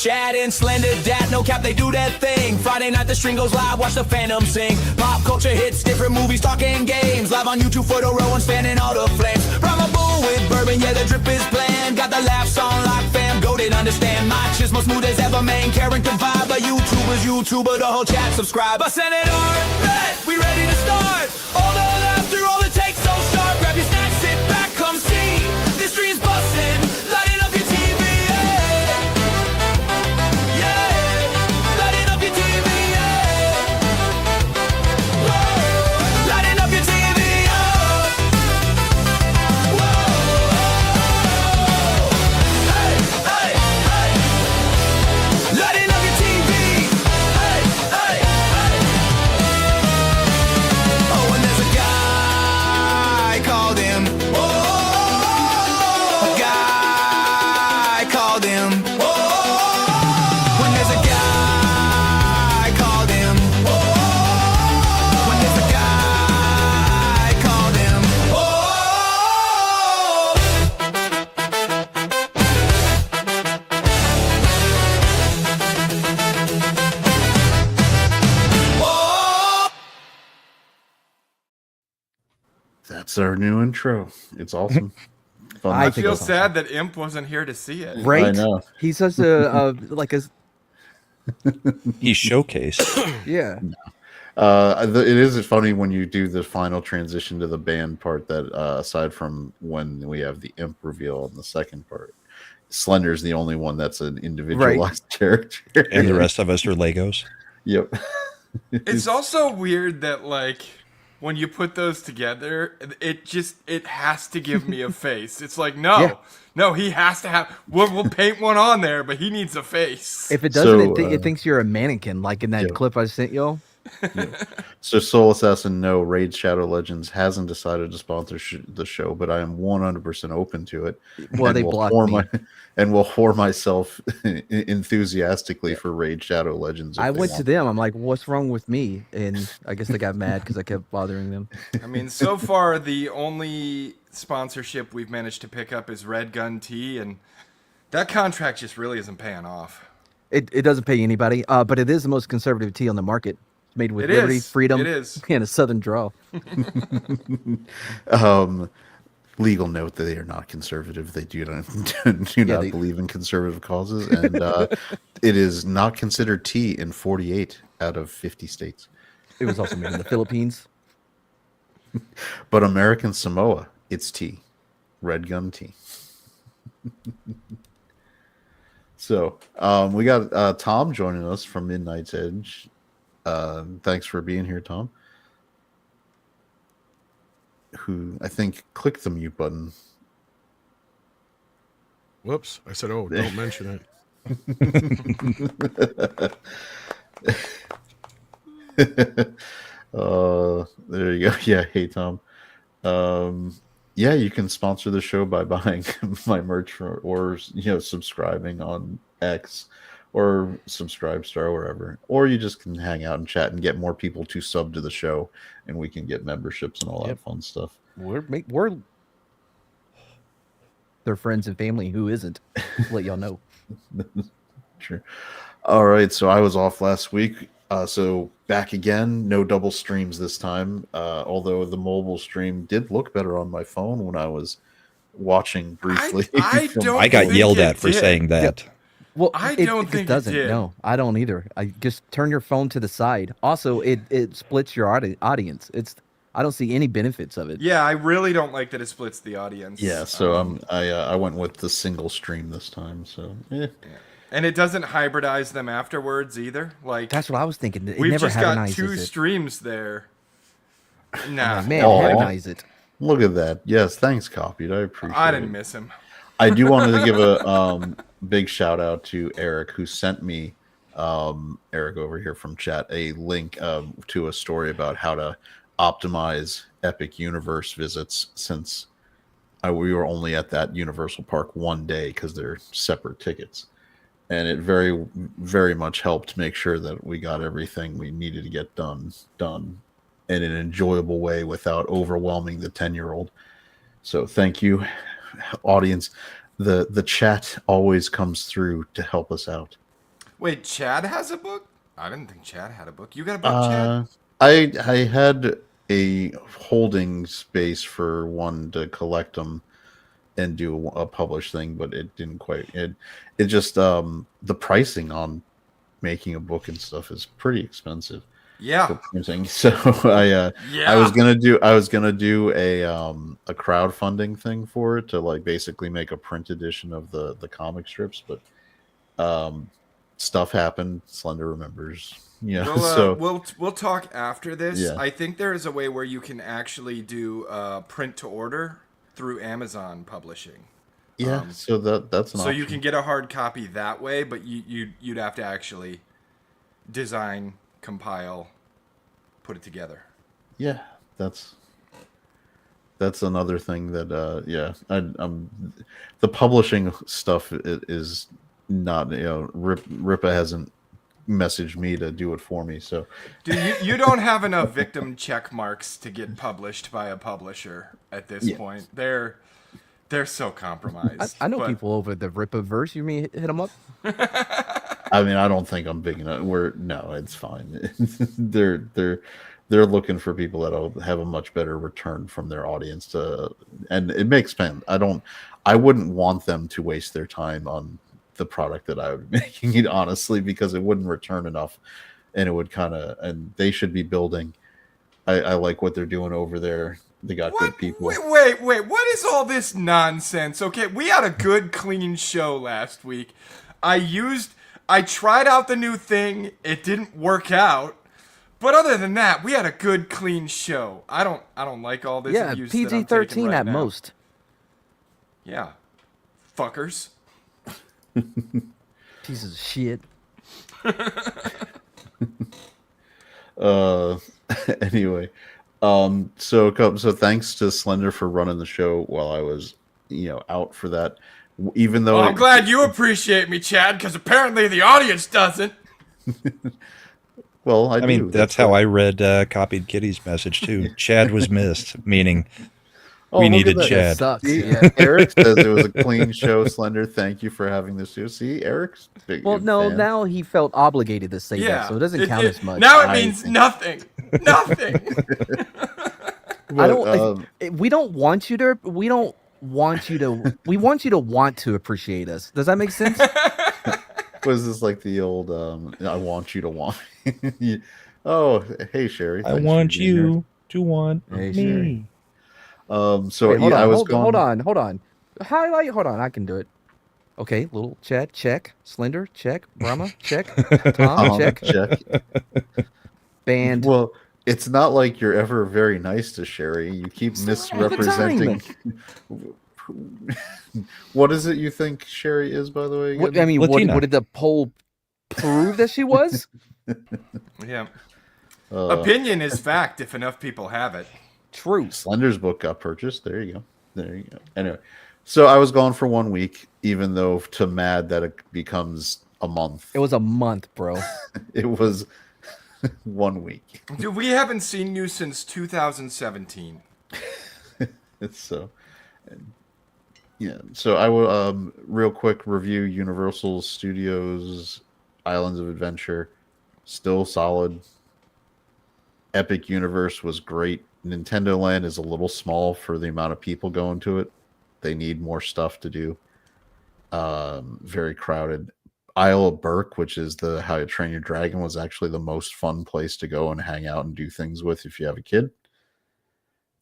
Chad and Slender, dat, no cap, they do that thing. Friday night the string goes live, watch the Phantom sing. Pop culture hits, different movies, talking games. Live on YouTube for the row and fanning all the flames. Rhyme a bull with bourbon, yeah, the drip is bland. Got the laughs on lock, fam, go didn't understand. My chismo smooth as ever, main character vibe. A YouTuber, the whole chat subscribe. A senator, bet, we ready to start. All the laughter, all the takes so sharp. Grab your snacks, sit back, come see. This stream's bustin', lighting up your TV, yeah. Yeah, lighting up your TV, yeah. Whoa, lighting up your TV, yeah. Whoa, hey, hey, hey. Lighting up your TV, hey, hey, hey. Oh, and there's a guy called him. A guy called him. When there's a guy called him. When there's a guy called him. That's our new intro. It's awesome. Fun. I I think feel it's sad that Imp wasn't here to see it. Right? I know. He's such a like a He's showcased. yeah. It is funny when you do the final transition to the band part that aside from when we have the imp reveal in the second part, Slender's the only one that's an individualized character. And the rest of us are Legos. Yep. It's also weird that like when you put those together, it has to give me a face. It's like no, he has to have. We'll paint one on there, but he needs a face. If it doesn't, So, it thinks you're a mannequin, like in that clip I sent y'all. So Soul Assassin, no, Raid Shadow Legends hasn't decided to sponsor the show, but I am 100% open to it. Well, And they will blocked whore me. and will whore myself enthusiastically for Raid Shadow Legends. if I they went to want. them. I'm like, what's wrong with me? And I guess they got mad because I kept bothering them. I mean, so far the only sponsorship we've managed to pick up is Red Gun Tea, and that contract just really isn't paying off. It doesn't pay anybody, but it is the most conservative tea on the market. It's made with It liberty, is. freedom, It is. and a southern drawl. Legal note that they are not conservative. They do not believe in conservative causes, and it is not considered tea in 48 out of 50 states. It was also made in the Philippines. But American Samoa, it's tea. Red Gun Tea. So we got Tom joining us from Midnight's Edge. Thanks for being here, Tom. Who I think clicked the mute button. Whoops. I said, oh, don't mention it. There you go. Yeah, hey Tom. Yeah, you can sponsor the show by buying my merch or subscribing on X or Subscribestar or wherever, or you just can hang out and chat and get more people to sub to the show, and we can get memberships and all that fun stuff. We're their friends and family who isn't. Let y'all know. Sure. All right, so I was off last week. So back again, no double streams this time. Although the mobile stream did look better on my phone when I was watching briefly. I got yelled at for saying that. Well, I don't think it doesn't. did. No, I don't either. I just turn your phone to the side. Also, it splits your audience. I don't see any benefits of it. Yeah, I really don't like that it splits the audience. Yeah, so I went with the single stream this time. So and it doesn't hybridize them afterwards either. Like That's what I was thinking. It we've never just got harmonizes two it. streams there. Nah, Man, Aw. harmonize it. look at that. Yes, thanks, Copied. I appreciate I it. didn't miss him. I do want to give a big shout out to Eric, who sent me Eric over here from chat a link to a story about how to optimize Epic Universe visits, since we were only at that Universal Park one day because they're separate tickets, and it very, very much helped make sure that we got everything we needed to get done in an enjoyable way without overwhelming the 10-year-old. So thank you, audience. The chat always comes through to help us out. Wait, Chad has a book? I didn't think Chad had a book. You got a book, Chad? I had a holding space for one to collect them and do a published thing, but it didn't quite. It just the pricing on making a book and stuff is pretty expensive. Yeah. For printing. So I was gonna do a crowdfunding thing for it to like basically make a print edition of the comic strips, but stuff happened. Slender remembers. Yeah. We'll talk after this. Yeah. I think there is a way where you can actually do print to order through Amazon Publishing. Yeah. So that's an so option. you can get a hard copy that way, but you'd have to actually design, compile, put it together. Yeah, that's another thing that the publishing stuff is not, Ripa hasn't messaged me to do it for me, so Dude, you don't have enough victim check marks to get published by a publisher at this point. They're so compromised. I know people over the Ripaverse. You mean hit them up? I mean, I don't think I'm big enough. No, it's fine. They're looking for people that'll have a much better return from their audience and it makes sense. I wouldn't want them to waste their time on the product that I would be making it, honestly, because it wouldn't return enough, and it would and they should be building. I like what they're doing over there. They got good people. Wait, what is all this nonsense? Okay, we had a good, clean show last week. I tried out the new thing. It didn't work out. But other than that, we had a good, clean show. I don't like all this abuse that I'm taking PG-13 right at now. most. Yeah. Fuckers. Pieces of shit. Anyway, so thanks to Slender for running the show while I was, out for that. Even though I'm glad you appreciate me, Chad, because apparently the audience doesn't. Well, I mean, that's how I read Copied Kitty's message too. Chad was missed, meaning we needed Chad. Sucks. See, Yeah. Eric says it was a clean show, Slender. Thank you for having this show. See, Eric's big. Well, no, fan. now he felt obligated to say that, so it doesn't count as much. Now it means nothing. Nothing. I don't. We don't want you to. We don't want you to. We want you to want to appreciate us. Does that make sense? Was this like the old I want you to want oh, hey Sherry. I want you to want me. Sherry. So Wait, hold on, I was hold on. Highlight, hold on, I can do it. Okay, little Chad, check. Slender, check. Brahma, check. Tom, check. Band. Well, it's not like you're ever very nice to Sherry. You keep misrepresenting. What is it you think Sherry is, by the way? What did the poll prove that she was? Yeah. Opinion is fact if enough people have it. True. Slender's book got purchased. There you go. Anyway, so I was gone for 1 week, even though to Mad that it becomes a month. It was a month, bro. It was 1 week. Dude, we haven't seen you since 2017. So, yeah. So I will real quick review Universal Studios Islands of Adventure. Still solid. Epic Universe was great. Nintendo Land is a little small for the amount of people going to it. They need more stuff to do. Very crowded. Isle of Berk, which is the How to Train Your Dragon, was actually the most fun place to go and hang out and do things with if you have a kid.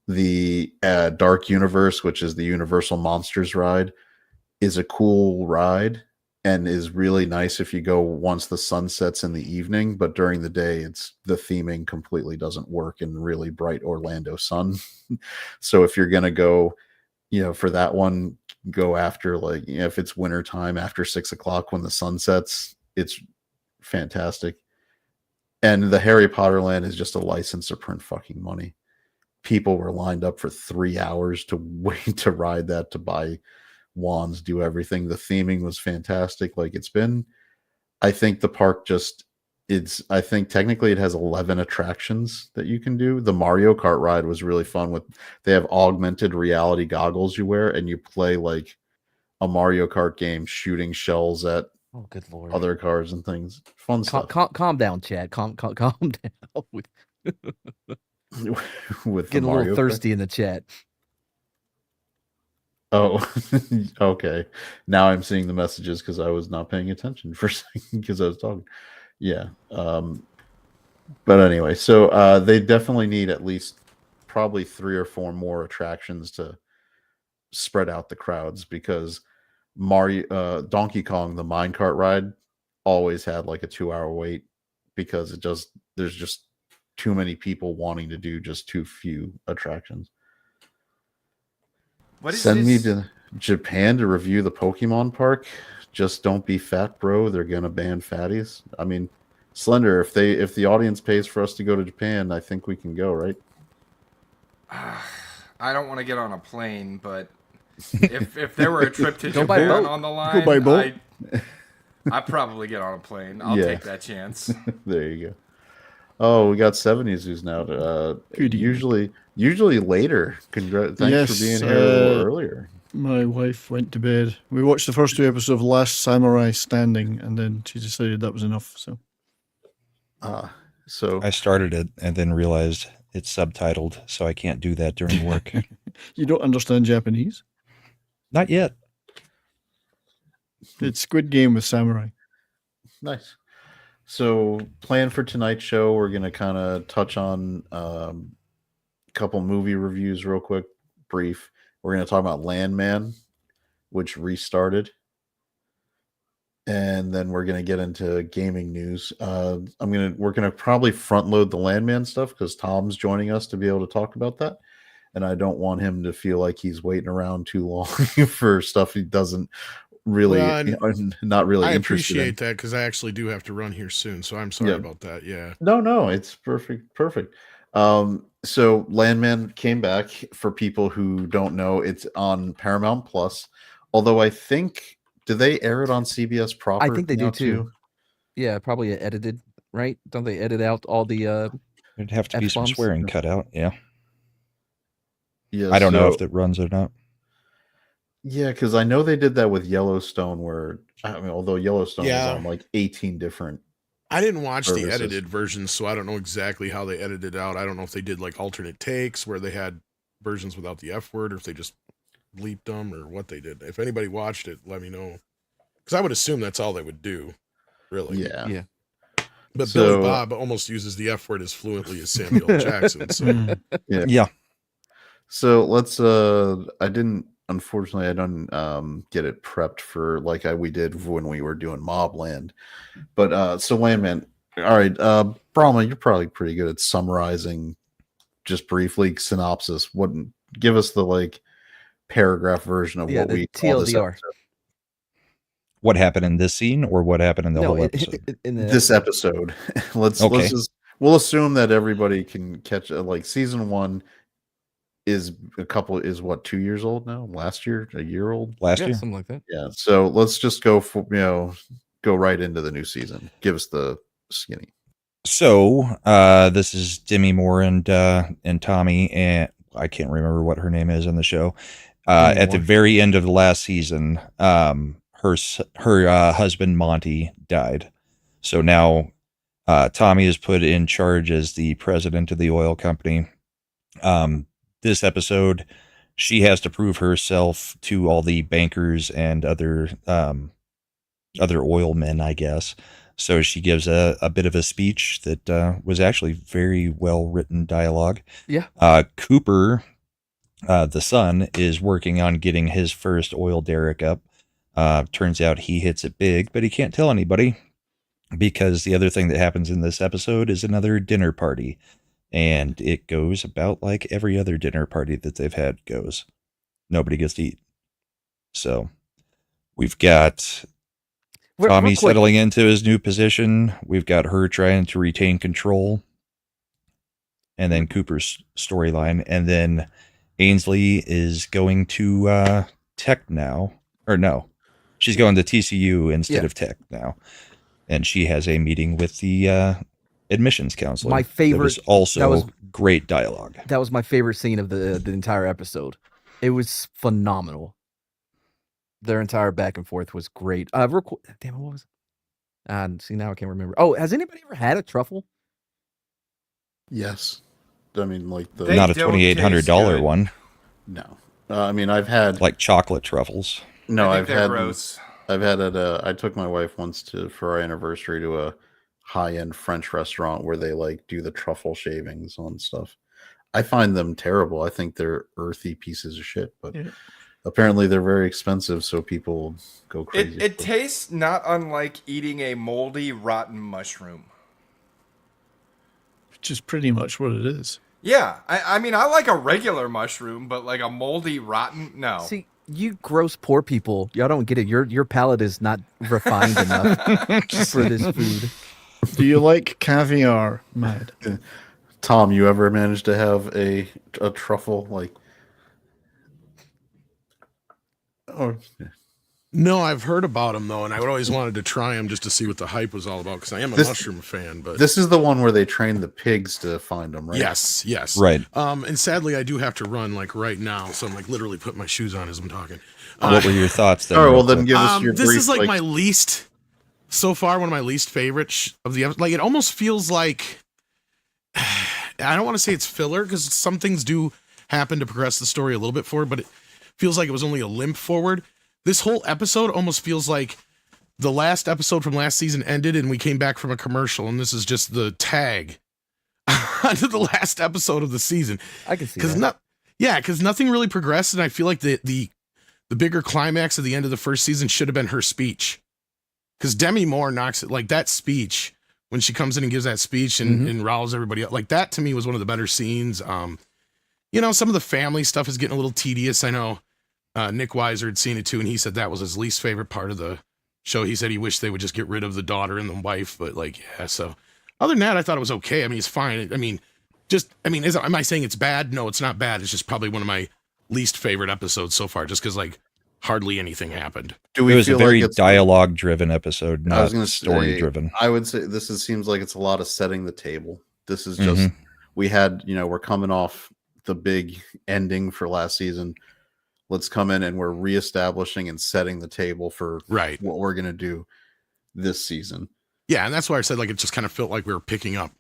The Dark Universe, which is the Universal Monsters ride, is a cool ride and is really nice if you go once the sun sets in the evening, but during the day the theming completely doesn't work in really bright Orlando sun. So if you're gonna go, for that one, go after if it's winter time after 6 o'clock when the sun sets. It's fantastic. And the Harry Potter land is just a license to print fucking money. People were lined up for 3 hours to wait to ride that, to buy wands, do everything. The theming was fantastic. I think the park I think technically it has 11 attractions that you can do. The Mario Kart ride was really fun. They have augmented reality goggles you wear, and you play like a Mario Kart game shooting shells at Oh, good lord. other cars and things. Fun stuff. Calm down, Chad. Calm down. With Getting the a little Mario Kart. thirsty in the chat. Oh, okay. Now I'm seeing the messages because I was not paying attention for a second because I was talking. Yeah. But anyway, so they definitely need at least probably 3 or 4 more attractions to spread out the crowds because Donkey Kong, the minecart ride, always had like a 2-hour wait because there's just too many people wanting to do just too few attractions. Send me to Japan to review the Pokemon park. Just don't be fat, bro. They're gonna ban fatties. I mean, Slender, if the audience pays for us to go to Japan, I think we can go, right? I don't want to get on a plane, but if there were a trip to Go by Japan boat. on the Go by line, boat. I'd probably get on a plane. I'll Yeah. take that chance. There you go. Oh, we got 70s who's now. Good evening. Usually later. Thanks Yes, for being here a little earlier. My wife went to bed. We watched the first 2 episodes of Last Samurai Standing, and then she decided that was enough. So So I started it and then realized it's subtitled, so I can't do that during work. you don't understand Japanese? Not yet. It's Squid Game with samurai. nice. So plan for tonight's show, we're gonna kind of touch on a couple movie reviews real quick, brief. We're gonna talk about Landman, which restarted. And then we're gonna get into gaming news. We're gonna probably front load the Landman stuff because Tom's joining us to be able to talk about that, and I don't want him to feel like he's waiting around too long for stuff he doesn't really, not really I interested in. appreciate that because I actually do have to run here soon. So I'm sorry Yeah. about that. Yeah. No, it's perfect. So Landman came back. For people who don't know, it's on Paramount Plus. Although I think, do they air it on CBS proper? I think they do now, too. Yeah, probably edited, right? Don't they edit out all the There'd have to be some F-bombs? swearing cut out. Yeah. Yeah, I don't know if it runs or not. Yeah, because I know they did that with Yellowstone, where although Yellowstone was on like 18 different. I didn't watch services. the edited version, so I don't know exactly how they edited it out. I don't know if they did like alternate takes where they had versions without the F word, or if they just bleeped them, or what they did. If anybody watched it, let me know. Because I would assume that's all they would do, really. Yeah. But Billy Bob almost uses the F word as fluently as Samuel Jackson. So Yeah. So let's. Unfortunately, I didn't get it prepped for like we did when we were doing Mobland. But so Landman. All right, Brahma, you're probably pretty good at summarizing, just briefly synopsis. Give us the paragraph version of what we call this TLDR. episode. What happened in this scene or what happened in the whole episode? This episode. Let's we'll assume that everybody can catch season 1 is 2 years old now? Last year, a year old? Last year? Something like that. Yeah. So let's just go go right into the new season. Give us the skinny. So this is Demi Moore and Tommy, and I can't remember what her name is on the show. At the very end of the last season, her husband Monty died. So now Tommy is put in charge as the president of the oil company. This episode, she has to prove herself to all the bankers and other oil men, I guess. So she gives a bit of a speech that was actually very well written dialogue. Yeah. Cooper, the son, is working on getting his first oil derrick up. Turns out he hits it big, but he can't tell anybody because the other thing that happens in this episode is another dinner party. And it goes about like every other dinner party that they've had goes. Nobody gets to eat. So we've got Tommy settling into his new position. We've got her trying to retain control. And then Cooper's storyline. And then Ainsley is going to Tech now. Or no, she's going to TCU instead of Tech now. And she has a meeting with the admissions counselor. My favorite. That was great dialogue. That was my favorite scene of the entire episode. It was phenomenal. Their entire back and forth was great. Damn it, what was it? See, now I can't remember. Oh, has anybody ever had a truffle? Yes. I mean, like They Not a don't $2,800 taste good. one, no. I mean, I've had like chocolate truffles. no. I think I've they're had gross. I've had it. I took my wife once for our anniversary to a high-end French restaurant where they like do the truffle shavings on stuff. I find them terrible. I think they're earthy pieces of shit, but apparently they're very expensive, so people go crazy. It tastes not unlike eating a moldy, rotten mushroom. Which is pretty much what it is. Yeah, I mean, I like a regular mushroom, but like a moldy, rotten, no. See, you gross poor people, y'all don't get it. Your palate is not refined enough for this food. Do you like caviar, Mad? Tom, you ever managed to have a truffle like? Oh, No, I've heard about them though, and I would always wanted to try them just to see what the hype was all about because I am a mushroom fan. But this is the one where they train the pigs to find them, right? yes, Right. And sadly, I do have to run like right now, so I'm like literally putting my shoes on as I'm talking. What were your thoughts then? All right, well real then quick? give us your This brief. is like my least so far. One of my least favorite of the like. It almost feels like I don't want to say it's filler because some things do happen to progress the story a little bit forward, but it feels like it was only a limp forward. This whole episode almost feels like the last episode from last season ended and we came back from a commercial, and this is just the tag onto the last episode of the season. I can see that. Because nothing really progressed, and I feel like the bigger climax at the end of the first season should have been her speech. Because Demi Moore knocks it, like that speech when she comes in and gives that speech and riles everybody up. Like that to me was one of the better scenes. Some of the family stuff is getting a little tedious. I know Nick Weiser had seen it too, and he said that was his least favorite part of the show. He said he wished they would just get rid of the daughter and the wife, but so other than that, I thought it was okay. I mean, it's fine. Am I saying it's bad? No, it's not bad. It's just probably one of my least favorite episodes so far, just because hardly anything happened. Do we It was a feel very like it's dialogue-driven episode, I was not gonna story-driven. I would say seems like it's a lot of setting the table. This is just we had, we're coming off the big ending for last season. Let's come in and we're reestablishing and setting the table for Right. what we're gonna do this season. Yeah, and that's why I said it just kind of felt like we were picking up,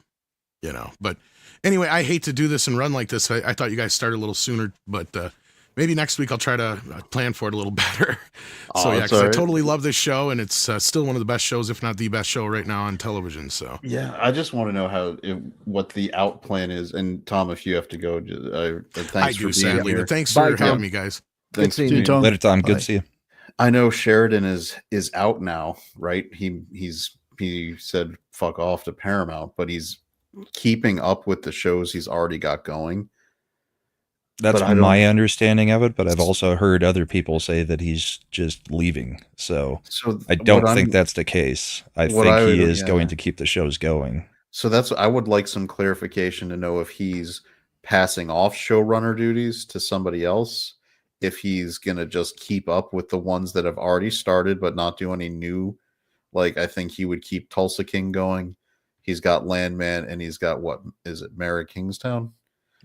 But anyway, I hate to do this and run like this. I thought you guys started a little sooner, but maybe next week I'll try to plan for it a little better. Because I totally love this show, and it's still one of the best shows, if not the best show right now on television. So yeah, I just want to know what the out plan is. And Tom, if you have to go, thanks for being here. But thanks Bye, for Tom. having me, guys. Thanks seeing for you, being- Tom. Later, Tom. Good Bye. to see you. I know Sheridan is out now, right? He said fuck off to Paramount, but he's keeping up with the shows he's already got going. That's But I my don't- understanding of it, but I've also heard other people say that he's just leaving. So So I don't think that's the case. I what think I he would- is yeah. going to keep the shows going. So I would like some clarification to know if he's passing off showrunner duties to somebody else, if he's gonna just keep up with the ones that have already started but not do any new. Like I think he would keep Tulsa King going. He's got Landman, and he's got what is it, Mayor of Kingstown?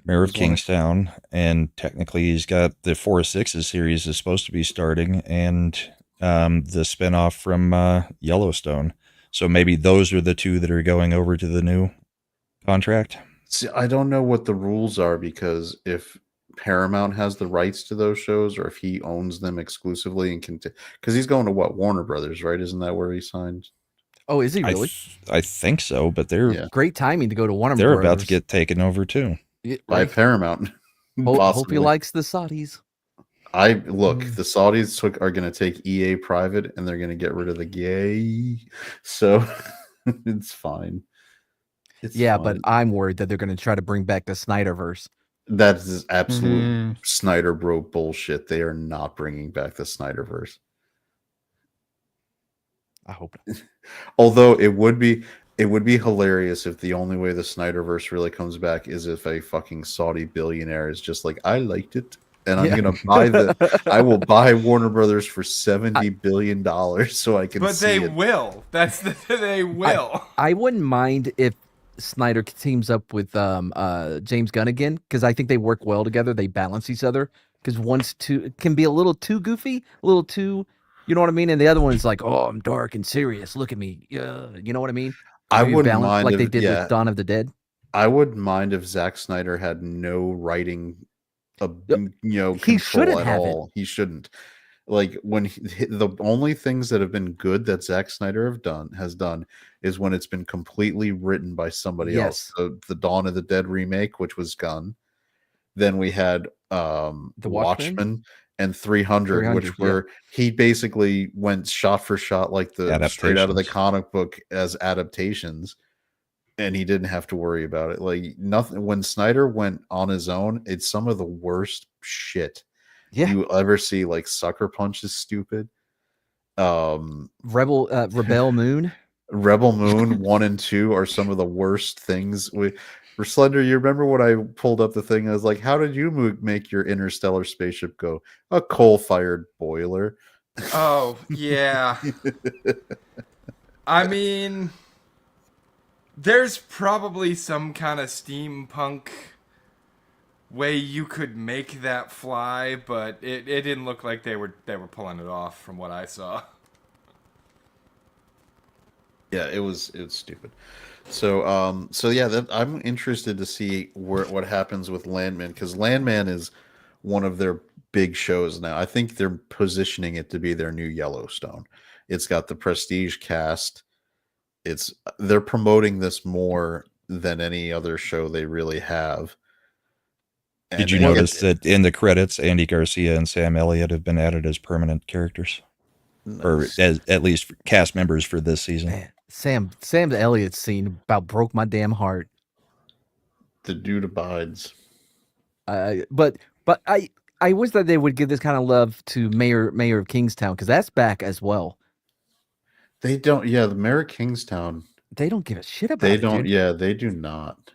Mayor of There's one- Kingstown, and technically he's got the 4 of 6 series is supposed to be starting, and the spinoff from Yellowstone. So maybe those are the two that are going over to the new contract. See, I don't know what the rules are, because if Paramount has the rights to those shows, or if he owns them exclusively and can, because he's going to what, Warner Brothers, right? Isn't that where he signed? Oh, is he really? I think so, but they're Yeah. Great timing to go to Warner they're Brothers. about to get taken over too. Yeah, By right. Paramount. Hope he Possibly. likes the Saudis. The Saudis are going to take EA private, and they're going to get rid of the gay. So it's fine. It's Yeah, fine. but I'm worried that they're going to try to bring back the Snyderverse. That is absolute Mhm. Snyder bro bullshit. They are not bringing back the Snyderverse. I hope not. Although it would be hilarious if the only way the Snyderverse really comes back is if a fucking Saudi billionaire is just like, I liked it, and I'm Yeah. gonna buy I will buy Warner Brothers for $70 billion so I can But see they it. will. They will. I wouldn't mind if Snyder teams up with James Gunn again, because I think they work well together. They balance each other. because one's too it can be a little too goofy, a little too, you know what I mean, and the other one's like, oh, I'm dark and serious. Look at me, yeah, you know what I mean? I Maybe wouldn't balance mind like they if, did with Dawn of the Dead. I wouldn't mind if Zack Snyder had no writing, Yep. He control shouldn't at have it. all. He shouldn't. Like when the only things that have been good that Zack Snyder has done is when it's been completely written by somebody else. Yes. The Dawn of the Dead remake, which was Gunn. Then we had The Watchmen? Watchmen and 300, 300, which were he basically went shot for shot like the straight out of the Adaptations. comic book as adaptations, and he didn't have to worry about it. Like nothing when Snyder went on his own, it's some of the worst shit Yeah. you ever see. Like Sucker Punch is stupid. Rebel Moon. Rebel Moon 1 and 2 are some of the worst things. For Slender, you remember when I pulled up the thing? I was like, "How did you make your interstellar spaceship go? A coal-fired boiler." Oh, yeah. I mean, there's probably some kind of steampunk way you could make that fly, but it didn't look like they were pulling it off from what I saw. Yeah, it was stupid. So yeah, I'm interested to see what happens with Landman, because Landman is one of their big shows now. I think they're positioning it to be their new Yellowstone. It's got the prestige cast. They're promoting this more than any other show they really have. Did you notice that in the credits, Andy Garcia and Sam Elliott have been added as permanent characters, or as at least cast members for this season? Man, Sam Elliott's scene about broke my damn heart. The dude abides. But I wish that they would give this kind of love to Mayor of Kingstown, because that's back as well. They don't. Yeah, the Mayor of Kingstown. They don't give a shit about They it. don't. Dude. Yeah, they do not.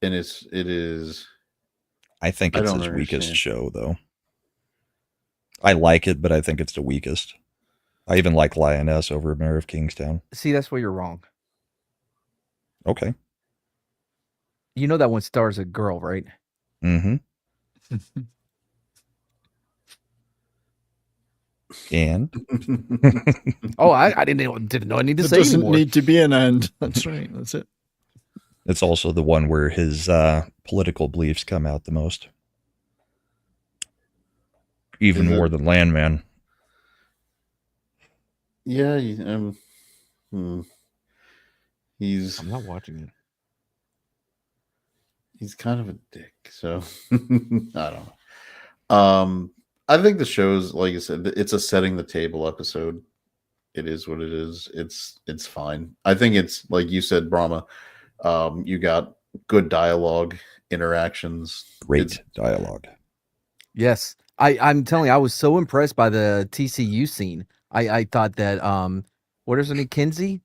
And it is. I think I it's don't his weakest understand. show, though. I like it, but I think it's the weakest. I even like Lioness over Mayor of Kingstown. See, that's where you're wrong. Okay. You know that one stars a girl, right? Mm-hmm. And Oh, I didn't know I need to There say doesn't anymore. need to be an end. That's right. That's it. it's also the one where his political beliefs come out the most. Even Is it? more than Landman. Yeah, he's I'm not watching it. he's kind of a dick. So I don't know. I think the show's, like I said, it's a setting the table episode. It is what it is. It's fine. I think it's like you said, Brahma. You got good dialogue, interactions. Great dialogue. Yes, I'm telling you, I was so impressed by the TCU scene. I thought that what is her name, Kinsey?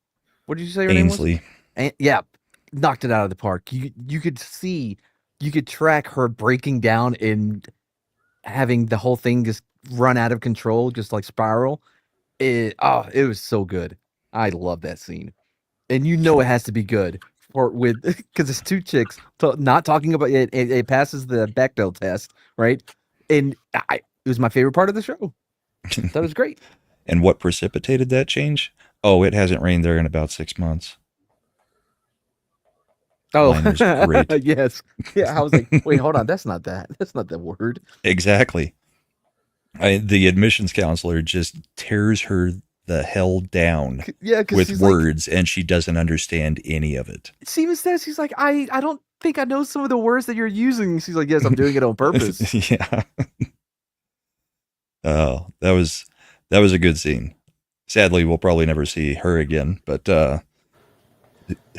What did you say her name was? Ainsley. And yeah, knocked it out of the park. You could see, you could track her breaking down and having the whole thing just run out of control, just like spiral. It was so good. I love that scene, and you know it has to be good because it's two chicks not talking about it. It passes the Bechdel test, right? And it was my favorite part of the show. That was great. And what precipitated that change? Oh, it hasn't rained there in about 6 months. Oh, Line was great. yes. Yeah, I was like, wait, hold on. That's not that. That's not the word. Exactly. The admissions counselor just tears her the hell down Yeah, because with words, and she doesn't understand any of it. She even says, she's like, I don't think I know some of the words that you're using. She's like, yes, I'm doing it on purpose. Yeah. Oh, that was a good scene. Sadly, we'll probably never see her again, but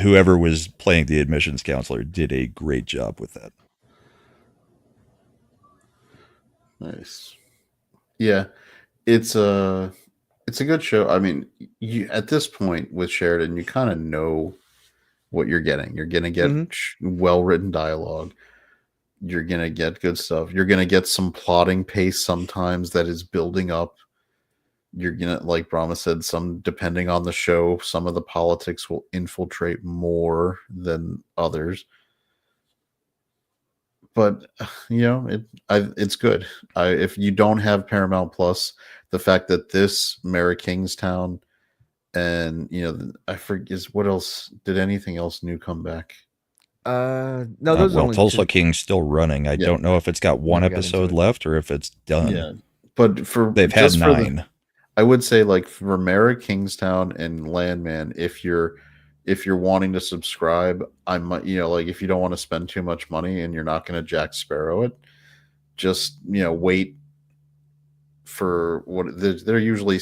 whoever was playing the admissions counselor did a great job with that. Nice. Yeah, it's a good show. I mean, at this point with Sheridan, you kind of know what you're getting. You're gonna get well-written dialogue. You're gonna get good stuff. You're gonna get some plotting pace sometimes that is building up. You're gonna, like Brahma said, depending on the show, some of the politics will infiltrate more than others. but it's good. If you don't have Paramount Plus, the fact that this Mary Kingstown and I forget what else did anything else new come back. No, those are Well, only Tulsa two. King's still running. I Yeah. don't know if it's got one Never got into episode it. left or if it's done. Yeah, but They've had 9. I would say like for Mary Kingstown and Landman, if you're wanting to subscribe, I might like if you don't want to spend too much money and you're not going to Jack Sparrow it, just wait for what they're usually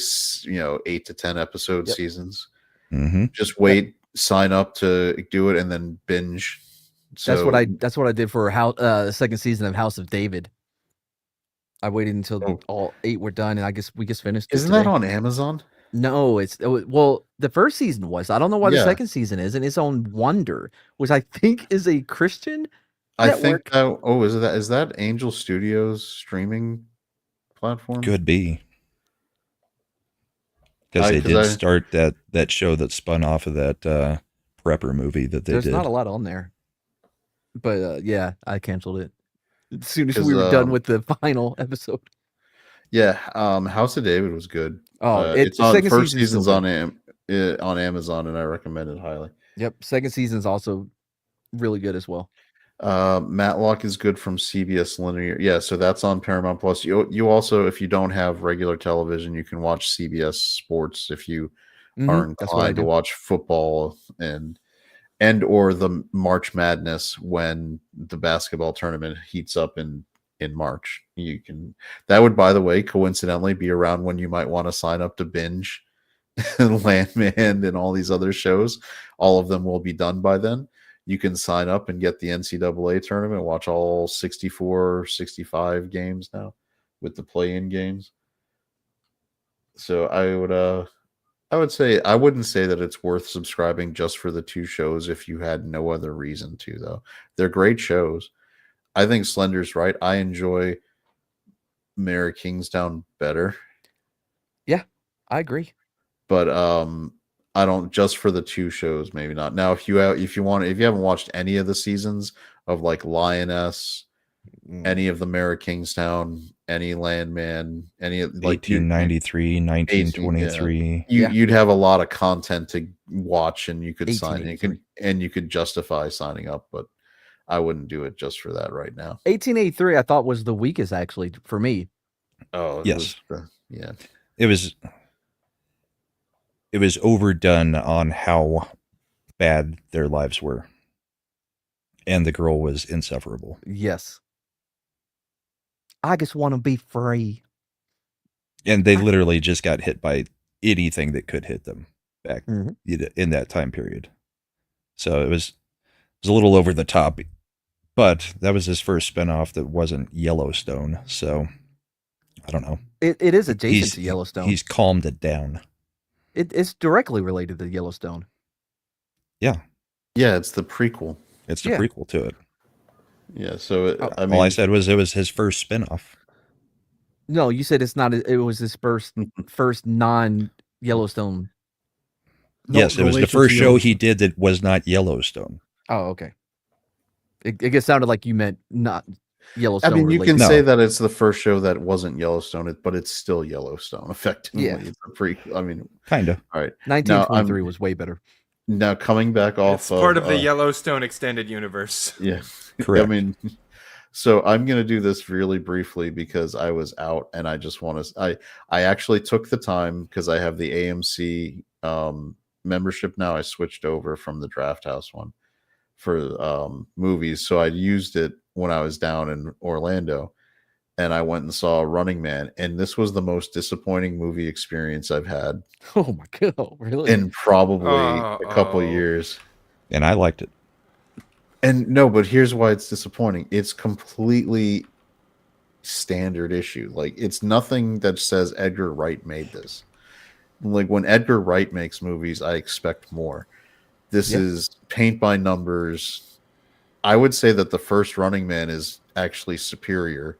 8 to 10 episode Yep. seasons. Mm-hmm. Just wait, sign up to do it, and then binge. That's what I did for the second season of House of David. I waited until all 8 were done, and I guess we just finished. Isn't that on Amazon? No, well, the first season was. I don't know why the Yeah. second season isn't. It's on Wonder, which I think is a Christian I think network. that is that Angel Studios streaming platform? Could be. Because they did start that show that spun off of that prepper movie that they There's did. not a lot on there. But yeah, I canceled it as soon as we were done with the final episode. Yeah, House of David was good. Oh, it's on second first season's season's still on Amazon, and I recommend it highly. Yep, second season's also really good as well. Matlock is good from CBS Linear. Yeah, so that's on Paramount Plus. You also, if you don't have regular television, you can watch CBS Sports if you are inclined to watch football and or the March Madness when the basketball tournament heats up in March. That would, by the way, coincidentally be around when you might want to sign up to binge Landman and all these other shows. All of them will be done by then. You can sign up and get the NCAA tournament, watch all 64, 65 games now with the play-in games. So I would say I wouldn't say that it's worth subscribing just for the 2 shows if you had no other reason to, though. They're great shows. I think Slender's right. I enjoy Mary Kingstown better. Yeah, I agree. But I don't, just for the 2 shows, maybe not. Now, if you haven't watched any of the seasons of like Lioness, any of the Mary Kingstown, any Landman, any of like 1893, 1923. You'd have a lot of content to watch, and you could you could justify signing up, but I wouldn't do it just for that right now. 1883, I thought was the weakest actually for me. Oh, yes, yeah. It was overdone on how bad their lives were, and the girl was insufferable. Yes. I just want to be free. And they literally just got hit by anything that could hit them back in that time period. So it was a little over the top, but that was his first spinoff that wasn't Yellowstone. So I don't know. It is adjacent to Yellowstone. He's calmed it down. It's directly related to Yellowstone. Yeah. Yeah, it's the prequel. It's the prequel to it. Yeah, so all I said was it was his first spinoff. No, you said it's not. It was his first non-Yellowstone. Yes, it was the first show he did that was not Yellowstone. Oh, okay. It just sounded like you meant not Yellowstone. I mean, you related. can say that it's the first show that wasn't Yellowstone, but it's still Yellowstone, effectively. Yeah. It's a prequel. I mean, kind of. All right. 1923 was way better. Now, coming back off it's part of the Yellowstone extended universe. Yeah. Correct. I mean, so I'm going to do this really briefly because I was out and I just want to, I actually took the time because I have the AMC membership now. I switched over from the Draft House one for movies. So I used it when I was down in Orlando and I went and saw Running Man. And this was the most disappointing movie experience I've had. Oh my God, really? In probably a couple years. And I liked it. And no, but here's why it's disappointing. It's completely standard issue. Like, it's nothing that says Edgar Wright made this. Like, when Edgar Wright makes movies, I expect more. This is paint by numbers. I would say that the first Running Man is actually superior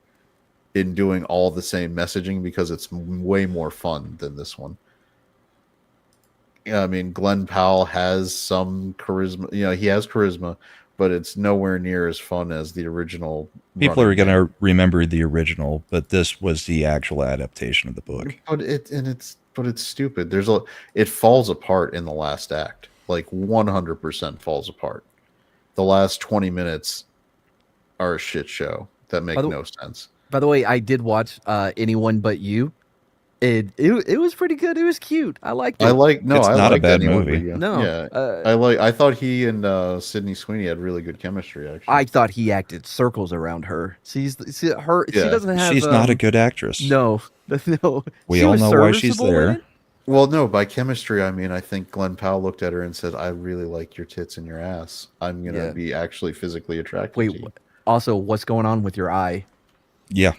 in doing all the same messaging because it's way more fun than this one. I mean, Glenn Powell has some charisma. You know, he has charisma. but it's nowhere near as fun as the original. People are Running going Man. to remember the original, but this was the actual adaptation of the book. But it's stupid. It falls apart in the last act. Like 100% falls apart. The last 20 minutes are a shit show that make no sense. By the way, I did watch Anyone But You. It was pretty good. It was cute. I liked it. It's not a bad Anyone movie. But You. No, Yeah, I thought he and Sydney Sweeney had really good chemistry. Actually, I thought he acted circles around her. She Yeah. doesn't have. She's not a good actress. No, no. We She all was know why she's serviceable in there. it. Well, no, by chemistry, I mean I think Glenn Powell looked at her and said, "I really like your tits and your ass. I'm gonna Yeah. be actually physically attracted Wait, to you." also, what's going on with your eye? Yeah.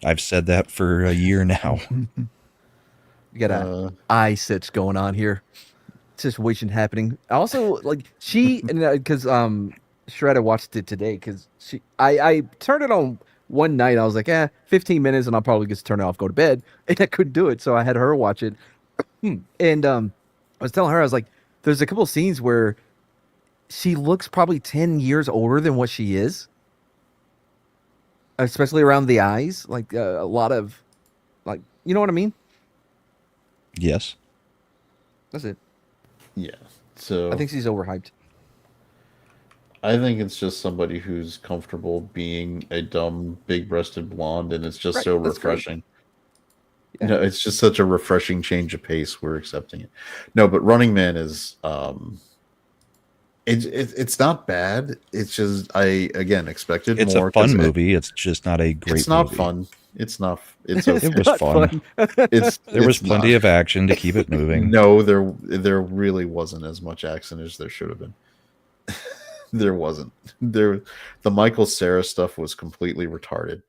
I've said that for a year now. You got a eye sitch going on here. Situation happening. Also, like she and because Shredder watched it today because I turned it on one night. I was like, 15 minutes and I'll probably just turn it off, go to bed, and I couldn't do it, so I had her watch it. And I was telling her, I was like, there's a couple scenes where she looks probably 10 years older than what she is, especially around the eyes. Like a lot of, like, you know what I mean? Yes. That's it. Yeah. So I think she's overhyped. I think it's just somebody who's comfortable being a dumb, big-breasted blonde, and it's just Right, so that's great. refreshing. Yeah. No, it's just such a refreshing change of pace. We're accepting it. No, but Running Man is it's not bad. It's just I again expected It's more. a fun 'cause movie. It's just not a great It's not movie. fun. It's not. It's okay. It was not fun. There was plenty of action to keep it moving. No, there really wasn't as much action as there should have been. There wasn't. The Michael Cera stuff was completely retarded.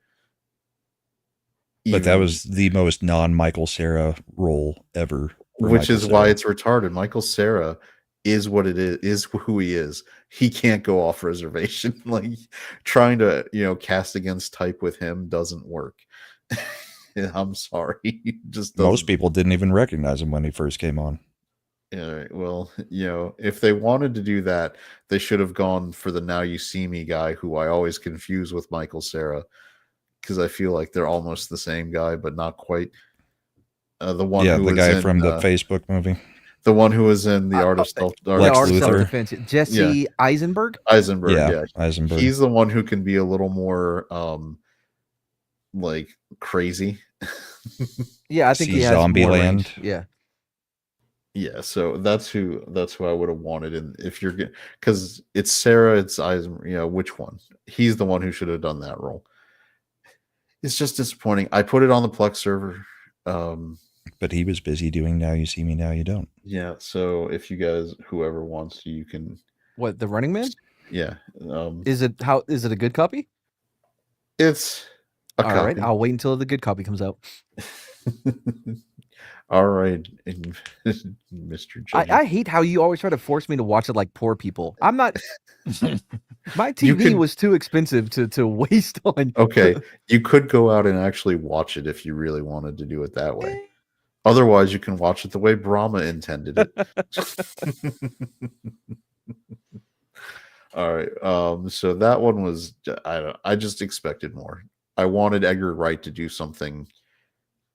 But that Even- was the most non-Michael Cera role ever. for which Michael is why Cera. it's retarded. Michael Cera is what it is who he is. He can't go off reservation. Like trying to, cast against type with him doesn't work. I'm sorry. It just doesn't. Most people didn't even recognize him when he first came on. Yeah, well, if they wanted to do that, they should have gone for the Now You See Me guy, who I always confuse with Michael Cera, because I feel like they're almost the same guy, but not quite. The one, Yeah, who the was guy in, from the Facebook movie. the one who was in the Art of Self, Lex Art of Luthor. Self-Defense. Jesse Eisenberg. Eisenberg. Yeah, Yeah, Eisenberg. he's the one who can be a little more, like crazy. Yeah, I think See he has more Zombieland. range. Yeah. Yeah, so that's who I would have wanted. And if you're because it's Sarah, it's Eisenberg, which one? He's the one who should have done that role. It's just disappointing. I put it on the Plex server. But he was busy doing Now You See Me, Now You Don't. Yeah, so if you guys, whoever wants to, you can. What, The Running Man? Yeah. Is it a good copy? It's a All copy. right, I'll wait until the good copy comes out. All right, Mr. J. I hate how you always try to force me to watch it like poor people. I'm not. My TV was too expensive to waste on. Okay, you could go out and actually watch it if you really wanted to do it that way. Otherwise, you can watch it the way Brahma intended it. All right. So that one was I just expected more. I wanted Edgar Wright to do something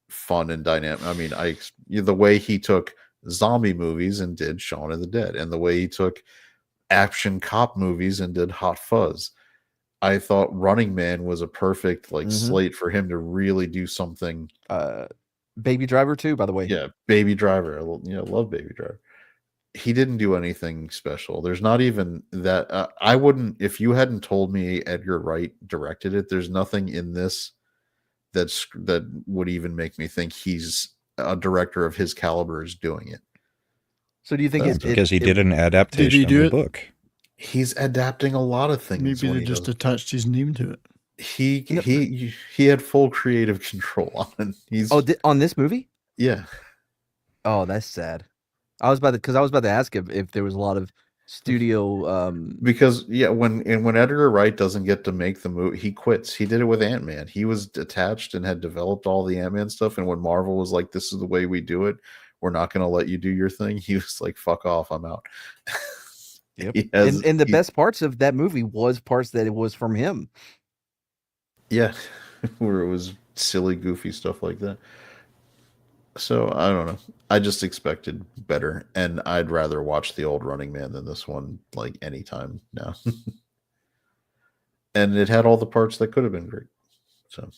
fun and dynamic. I mean, the way he took zombie movies and did Shaun of the Dead, and the way he took action cop movies and did Hot Fuzz. I thought Running Man was a perfect slate for him to really do something. Baby Driver too, by the way. Yeah, Baby Driver. I love Baby Driver. He didn't do anything special. There's not even that. I wouldn't, if you hadn't told me Edgar Wright directed it. There's nothing in this that would even make me think he's a director of his caliber is doing it. So do you think it's because he did an adaptation Did he do of it? the book? He's adapting a lot of things. Maybe when they he just does. attached his name to it. He had full creative control on it. He's on this movie? yeah. Oh, that's sad. I was about to ask if there was a lot of studio. Because when Edgar Wright doesn't get to make the movie, he quits. He did it with Ant-Man. He was attached and had developed all the Ant-Man stuff, and when Marvel was like, "This is the way we do it. We're not going to let you do your thing," he was like, "Fuck off, I'm out." Yep. He has, And the he- best parts of that movie was parts that it was from him. yeah, where it was silly, goofy stuff like that. So I don't know. I just expected better, and I'd rather watch the old Running Man than this one, like anytime now. And it had all the parts that could have been great. So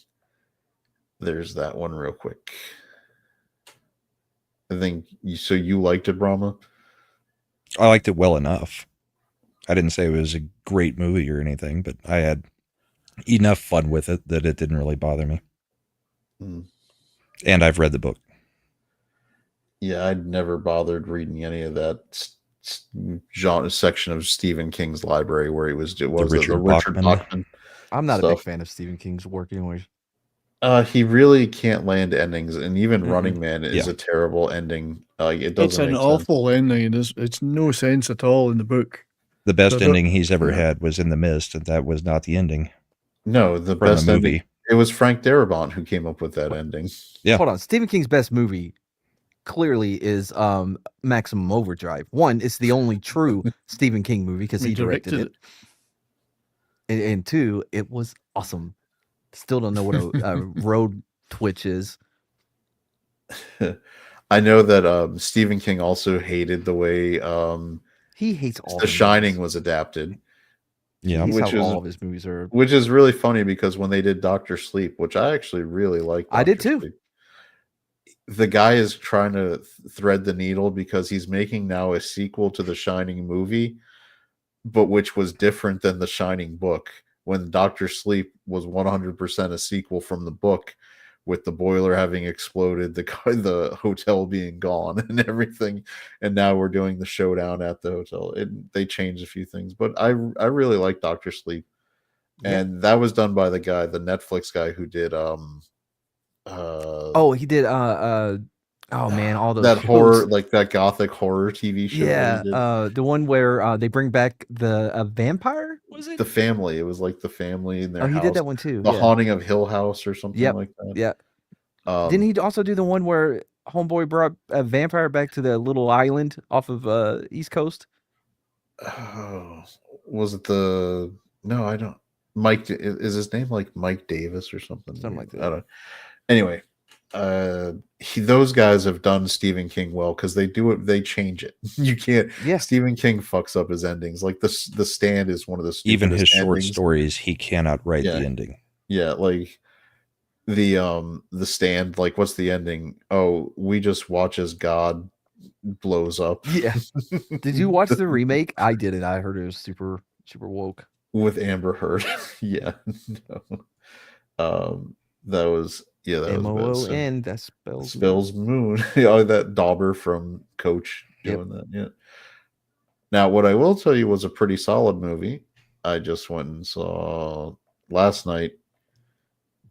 there's that one real quick. I think so. You liked it, Brahma? I liked it well enough. I didn't say it was a great movie or anything, but I had enough fun with it that it didn't really bother me. Mm. And I've read the book. Yeah, I'd never bothered reading any of that genre section of Stephen King's library where he was the Richard Richard Bachman. Bachman I'm not a big stuff. fan of Stephen King's work, anyways. He really can't land endings, and even Mm-mm. Running Man is Yeah. a terrible ending. It It's doesn't an make sense. awful ending. It's no sense at all in the book. The best So ending he's ever yeah. had was In the Mist, and that was not the ending No, the from best the movie. ending. It was Frank Darabont who came up with that ending. Yeah. Hold on. Stephen King's best movie clearly is Maximum Overdrive. One, it's the only true Stephen King movie because he directed it. And two, it was awesome. Still don't know what a road twitch is. I know that Stephen King also hated the way He hates all The his Shining movies. was adapted. Yeah. He's which how is- all of his movies are. Which is really funny because when they did Doctor Sleep, which I actually really liked, I did Dr. too. Sleep, the guy is trying to thread the needle because he's making now a sequel to the Shining movie, but which was different than the Shining book. When Doctor Sleep was 100% a sequel from the book, with the boiler having exploded, the hotel being gone, and everything, and now we're doing the showdown at the hotel. They changed a few things, but I really like Doctor Sleep, and that was done by the Netflix guy who did Oh, he did oh man, all those that shows. horror, like that gothic horror TV show. Yeah, that he did. the one where they bring back the vampire, was it? The Family. It was like the family in their Oh, he house. did that one too. The Yeah. Haunting of Hill House or something Yep. like that. Yeah. Um, Didn't he also do the one where Homeboy brought a vampire back to the little island off of East Coast? Oh, was it the? No, I don't. Mike is his name like Mike Davis or something? Something like that. I don't. Anyway, those guys have done Stephen King well because they do it. They change it. You can't. Yeah. Stephen King fucks up his endings. Like the Stand is one of the Even his stupidest short endings. stories, he cannot write Yeah. the ending. Yeah, like the Stand. Like, what's the ending? Oh, we just watch as God blows up. Yeah. Did you watch the remake? I didn't. I heard it was super woke. With Amber Heard? Yeah. No. That was that was bad. MOON. That spells Spells Moon. Yeah, that Dauber from Coach doing that. Yeah. Now, what I will tell you was a pretty solid movie. I just went and saw last night.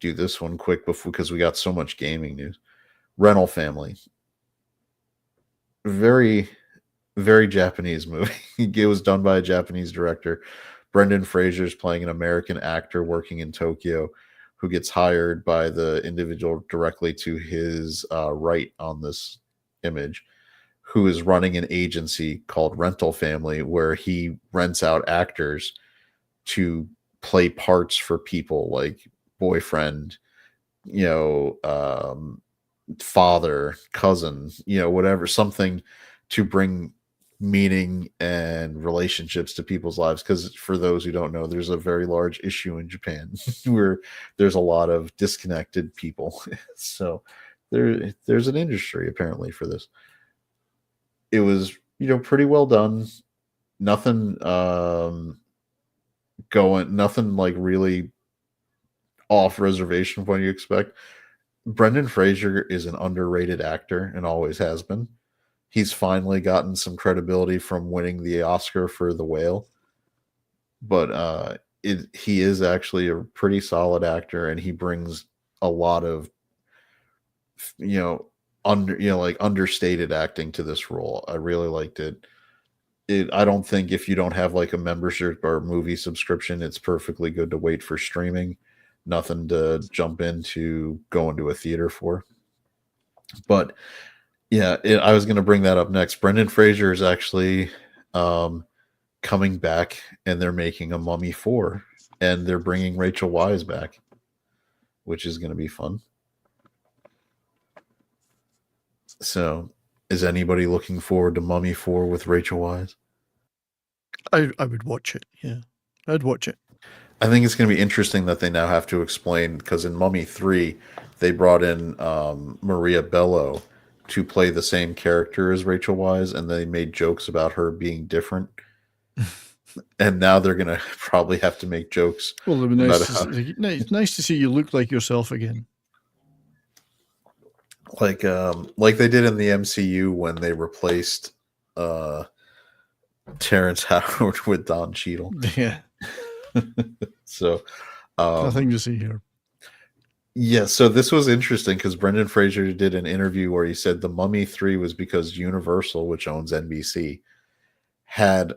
Do this one quick because we got so much gaming news. Rental Family. Very, very Japanese movie. It was done by a Japanese director. Brendan Fraser is playing an American actor working in Tokyo who gets hired by the individual directly to his right on this image, who is running an agency called Rental Family, where he rents out actors to play parts for people like boyfriend, father, cousin, whatever, something to bring meaning and relationships to people's lives. Because for those who don't know, there's a very large issue in Japan where there's a lot of disconnected people. So there's an industry apparently for this. It was pretty well done. Nothing nothing like really off reservation from what you expect. Brendan Fraser is an underrated actor and always has been. He's finally gotten some credibility from winning the Oscar for The Whale. But he is actually a pretty solid actor, and he brings a lot of understated acting to this role. I really liked it. I don't think if you don't have like a membership or movie subscription, it's perfectly good to wait for streaming. Nothing to jump into going to a theater for. But yeah, I was going to bring that up next. Brendan Fraser is actually coming back, and they're making a Mummy 4, and they're bringing Rachel Weisz back, which is going to be fun. So, is anybody looking forward to Mummy 4 with Rachel Weisz? I would watch it. Yeah, I'd watch it. I think it's going to be interesting that they now have to explain, because in Mummy 3, they brought in Maria Bello to play the same character as Rachel Weisz, and they made jokes about her being different. And now they're going to probably have to make jokes. Well, it'd be it's nice to see you look like yourself again. Like they did in the MCU when they replaced Terrence Howard with Don Cheadle. Yeah. So Nothing to see here. Yeah, so this was interesting because Brendan Fraser did an interview where he said the Mummy 3 was because Universal, which owns NBC, had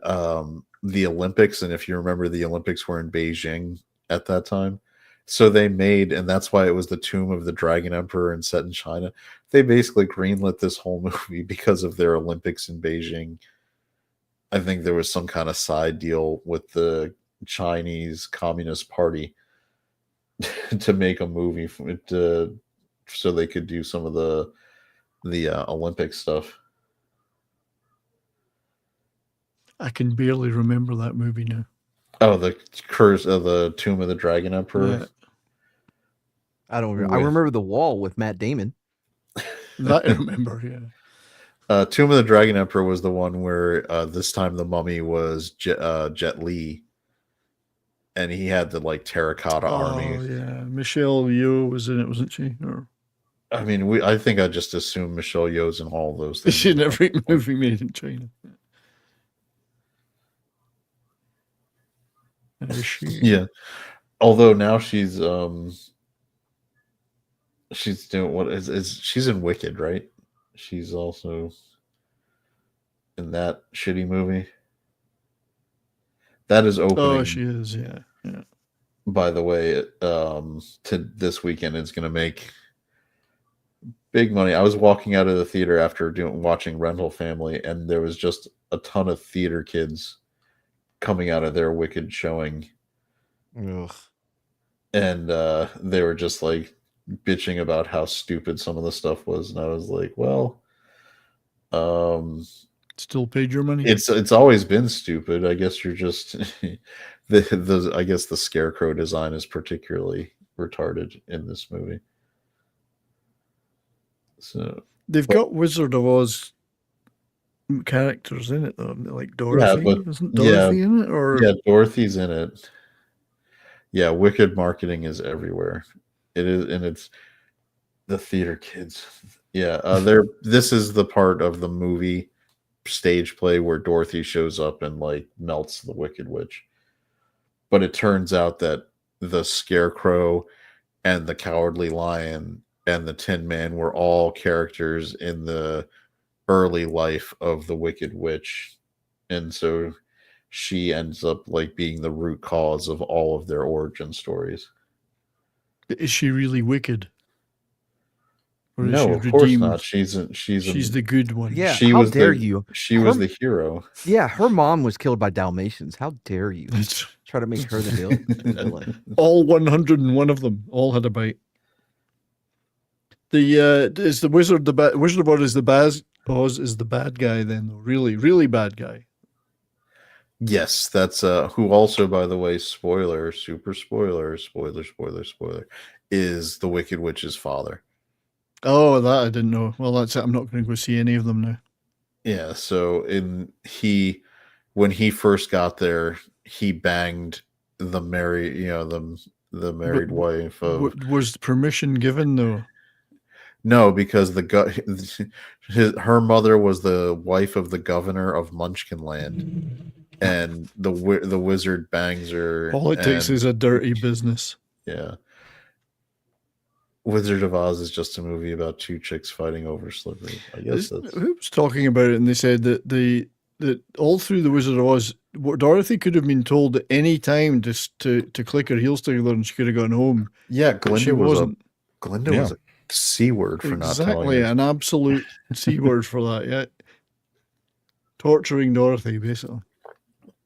the Olympics, and if you remember, the Olympics were in Beijing at that time. So they made, and that's why it was the Tomb of the Dragon Emperor and set in China. They basically greenlit this whole movie because of their Olympics in Beijing. I think there was some kind of side deal with the Chinese Communist Party to make a movie so they could do some of the Olympic stuff. I can barely remember that movie now. Oh, the Curse of the Tomb of the Dragon Emperor. Yeah. I don't remember. I remember The Wall with Matt Damon. That I remember, yeah. Tomb of the Dragon Emperor was the one where this time the mummy was Jet Li, and he had the like terracotta army. Oh yeah, Michelle Yeoh was in it, wasn't she? Or I mean, I think I just assumed Michelle Yeoh's in all those things. she's in every movie made in China. Yeah. Although now she's doing what is she's in Wicked, right? She's also in that shitty movie. That is opening. Oh, she is, yeah. Yeah. By the way, to this weekend it's gonna make big money. I was walking out of the theater after watching Rental Family, and there was just a ton of theater kids coming out of their Wicked showing. Ugh. And they were just like bitching about how stupid some of the stuff was, and I was like, well, still paid your money. It's always been stupid. I guess you're just I guess the scarecrow design is particularly retarded in this movie. So they've got Wizard of Oz characters in it though, like Dorothy. Yeah, Isn't Dorothy in it? Or yeah, Dorothy's in it. Yeah, Wicked marketing is everywhere. It is, and it's the theater kids. Yeah, this is the part of the movie stage play where Dorothy shows up and like melts the Wicked Witch. But it turns out that the Scarecrow and the Cowardly Lion and the Tin Man were all characters in the early life of the Wicked Witch, and so she ends up like being the root cause of all of their origin stories. is she really wicked? Or is No, she of redeemed? course not. She's the good one. Yeah, She how was dare the, you? She was the hero. Yeah, her mom was killed by Dalmatians. How dare you try to make her the villain? All 101 of them all had a bite. Is the Wizard Wizard of Oz is the bad guy then? Though? Really bad guy. Yes, that's who also, by the way, spoiler, is the Wicked Witch's father. Oh, that I didn't know. Well, that's it. I'm not going to go see any of them now. Yeah, so when he first got there, he banged the married wife of. Was permission given though? No, because her mother was the wife of the governor of Munchkinland, and the wizard bangs her. All it takes is a dirty business. Yeah. Wizard of Oz is just a movie about two chicks fighting over Slippery. I guess who was talking about it, and they said that that all through the Wizard of Oz, Dorothy could have been told at any time just to click her heels together, and she could have gone home. Yeah, Glinda wasn't. Glinda was a C word for not telling her. Exactly, an absolute C word for that. Yeah, torturing Dorothy basically.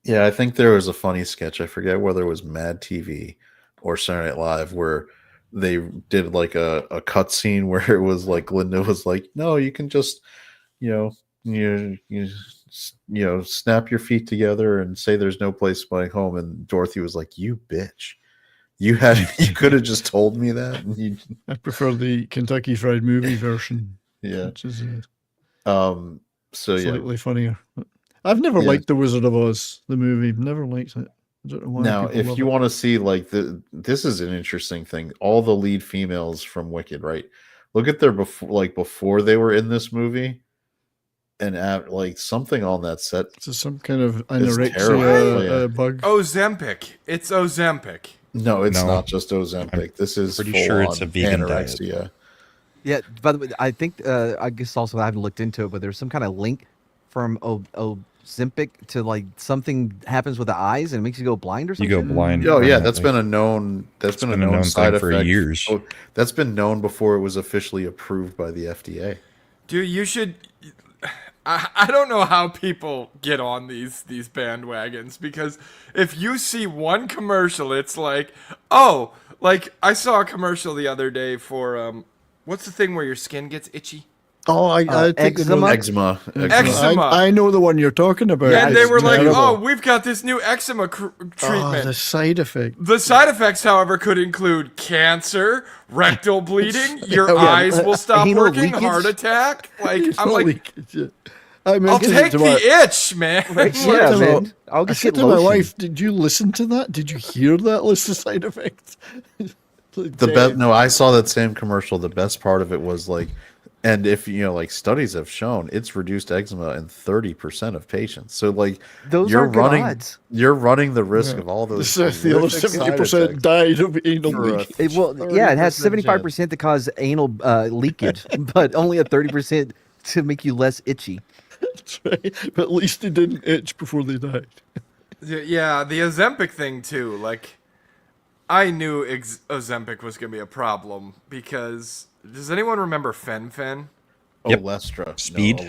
Yeah, I think there was a funny sketch. I forget whether it was Mad TV or Saturday Night Live where they did like a cut scene where it was like Linda was like, "No, you can just, you know, snap your feet together and say there's no place like home." And Dorothy was like, "You bitch, you could have just told me that." And I prefer the Kentucky Fried Movie version, yeah. which is So yeah. slightly funnier. I've never Yeah. liked The Wizard of Oz, the movie. Never liked it. I don't know why. Now, people if love you it. want to see like this is an interesting thing. All the lead females from Wicked, right? Look at their before they were in this movie, and like something on that set. It's some kind of It's anorexia terrible, yeah. bug. Ozempic. It's Ozempic. No, it's No. not just Ozempic. This is pretty full sure it's on a vegan diet. anorexia. Yeah, by the way, I think I guess also I haven't looked into it, but there's some kind of link from Ozempic to like something happens with the eyes and it makes you go blind or You something. go blind. Oh yeah, that's permanently. been a known It's been a known side thing for effect years. Oh, that's been known before it was officially approved by the FDA. Dude, you should. I don't know how people get on these bandwagons, because if you see one commercial, it's like, oh, like I saw a commercial the other day for what's the thing where your skin gets itchy? Oh, I think they know- eczema? Eczema. I know the one you're talking about. And they It's were like, terrible. oh, we've got this new eczema Oh, treatment. the side effect. The side effects, however, could include cancer, rectal bleeding, your Yeah, eyes will stop anal working, leakage. heart attack. Like, It's I'm not like, leakage, yeah. I mean, I'll getting take to the my- itch, man. Yeah, to man. my- I'll I just said get to my lotion. wife, "Did you listen to that? Did you hear that list of side effects?" The best. No, I saw that same commercial. The best part of it was like, and if like studies have shown, it's reduced eczema in 30% of patients. So like, Those you're are good running, odds. you're running the risk of all those. The other horrific side 70% effects. died of anal For a- leakage. Yeah, it has 30% 75% to cause anal leakage, but only a 30% to make you less itchy. That's right. But at least they didn't itch before they died. Yeah, the Ozempic thing too. Like, I knew Ozempic was gonna be a problem because does anyone remember Fen-Phen? Yep. Olestra. Speed?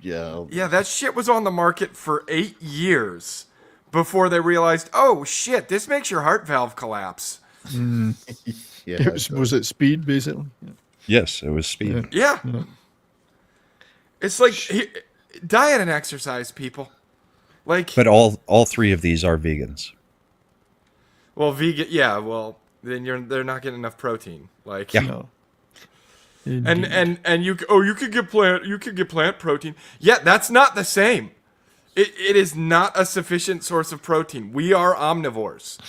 Yeah. Yeah, that shit was on the market for 8 years before they realized, oh shit, this makes your heart valve collapse. Yeah. Was it speed, basically? Yes, it was speed. Yeah. It's like diet and exercise, people. Like, But all three of these are vegans. well, vegan. Yeah, well, then they're not getting enough protein. Like, Yeah. No. and you could get plant protein. Yeah, that's not the same. It is not a sufficient source of protein. We are omnivores.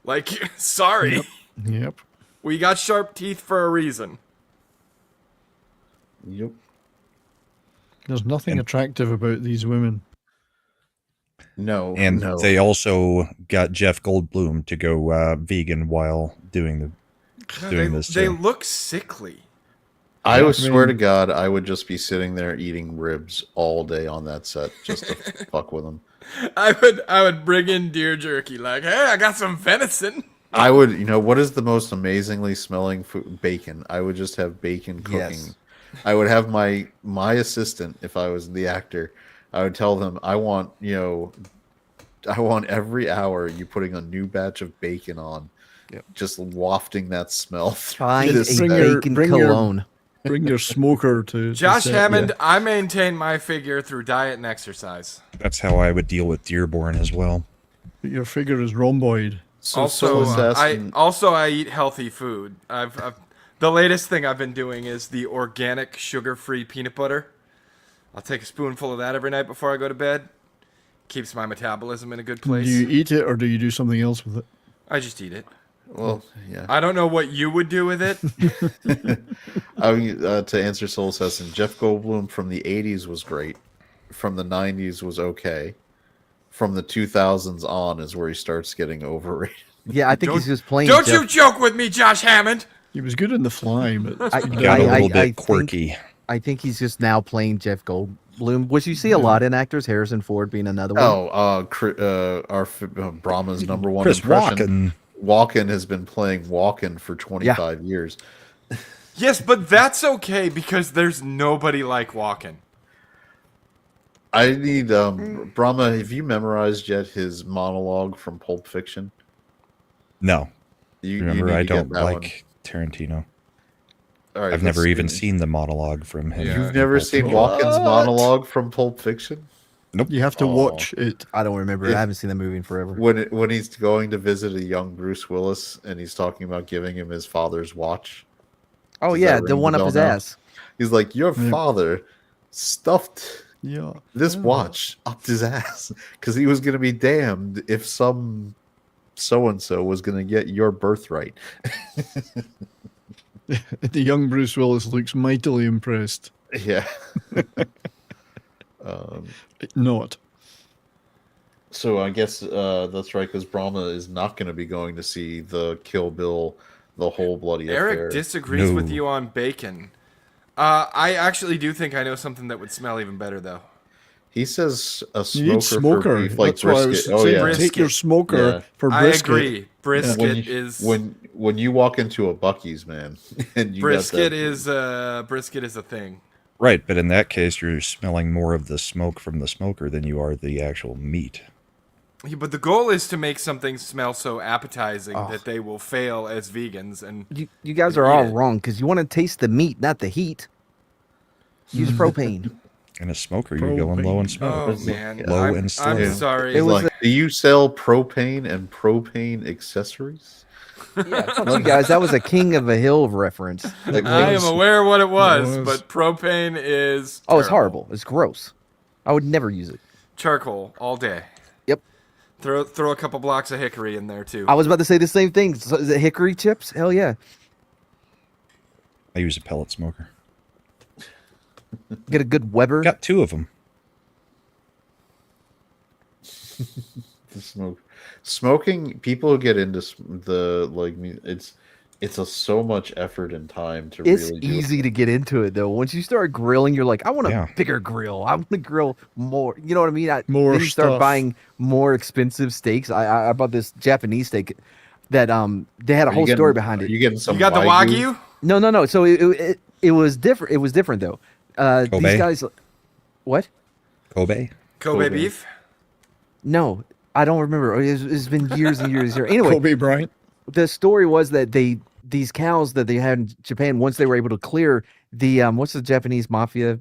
Like, sorry, Yep. we got sharp teeth for a reason. Yep. There's nothing attractive about these women. No. And no. they also got Jeff Goldblum to go vegan while doing this. They too. look sickly. I would I swear to mean- God, I would just be sitting there eating ribs all day on that set just to fuck with them. I would bring in deer jerky. Like, hey, I got some venison. I would, what is the most amazingly smelling food? Bacon. I would just have bacon cooking. Yes. I would have my assistant, if I was the actor, I would tell them, I want every hour you putting a new batch of bacon on, just wafting that smell. Find through a the Bring set. your- bacon bring your- cologne. Bring your smoker to Josh set, Hammond, yeah. I maintain my figure through diet and exercise. That's how I would deal with Dearborn as well. Your figure is rhomboid. Also, assassin- I eat healthy food. I've the latest thing I've been doing is the organic sugar-free peanut butter. I'll take a spoonful of that every night before I go to bed. Keeps my metabolism in a good place. Do you eat it or do you do something else with it? I just eat it. Well, yeah. I don't know what you would do with it. I mean, to answer Soul Assassin, Jeff Goldblum from the 80s was great. From the 90s was okay. From the 2000s on is where he starts getting overrated. Yeah, I think he's just playing. Don't you Jeff- joke with me, Josh Hammond. He was good in The Fly, but Got a little bit think- quirky. I think he's just now playing Jeff Goldblum, which you see a lot in actors. Harrison Ford being another one. Brahma's number one Chris impression. Walken. Walken has been playing Walken for 25 years. Yes, but that's okay because there's nobody like Walken. I need Brahma. Have you memorized yet his monologue from Pulp Fiction? No. You Remember, need I to get don't that one. like Tarantino. All right, I've let's never even see. seen the monologue from him. Yeah. You've in never Pulp seen Fiction. Walken's What? monologue from Pulp Fiction? You have to Oh. watch it. I don't remember. If- I haven't seen that movie in forever. When he's going to visit a young Bruce Willis and he's talking about giving him his father's watch. Oh Does yeah, that the ring one the up his bell now? ass. He's like, your Yeah. father stuffed Yeah. this watch up his ass because he was going to be damned if some so-and-so was going to get your birthright. The young Bruce Willis looks mightily impressed. Yeah. Not. So I guess that's right, because Brahma is not going to be going to see the Kill Bill, the whole bloody Eric affair. disagrees with No. you on bacon. I actually do think I know something that would smell even better, though. He says a You smoker, need smoker. for beef, like That's why I was brisket. Oh saying yeah. take your smoker Yeah. for I brisket. agree. Brisket When is when you walk into a Buc-ee's, man, and you brisket got brisket is a thing. Right, but in that case, you're smelling more of the smoke from the smoker than you are the actual meat. Yeah, but the goal is to make something smell so appetizing that they will fail as vegans. And You guys are all Yeah. wrong because you want to taste the meat, not the heat. Use propane. In a smoker, you're going low in smoke. oh man, Low I'm, and slow. I'm sorry. It was like, do you sell propane and propane accessories? Yeah, fuck you guys. That was a King of a Hill reference. Like, I am aware of what it was, was. but propane is Oh, it's terrible. horrible. It's gross. I would never use it. Charcoal all day. Yep. Throw a couple blocks of hickory in there too. I was about to say the same thing. So, is it hickory chips? Hell yeah. I use a pellet smoker. Get a good Weber. Got 2 of them. smoking, people who get into the like, it's a so much effort and time to It's really do easy to get into it though. Once you start grilling, you're like, I want a Yeah. bigger grill. I want to grill more. You know what I mean? More then you start stuff. buying more expensive steaks. I bought this Japanese steak that they had a Are you whole getting- story behind Are it. you getting some? You got the Wagyu? No. So it was different. It was different though. These Kobe? guys, what? Kobe? Kobe Kobe. beef? No, I don't remember. It's been years and years here. Anyway, Kobe Bryant. the story was that these cows that they had in Japan, once they were able to clear the what's the Japanese mafia,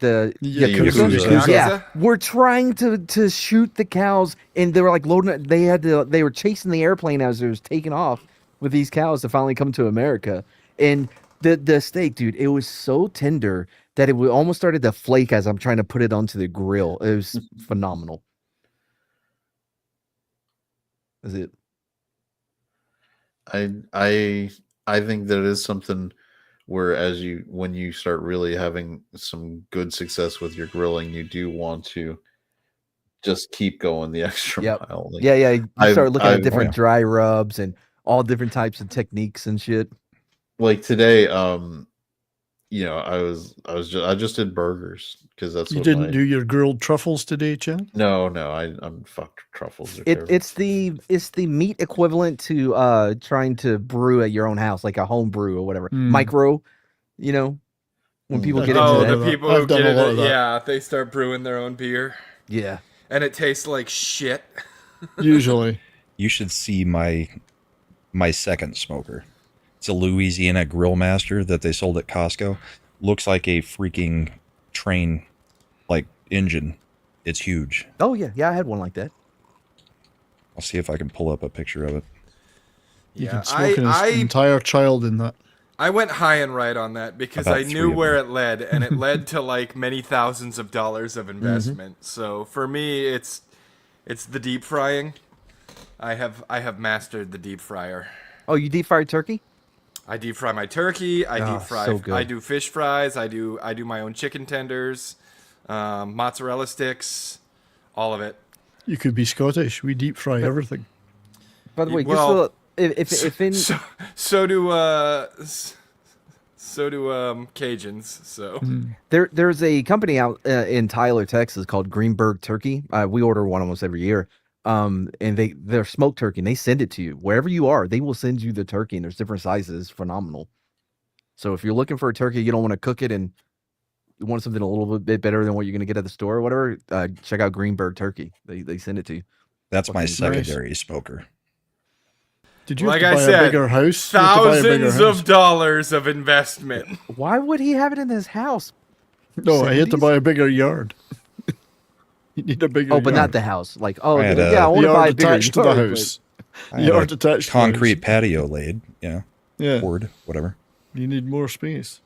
the Yakuza. Yakuza. yeah, we're trying to shoot the cows, and they were like loading it. They were chasing the airplane as it was taking off with these cows to finally come to America. And the steak, dude, it was so tender that it almost started to flake as I'm trying to put it onto the grill. It was phenomenal. Is it? I think that is something where when you start really having some good success with your grilling, you do want to just keep going the extra Yep. mile. Like, Yeah. You start looking at I've- different dry rubs and all different types of techniques and shit. like today, I just did burgers because that's You what didn't do your grilled truffles today, Chad? No, I'm fucked. Truffles are terrible. It's the meat equivalent to trying to brew at your own house, like a home brew or whatever. Micro, when people get Oh, into the that. people I've who done get a lot into of that. yeah, they start brewing their own beer, Yeah. and it tastes like shit. Usually. You should see my second smoker. It's a Louisiana Grill Master that they sold at Costco. Looks like a freaking train, like engine. It's huge. Oh yeah, I had one like that. I'll see if I can pull up a picture of it. You Yeah, can smoke an I entire child in that. I went high and right on that because About I 3 knew of where them. it led, and it led to like many thousands of dollars of investment. So for me, it's the deep frying. I have mastered the deep fryer. Oh, you deep fried turkey? I deep fry my turkey. I Ah, deep fry. so good. I do fish fries. I do my own chicken tenders, mozzarella sticks, all of it. You could be Scottish. We deep fry everything. By the way, Well, just if in So do Cajuns. So there's a company out in Tyler, Texas called Greenberg Turkey. We order one almost every year. And they're smoked turkey and they send it to you wherever you are. They will send you the turkey and there's different sizes. Phenomenal. So if you're looking for a turkey, you don't want to cook it and you want something a little bit better than what you're gonna get at the store or whatever, check out Greenberg Turkey. They send it to you. That's my Fucking secondary smoker. Did you Like have I to buy said, a bigger house? You have to buy a bigger thousands house? of dollars of investment. Why would he have it in his house? No, I had to 70s? buy a bigger yard. You need a bigger Oh, but yard. not the house. Like, oh, I had yeah, I a want to The buy a yard bigger attached to the yard, but- house. I had Yard a attached to the concrete house. patio laid, Yeah, board, whatever. you need more space.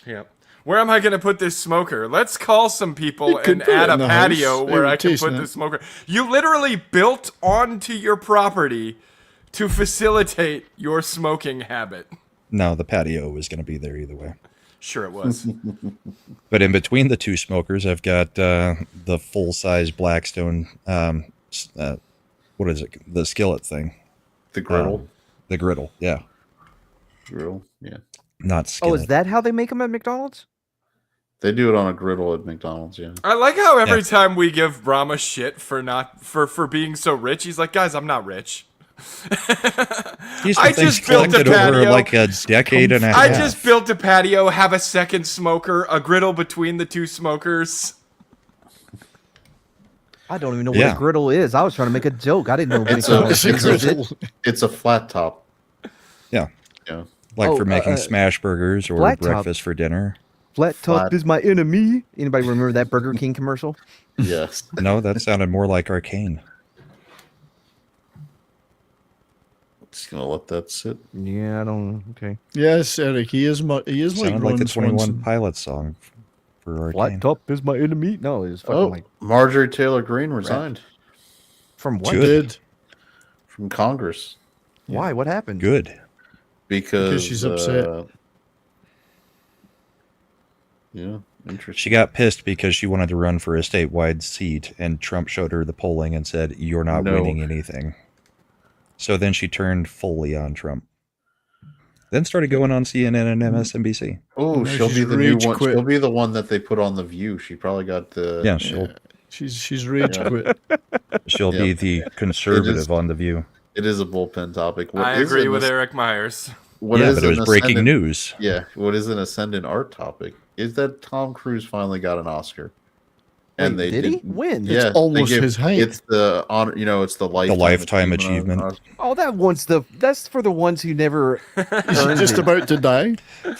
Yeah. Where am I going to put this smoker? Let's call some people You could and put it add a in the patio house. It where would I can taste put nice. the smoker. You literally built onto your property to facilitate your smoking habit. No, the patio was going to be there either way. Sure it was. But in between the two smokers, I've got the full-size Blackstone. What is it? The skillet thing. The griddle. The griddle. Yeah, Griddle. Yeah. not Oh, skillet. is that how they make them at McDonald's? They do it on a griddle at McDonald's, yeah. I like how every Yeah. time we give Brahma shit for being so rich, he's like, guys, I'm not rich. These I things just built a collected over patio. like a decade and a half. I just built a patio, have a second smoker, a griddle between the two smokers. I don't even know what Yeah. a griddle is. I was trying to make a joke. I didn't know It's a- McDonald's It's a uses it. griddle. It's a flat top. Yeah, Yeah. like Oh, for making smash burgers or flat top. breakfast for dinner. Flat top Flat. is my enemy. Anybody remember that Burger King commercial? Yes. No, that sounded more like Arcane. Just gonna let that sit. Yeah, I don't know. Okay. Yes, Eric, he is like Sounded like Ron the 21 Swanson. Pilots song for Arcane. Flat top is my enemy. No, it was fucking Oh, like Marjorie Taylor Greene resigned from what? Good. Did from Congress Why? What happened? Good. because she's upset. Yeah, interesting. She got pissed because she wanted to run for a statewide seat, and Trump showed her the polling and said, "You're not No. winning anything." So then she turned fully on Trump. Then started going on CNN and MSNBC. Oh, Now she'll be she's the new rage one. quit. She'll be the one that they put on the View. She probably got the Yeah, she'll She's rage Yeah. quit. she'll be Yeah. the conservative on the View. It is a bullpen topic. What I is agree an with as- Eric Myers. What Yeah, is but it an was breaking ascendant- news. Yeah, what is an ascendant art topic is that Tom Cruise finally got an Oscar, and Wait, they did he? When? Yeah, It's almost they give- his height. It's the honor. You know, it's the Lifetime achievement. Oscar. Oh, that's for the ones who never Is he earned just it. about to die?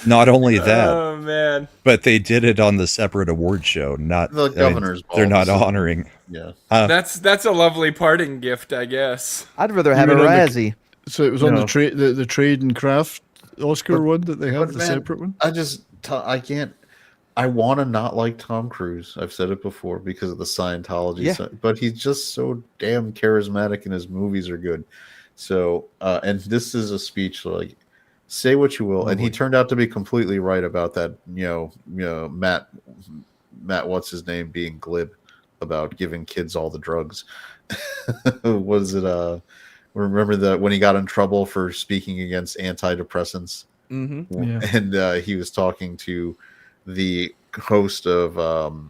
Not only that, Oh man. but they did it on the separate award show. Not The governor's ball. They're not honoring. Yeah, That's a lovely parting gift, I guess. I'd rather have a You mean on the- Razzie. So it was on No. the trade and craft Oscar But- one that they have, but the man, separate one. I can't. I want to not like Tom Cruise. I've said it before because of the Scientology, Yeah. but he's just so damn charismatic and his movies are good. So, and this is a speech like, say what you will, and he turned out to be completely right about that. Matt, what's his name, being glib about giving kids all the drugs. Was it? Remember that when he got in trouble for speaking against antidepressants? Mm-hmm. Yeah. And he was talking to the host of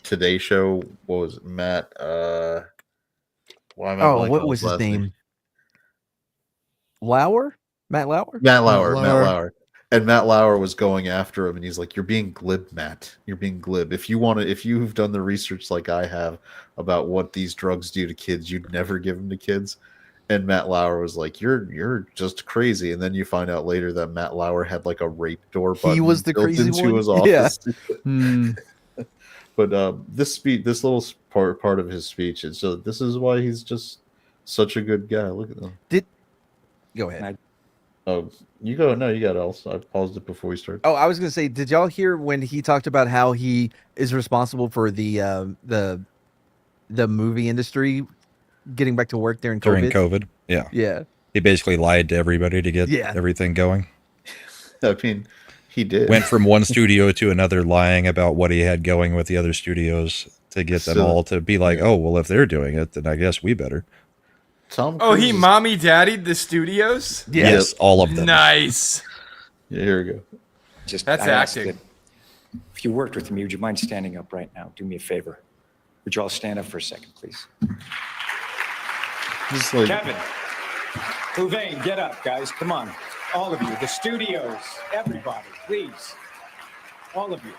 Today Show. What was it, Matt? Why am I Oh, blanking what on was his last name? Lauer? Matt Lauer? Matt Lauer. Matt Matt Lauer. Lauer. And Matt Lauer was going after him, and he's like, "You're being glib, Matt. You're being glib. If you've done the research like I have about what these drugs do to kids, you'd never give them to kids." And Matt Lauer was like, "You're just crazy." And then you find out later that Matt Lauer had like a rape door button He was the built crazy into one? his office. Hmm. But this little part of his speech is so. This is why he's just such a good guy. Look at them. Go ahead. Oh, you go. No, you got else. I paused it before we started. Oh, I was gonna say, did y'all hear when he talked about how he is responsible for the movie industry getting back to work during COVID? During COVID. Yeah. Yeah. He basically lied to everybody to get Yeah. everything going. I mean, he did. Went from one studio to another lying about what he had going with the other studios to get them So- all to be like, yeah. oh, well, if they're doing it, then I guess we better. Tom. Oh, he Cruise is- mommy daddied the studios? Yeah. Yes, all of them. Nice. Yeah, here we go. Just That's I ask acting. that if you worked with me, would you mind standing up right now? Do me a favor. Would you all stand up for a second, please? Just like Kevin, Houvain, get up, guys. Come on. All of you. The studios. Everybody, please. All of you.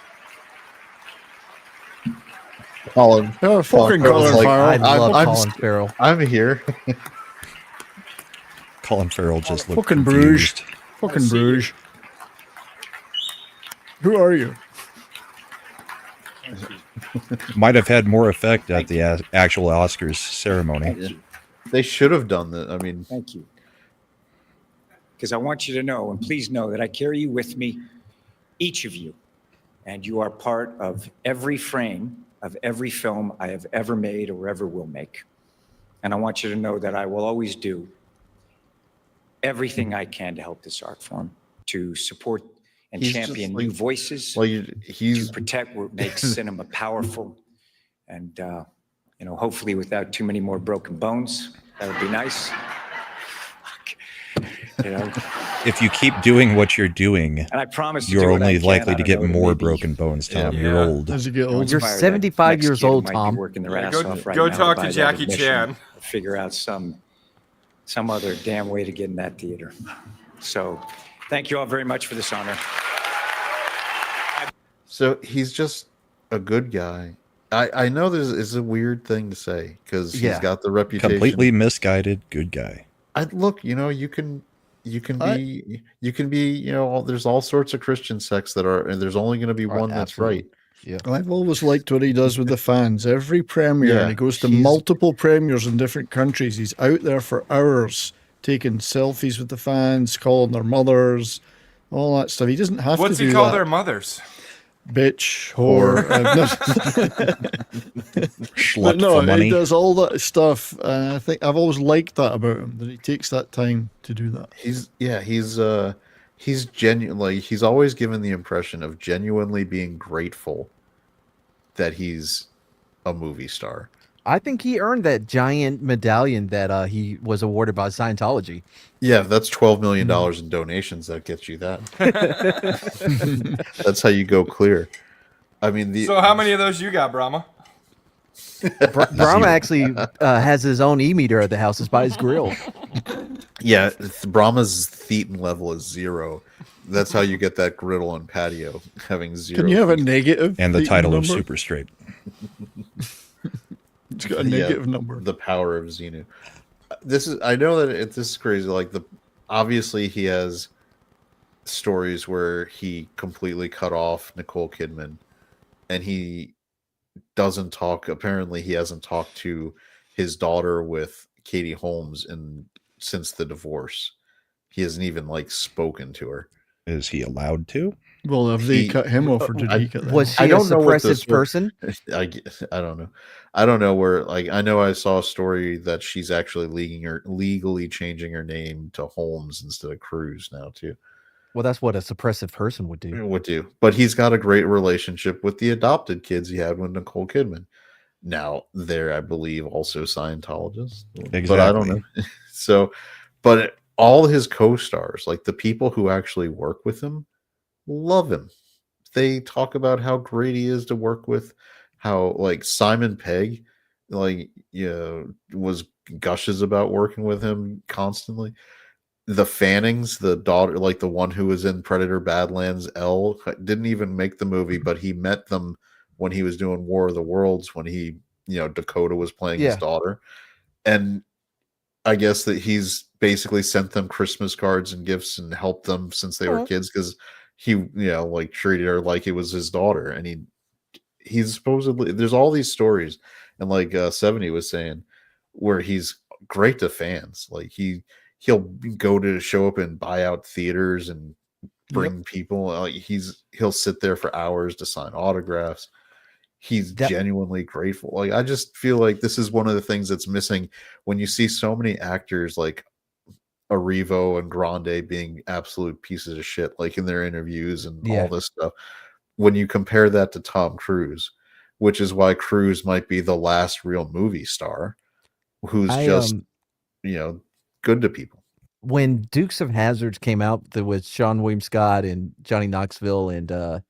Colin. Oh, fucking Farrell's Colin like, Farrell. I love I'm- Colin Farrell. I'm here. Colin Farrell just looked Fucking Bruges. confused. Fucking Bruges. Who are you? Might have had more effect at the actual Oscars ceremony. Thank you. They should have done that. I mean, Thank you. Because I want you to know, and please know, that I carry you with me, each of you, and you are part of every frame of every film I have ever made or ever will make. And I want you to know that I will always do everything I can to help this art form, to support and He's champion just like- new voices, he's to protect what makes cinema powerful, and hopefully without too many more broken bones. That would be nice. If you keep doing what you're doing, And I promise to you're do what I only can. likely I to don't get know, more maybe broken bones, Tom. Yeah. You're old. As you get older. You're inspire that 75 next years kid who old, might be Tom. working their Yeah, ass go- off right go now talk buy to that Jackie admission, Chan. Figure out some other damn way to get in that theater. So, thank you all very much for this honor. So he's just a good guy. I know this is a weird thing to say because he's Yeah. got the reputation. Completely misguided good guy. Look, you can be, there's all sorts of Christian sects that are, and there's only going to be Right, one that's absolutely. right. I've always liked what he does with the fans. Every premiere, Yeah, and he goes to he's- multiple premieres in different countries. He's out there for hours taking selfies with the fans, calling their mothers, all that stuff. He doesn't have What's to do he call that. their mothers? Bitch, whore. Schluck But no, for money. he does all that stuff, and I think I've always liked that about him, that he takes that time to do that. He's genuinely, he's always given the impression of genuinely being grateful that he's a movie star. I think he earned that giant medallion that he was awarded by Scientology. Yeah, that's $12 million in donations that gets you that. That's how you go clear. I mean, So how many of those you got, Brahma? Brahma actually has his own e-meter at the house. It's by his grill. Yeah, Brahma's thetan level is 0. That's how you get that griddle and patio having 0. Can you have a negative? And the Thetan title of number? Super Straight. It's got a negative number. The power of Xenu. I know that this is crazy. Obviously he has stories where he completely cut off Nicole Kidman, and he doesn't talk. Apparently, he hasn't talked to his daughter with Katie Holmes since the divorce. He hasn't even spoken to her. Is he allowed to? Well, have they He- cut him off, or did he cut them? Was off? she I a don't know what suppressive person? I don't know. I don't know where. I know I saw a story that she's actually legally changing her name to Holmes instead of Cruz now too. Well, that's what a suppressive person would do. But he's got a great relationship with the adopted kids he had with Nicole Kidman. Now they're, I believe, also Scientologists, but I don't know. But all his co-stars, like the people who actually work with him, love him. They talk about how great he is to work with, how Simon Pegg, was gushes about working with him constantly. The Fannings, the daughter, the one who was in Predator Badlands, Elle, didn't even make the movie, but he met them when he was doing War of the Worlds, when Dakota was playing his daughter. And I guess that he's basically sent them Christmas cards and gifts and helped them since they were kids, because he, treated her like it was his daughter. And he's supposedly, there's all these stories, and 70 was saying, where he's great to fans. He'll go to show up in buyout theaters and bring people. He'll sit there for hours to sign autographs. He's genuinely grateful. I just feel like this is one of the things that's missing when you see so many actors like Arrivo and Grande being absolute pieces of shit, in their interviews and all this stuff. When you compare that to Tom Cruise, which is why Cruise might be the last real movie star who's good to people. When Dukes of Hazzard came out, there was Sean William Scott and Johnny Knoxville and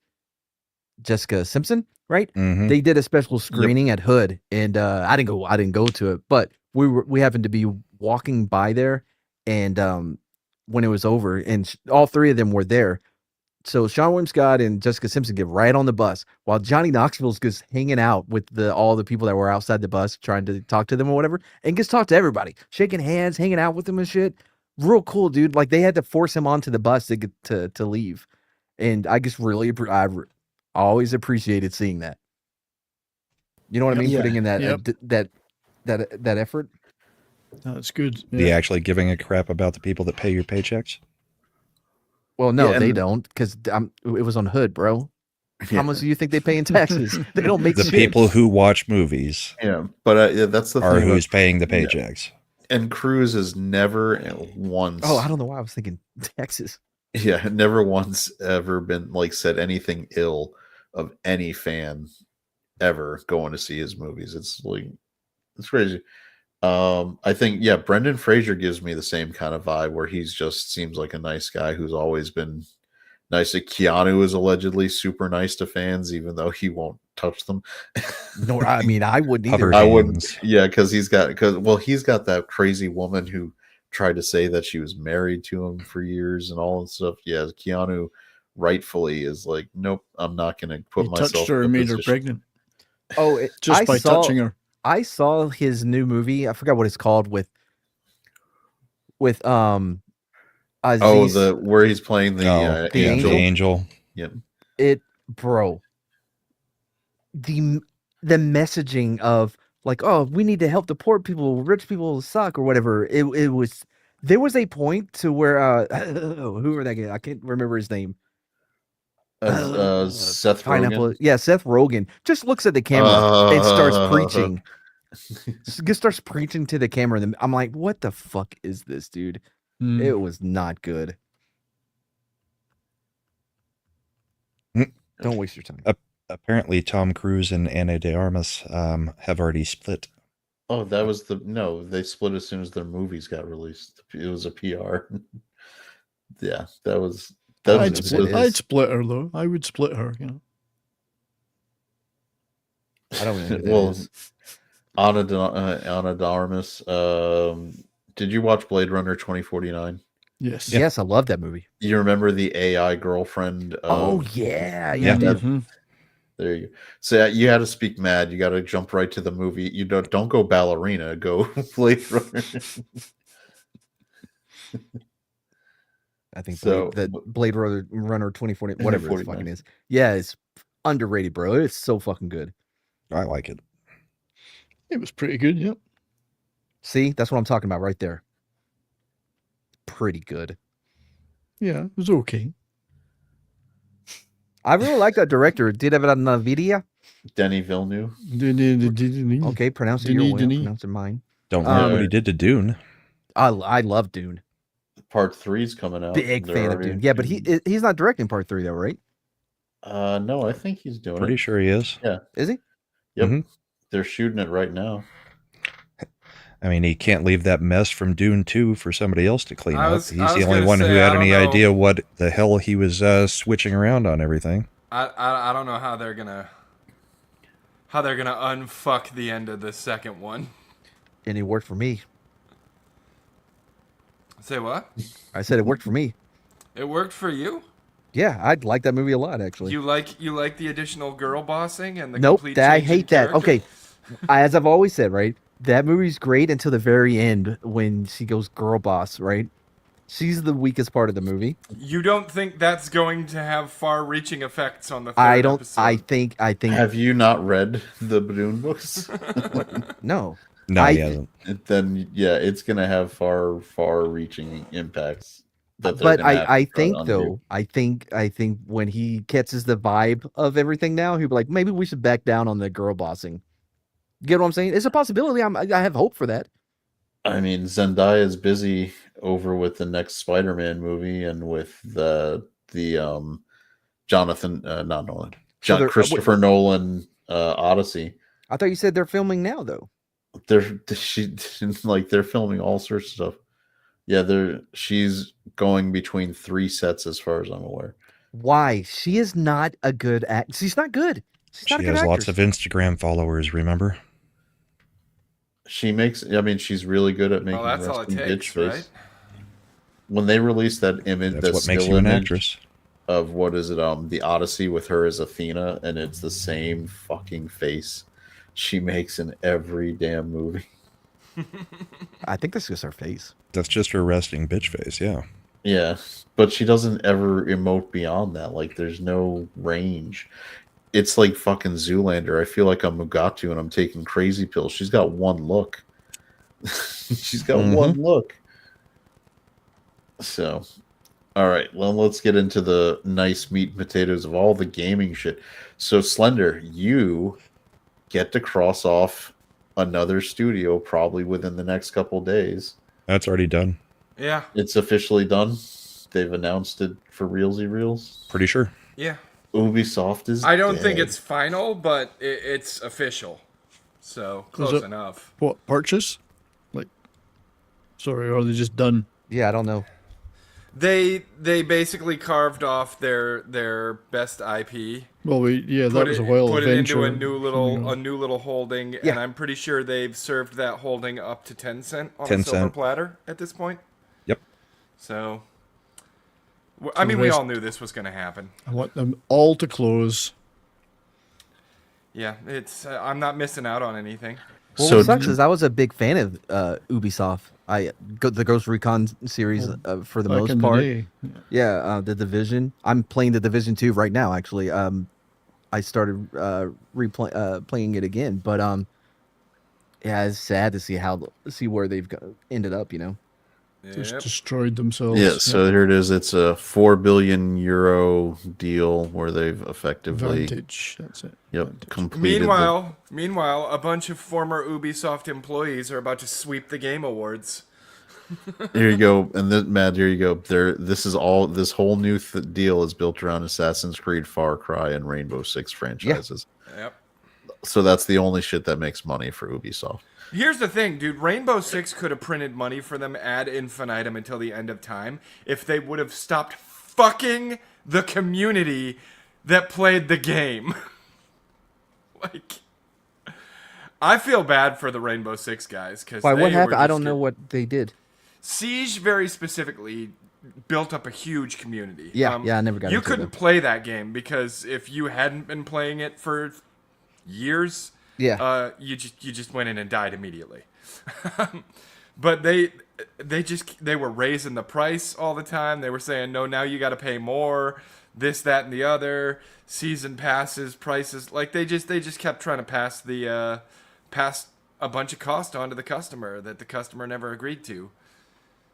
Jessica Simpson, right? Mhm. They did a special screening at Hood, and I didn't go to it, but we happened to be walking by there, and when it was over, and all three of them were there. So Sean William Scott and Jessica Simpson get right on the bus while Johnny Knoxville's just hanging out with all the people that were outside the bus trying to talk to them or whatever, and gets to talk to everybody, shaking hands, hanging out with them and shit. Real cool, dude. Like they had to force him onto the bus to get to leave, and I just really always appreciated seeing that. You know what I mean? Yeah. Putting in that Yep. that effort. That's good. The actually giving a crap about the people that pay your paychecks. Well, no, Yeah, they and- don't, because it was on Hood, bro. Yeah. How much do you think they pay in taxes? They don't make The shit. people who watch movies Yeah, but yeah, that's the are thing. who's about- paying the yeah. paychecks. And Cruise has never once. Oh, I don't know why I was thinking Texas. Yeah, never once ever been like said anything ill of any fan ever going to see his movies. It's like it's crazy. I think Brendan Fraser gives me the same kind of vibe where he's just seems like a nice guy who's always been nice. Keanu is allegedly super nice to fans, even though he won't touch them. No, I mean I wouldn't either. Hover I wouldn't. hands. Yeah, because he's got that crazy woman who tried to say that she was married to him for years and all that stuff. Yeah, Keanu rightfully is like, nope, I'm not going to put He myself. touched her in a and made her position. pregnant Oh, just I by saw, touching her. I saw his new movie. I forgot what it's called with Oh, Aziz. where he's playing the the angel. The angel. Yep. Bro. The messaging of like, oh, we need to help the poor people, rich people suck or whatever. It was there was a point to where who were that guy? I can't remember his name. Seth Pineapple. Rogen. Yeah, Seth Rogen just looks at the camera and starts preaching. Just starts preaching to the camera. And I'm like, what the fuck is this, dude? Mm. It was not good. Mm. Don't waste your time. Apparently, Tom Cruise and Ana de Armas have already split. Oh, that was they split as soon as their movies got released. It was a PR. Yeah, that was I'd it split, is. I'd split her though. I would split her. You know. I don't know. well, Ana de Armas. Did you watch Blade Runner 2049? Yes. Yes, I love that movie. You remember the AI girlfriend? Oh yeah, Yeah. dude. Mhm. There you go. So you had to speak mad. You got to jump right to the movie. You don't go ballerina. Go Blade Runner. I think So- Blade Runner 2040, whatever it 49. fucking is. Yeah, it's underrated, bro. It's so fucking good. I like it. It was pretty good. Yep. See, that's what I'm talking about right there. Pretty good. Yeah, it was okay. I really like that director. Did have it on the video. Denny Villeneuve. Okay, pronounce it your way. Denis. Pronounce it mine. Don't know what Um, he did to Dune. I love Dune. Part 3's coming out. Big They're fan of already- Dune. Yeah, but he's not directing part 3 though, right? No, I think he's doing Pretty it. sure he is. Is he? Yep, Mhm. they're shooting it right now. I mean, he can't leave that mess from Dune 2 for somebody else to clean I up. was- He's I was the only gonna one who say, I had don't any know. idea what the hell he was switching around on everything. I don't know how they're gonna unfuck the end of the second one. And it worked for me. Say what? I said it worked for me. It worked for you? Yeah, I'd like that movie a lot actually. You like the additional girl bossing and the Nope, complete I change in hate that. character? Okay, as I've always said, right? That movie's great until the very end when she goes girl boss, right? She's the weakest part of the movie. You don't think that's going to have far-reaching effects on the third I don't. episode? I think. Have you not read the Dune books? No. No, he hasn't. Then yeah, it's gonna have far-reaching impacts. That they're But gonna have I to try to think undo. though, I think when he catches the vibe of everything now, he'll be like, maybe we should back down on the girl bossing. Get what I'm saying? It's a possibility. I have hope for that. I mean, Zendaya's busy over with the next Spider-Man movie and with the Jonathan, not Nolan, So they're- Christopher Nolan Odyssey. I thought you said they're filming now though. They're filming all sorts of stuff. Yeah, she's going between 3 sets as far as I'm aware. Why? She is not a good act. She's not good. She's not She a good has lots actress. of Instagram followers, remember? She's really good at making Well, that's all it resting bitch takes, face. right? When they released that image, That's that what makes still you an image, actress. of what is it? The Odyssey with her as Athena, and it's the same fucking face she makes in every damn movie. I think that's just her face. That's just her resting bitch face. Yeah. Yeah, but she doesn't ever emote beyond that. Like, there's no range. It's like fucking Zoolander. I feel like I'm Mugatu and I'm taking crazy pills. She's got one look. She's got one look. So, all right, well, let's get into the nice meat and potatoes of all the gaming shit. So, Slender, you get to cross off another studio probably within the next couple days. That's already done. Yeah. It's officially done. They've announced it for realsy reels. Pretty sure. Yeah. Ubisoft is I don't dead. think it's final, but it's official. So close it- enough. What, purchase? Like, sorry, or are they just done? Yeah, I don't know. They basically carved off their best IP. Well, that was a while. Put it into venture. a new little holding, Yeah. and I'm pretty sure they've served that holding up to 10 cent on a 10 silver cent. platter at this point. Yep. So, I mean, the we rest- all knew this was going to happen. I want them all to close. Yeah, it's I'm not missing out on anything. Well, So what sucks d- is I was a big fan of Ubisoft. The Ghost Recon series for the Back most in part. the day. Yeah, the Division. I'm playing the Division 2 right now. Actually, I started playing it again, but yeah, it's sad to see where they've ended up. You know. Just Yep. destroyed themselves. Yeah, so here it is. It's a €4 billion deal where they've effectively Vantage. That's it. yep Vantage. completed. Meanwhile, a bunch of former Ubisoft employees are about to sweep the Game Awards. Here you go, and then Matt, here you go. This whole new deal is built around Assassin's Creed, Far Cry, and Rainbow Six franchises. Yep. So that's the only shit that makes money for Ubisoft. Here's the thing, dude. Rainbow Six could have printed money for them ad infinitum until the end of time if they would have stopped fucking the community that played the game. Like, I feel bad for the Rainbow Six guys because Why? What happened? I don't know what they did. Siege very specifically built up a huge community. Yeah, I never got You into couldn't them. play that game because if you hadn't been playing it for years, Yeah. you just went in and died immediately. But they were raising the price all the time. They were saying, no, now you got to pay more. This, that, and the other. Season passes, prices. Like they just kept trying to pass a bunch of cost on to the customer that the customer never agreed to.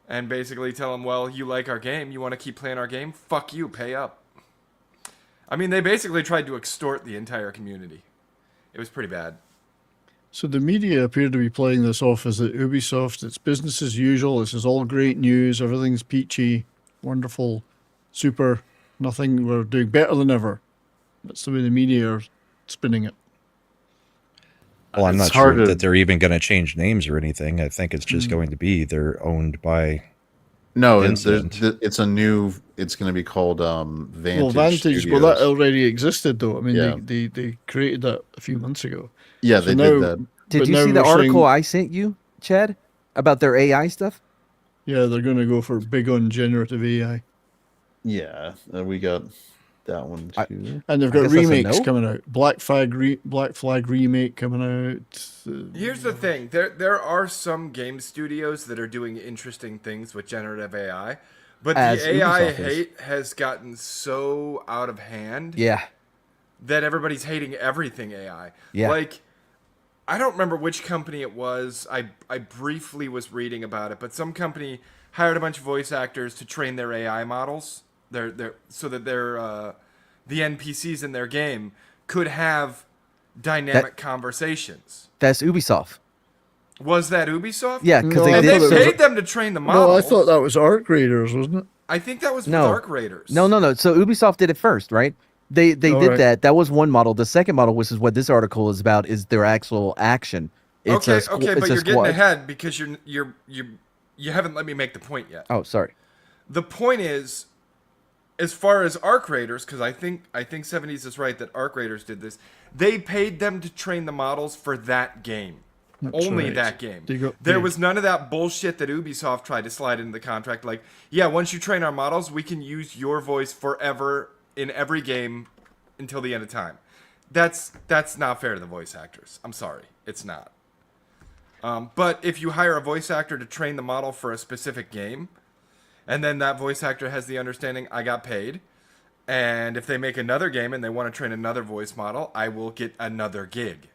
And basically tell them, well, you like our game, you want to keep playing our game? Fuck you, pay up. I mean, they basically tried to extort the entire community. It was pretty bad. So the media appear to be playing this off as that Ubisoft, it's business as usual. This is all great news. Everything's peachy, wonderful, super, nothing. We're doing better than ever. That's the way the media are spinning it. Well, I'm It's not sure hard to- that they're even going to change names or anything. I think it's just going to be they're owned by. No, Instant. it's a new. It's going to be called Vantage. Well, Vantage, Studios. well, that already existed, though. I mean, Yeah. they created that a few months ago. Yeah, So they now- did that. Did but you now see the we're saying- article I sent you, Chad, about their AI stuff? Yeah, they're going to go for big on generative AI. Yeah, we got that one too. And they've I got guess that's a remakes no? coming out. Black Flag remake coming out. Here's the thing. There are some game studios that are doing interesting things with generative AI, but As the AI Ubisoft is. hate has gotten so out of hand Yeah. that everybody's hating everything AI. Yeah. Like, I don't remember which company it was. I briefly was reading about it, but some company hired a bunch of voice actors to train their AI models. So that the NPCs in their game could have dynamic conversations. That's Ubisoft. Was that Ubisoft? Yeah, because No, they I And did. they thought it was- paid them to train the No, models. I thought that was Arc Raiders, wasn't it? I think that was with No. Arc Raiders. No. So Ubisoft did it first, right? They All did right. that. That was one model. The second model, which is what this article is about, is their actual action. It's Okay, a squ- okay, it's but a you're getting squad. ahead because you haven't let me make the point yet. Oh, sorry. The point is, as far as Arc Raiders, because I think 70s is right that Arc Raiders did this. They paid them to train the models for that game. That's Only right. that game. You got There paid. was none of that bullshit that Ubisoft tried to slide into the contract. Like, yeah, once you train our models, we can use your voice forever in every game until the end of time. That's not fair to the voice actors. I'm sorry, it's not. But if you hire a voice actor to train the model for a specific game, and then that voice actor has the understanding, I got paid, and if they make another game and they want to train another voice model, I will get another gig.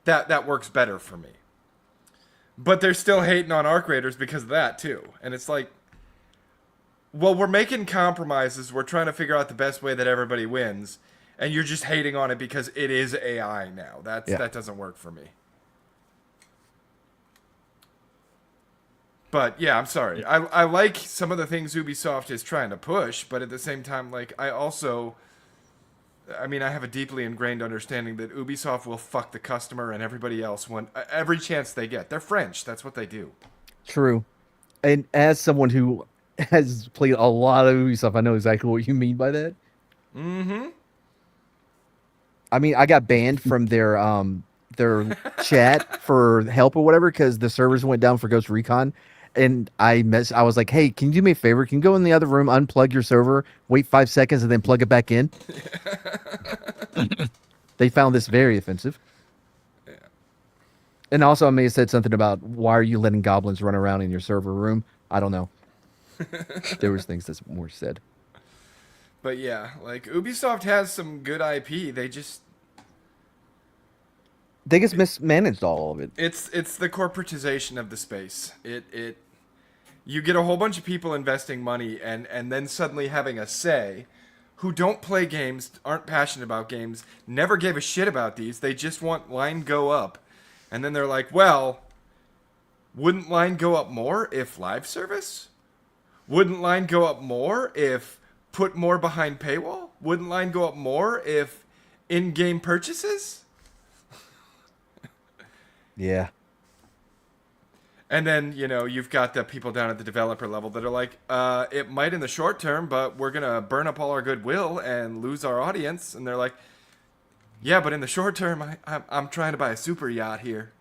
That works better for me. But they're still hating on ARC Raiders because of that too. And it's like, well, we're making compromises. We're trying to figure out the best way that everybody wins, and you're just hating on it because it is AI now. That doesn't work for me. But yeah, I'm sorry. I like some of the things Ubisoft is trying to push, but at the same time, like, I have a deeply ingrained understanding that Ubisoft will fuck the customer and everybody else when every chance they get. They're French. That's what they do. True. And as someone who has played a lot of Ubisoft, I know exactly what you mean by that. Mm-hmm. I mean, I got banned from their chat for help or whatever because the servers went down for Ghost Recon. And I was like, hey, can you do me a favor? Can you go in the other room, unplug your server, wait 5 seconds, and then plug it back in? They found this very offensive. Yeah. And also, I may have said something about, why are you letting goblins run around in your server room? I don't know. There was things that were said. But yeah, like, Ubisoft has some good IP. They just mismanaged all of it. it's the corporatization of the space. You get a whole bunch of people investing money and then suddenly having a say who don't play games, aren't passionate about games, never gave a shit about these. They just want line go up. And then they're like, well, wouldn't line go up more if live service? Wouldn't line go up more if put more behind paywall? Wouldn't line go up more if in-game purchases? Yeah. And then, you've got the people down at the developer level that are like, it might in the short term, but we're going to burn up all our goodwill and lose our audience. And they're like, yeah, but in the short term, I'm trying to buy a super yacht here.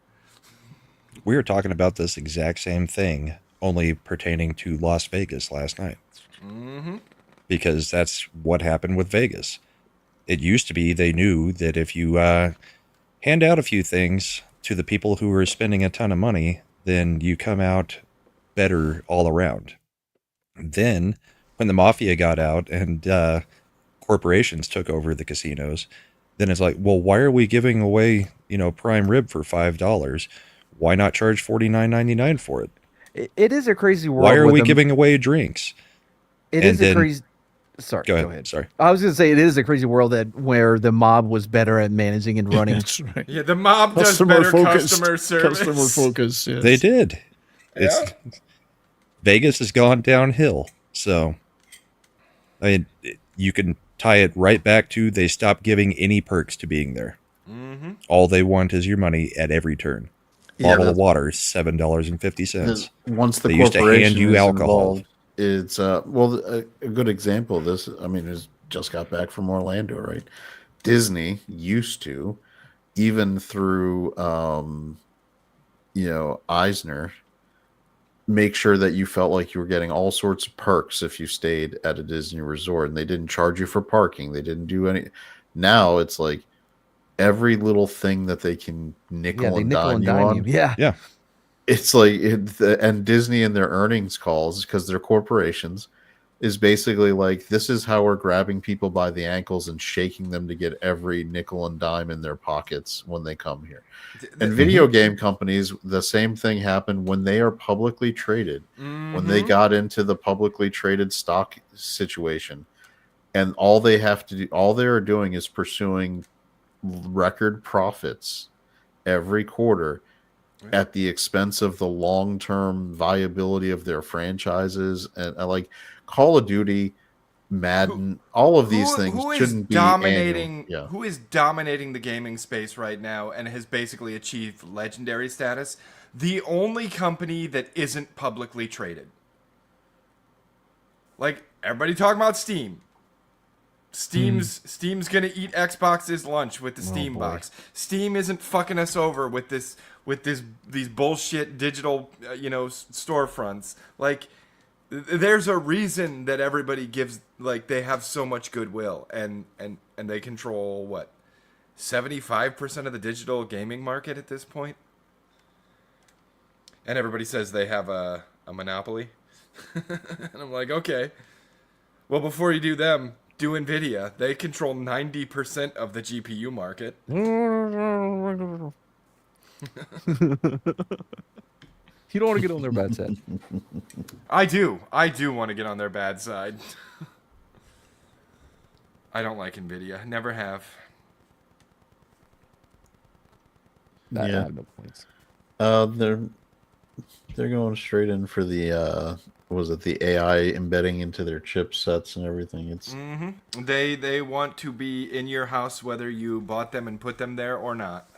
We were talking about this exact same thing, only pertaining to Las Vegas last night. Mm-hmm. Because that's what happened with Vegas. It used to be they knew that if you hand out a few things to the people who are spending a ton of money, then you come out better all around. Then, when the mafia got out and corporations took over the casinos, then it's like, well, why are we giving away, prime rib for $5? Why not charge $49.99 for it? It is a crazy world. Why are we giving away drinks? It is a crazy. Sorry, go ahead. Sorry. I was going to say it is a crazy world where the mob was better at managing and running. That's right. Yeah, the mob does better customer service. Customer focus, yes. They did. Vegas has gone downhill. So, you can tie it right back to they stopped giving any perks to being there. Mm-hmm. All they want is your money at every turn. Bottle of water, $7.50. Once the they used to hand corporation you is alcohol. involved, it's a good example of this. I mean, is just got back from Orlando, right? Disney used to, even through Eisner, make sure that you felt like you were getting all sorts of perks if you stayed at a Disney resort, and they didn't charge you for parking. They didn't do any. Now it's like every little thing that they can nickel and dime you on. Yeah. It's like, and Disney in their earnings calls, because they're corporations, is basically like, this is how we're grabbing people by the ankles and shaking them to get every nickel and dime in their pockets when they come here. And video game companies, the same thing happened when they are publicly traded. Mm-hmm. When they got into the publicly traded stock situation, and all they have to do, all they are doing is pursuing record profits every quarter at the expense of the long-term viability of their franchises. And like Call of Duty, Madden, all of these things shouldn't be dominating. Yeah. Who is dominating the gaming space right now and has basically achieved legendary status? The only company that isn't publicly traded. Like, everybody talking about Steam. Steam's gonna eat Xbox's lunch with the Steam boy. box. Steam isn't fucking us over with these bullshit digital storefronts. Like, there's a reason that everybody gives, like, they have so much goodwill, and they control what, 75% of the digital gaming market at this point. And everybody says they have a monopoly. And I'm like, okay. Well, before you do them, do Nvidia. They control 90% of the GPU market. You don't want to get on their bad side. I do want to get on their bad side. I don't like Nvidia. Never have. I Yeah. have no points. They're going straight in for the was it the AI embedding into their chipsets and everything. It's They want to be in your house whether you bought them and put them there or not.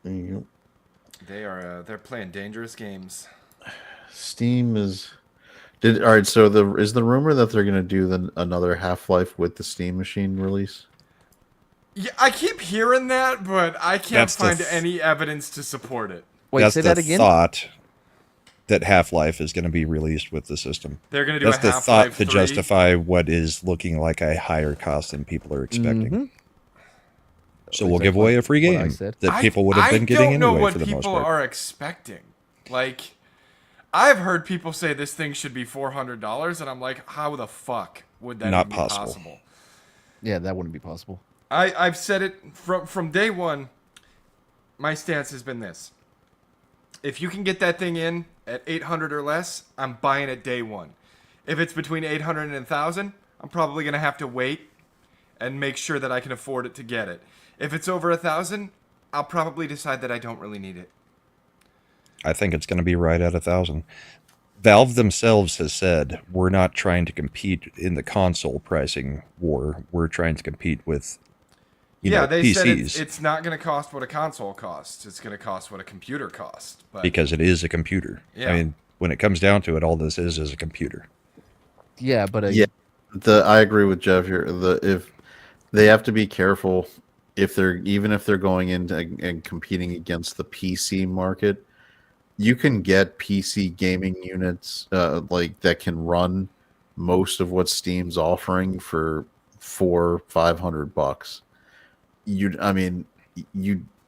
you- They're playing dangerous games. Steam is all right. So is the rumor that they're going to do another Half-Life with the Steam machine release? Yeah, I keep hearing that, but I can't That's the find th- any evidence to support it. Wait, That's say the that again. thought that Half-Life is going to be released with the system. They're going to do That's a the Half-Life thought to 3. justify what is looking like a higher cost than people are expecting. Mhm. So we'll give away a free What I game said. that people would have been getting I don't know anyway what for the most people part. are expecting. Like, I've heard people say this thing should be $400, and I'm like, how the fuck would that Not even be possible. possible? Yeah, that wouldn't be possible. I've said it from day one. My stance has been this: if you can get that thing in at 800 or less, I'm buying it day one. If it's between 800 and 1,000, I'm probably gonna have to wait and make sure that I can afford it to get it. If it's over 1,000, I'll probably decide that I don't really need it. I think it's going to be right at 1,000. Valve themselves has said, we're not trying to compete in the console pricing war. We're trying to compete with They PCs said it's not going to cost what a console costs. It's going to cost what a computer costs. But because it is a computer. Yeah. I mean, when it comes down to it, all this is a computer. Yeah, but Yeah, I agree with Jeff here. If they have to be careful if they're going into and competing against the PC market, you can get PC gaming units like that can run most of what Steam's offering for $400-500.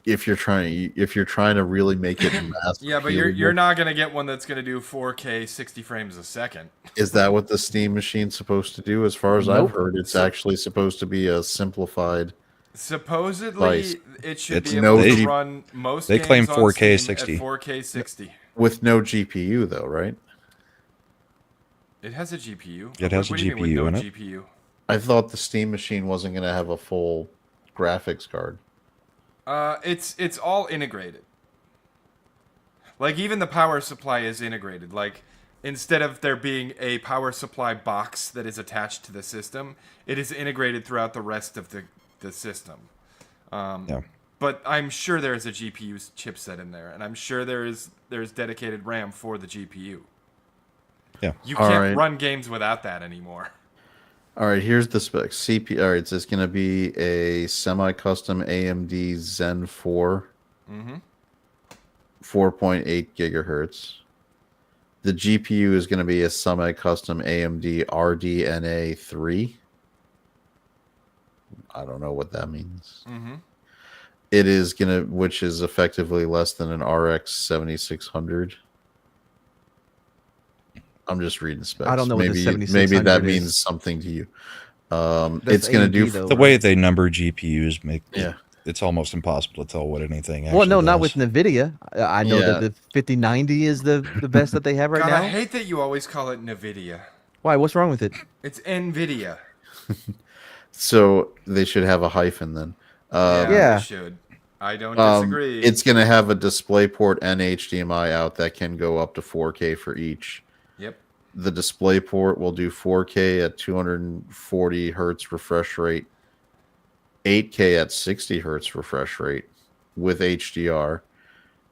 If you're trying to really make it mass. yeah, but you're not going to get one that's going to do 4K 60 frames a second. Is that what the Steam machine's supposed to do? As far as I've Nope. heard, it's actually supposed to be a simplified. Supposedly, Price. it should It's be no able to G- run most They games claim on 4K Steam 60. at 4K 60. With no GPU, though, right? It has a GPU. It has What a do you mean with GPU no in it. GPU? I thought the Steam machine wasn't going to have a full graphics card. It's all integrated. Like, even the power supply is integrated. Like, instead of there being a power supply box that is attached to the system, it is integrated throughout the rest of the system. Yeah. But I'm sure there is a GPU chipset in there, and I'm sure there's dedicated RAM for the GPU. Yeah. You All can't right. run games without that anymore. All right, here's the specs. CPU. All right, it's just going to be a semi-custom AMD Zen 4, 4.8 gigahertz. The GPU is going to be a semi-custom AMD RDNA 3. I don't know what that means. It is going to, which is effectively less than an RX 7600. I'm just reading specs. I don't know what the maybe 7600 that is. means something to you. That's It's going to AMD do though, The right? way they number GPUs make Yeah. it's almost impossible to tell what anything actually Well, no, not does. with NVIDIA. I know Yeah. that the 5090 is the best that they have right God, now. I hate that you always call it NVIDIA. Why? What's wrong with it? It's NVIDIA. So they should have a hyphen then. Yeah. They should. I don't disagree. It's going to have a DisplayPort and HDMI out that can go up to 4K for each. Yep. The DisplayPort will do 4K at 240 hertz refresh rate, 8K at 60 hertz refresh rate with HDR.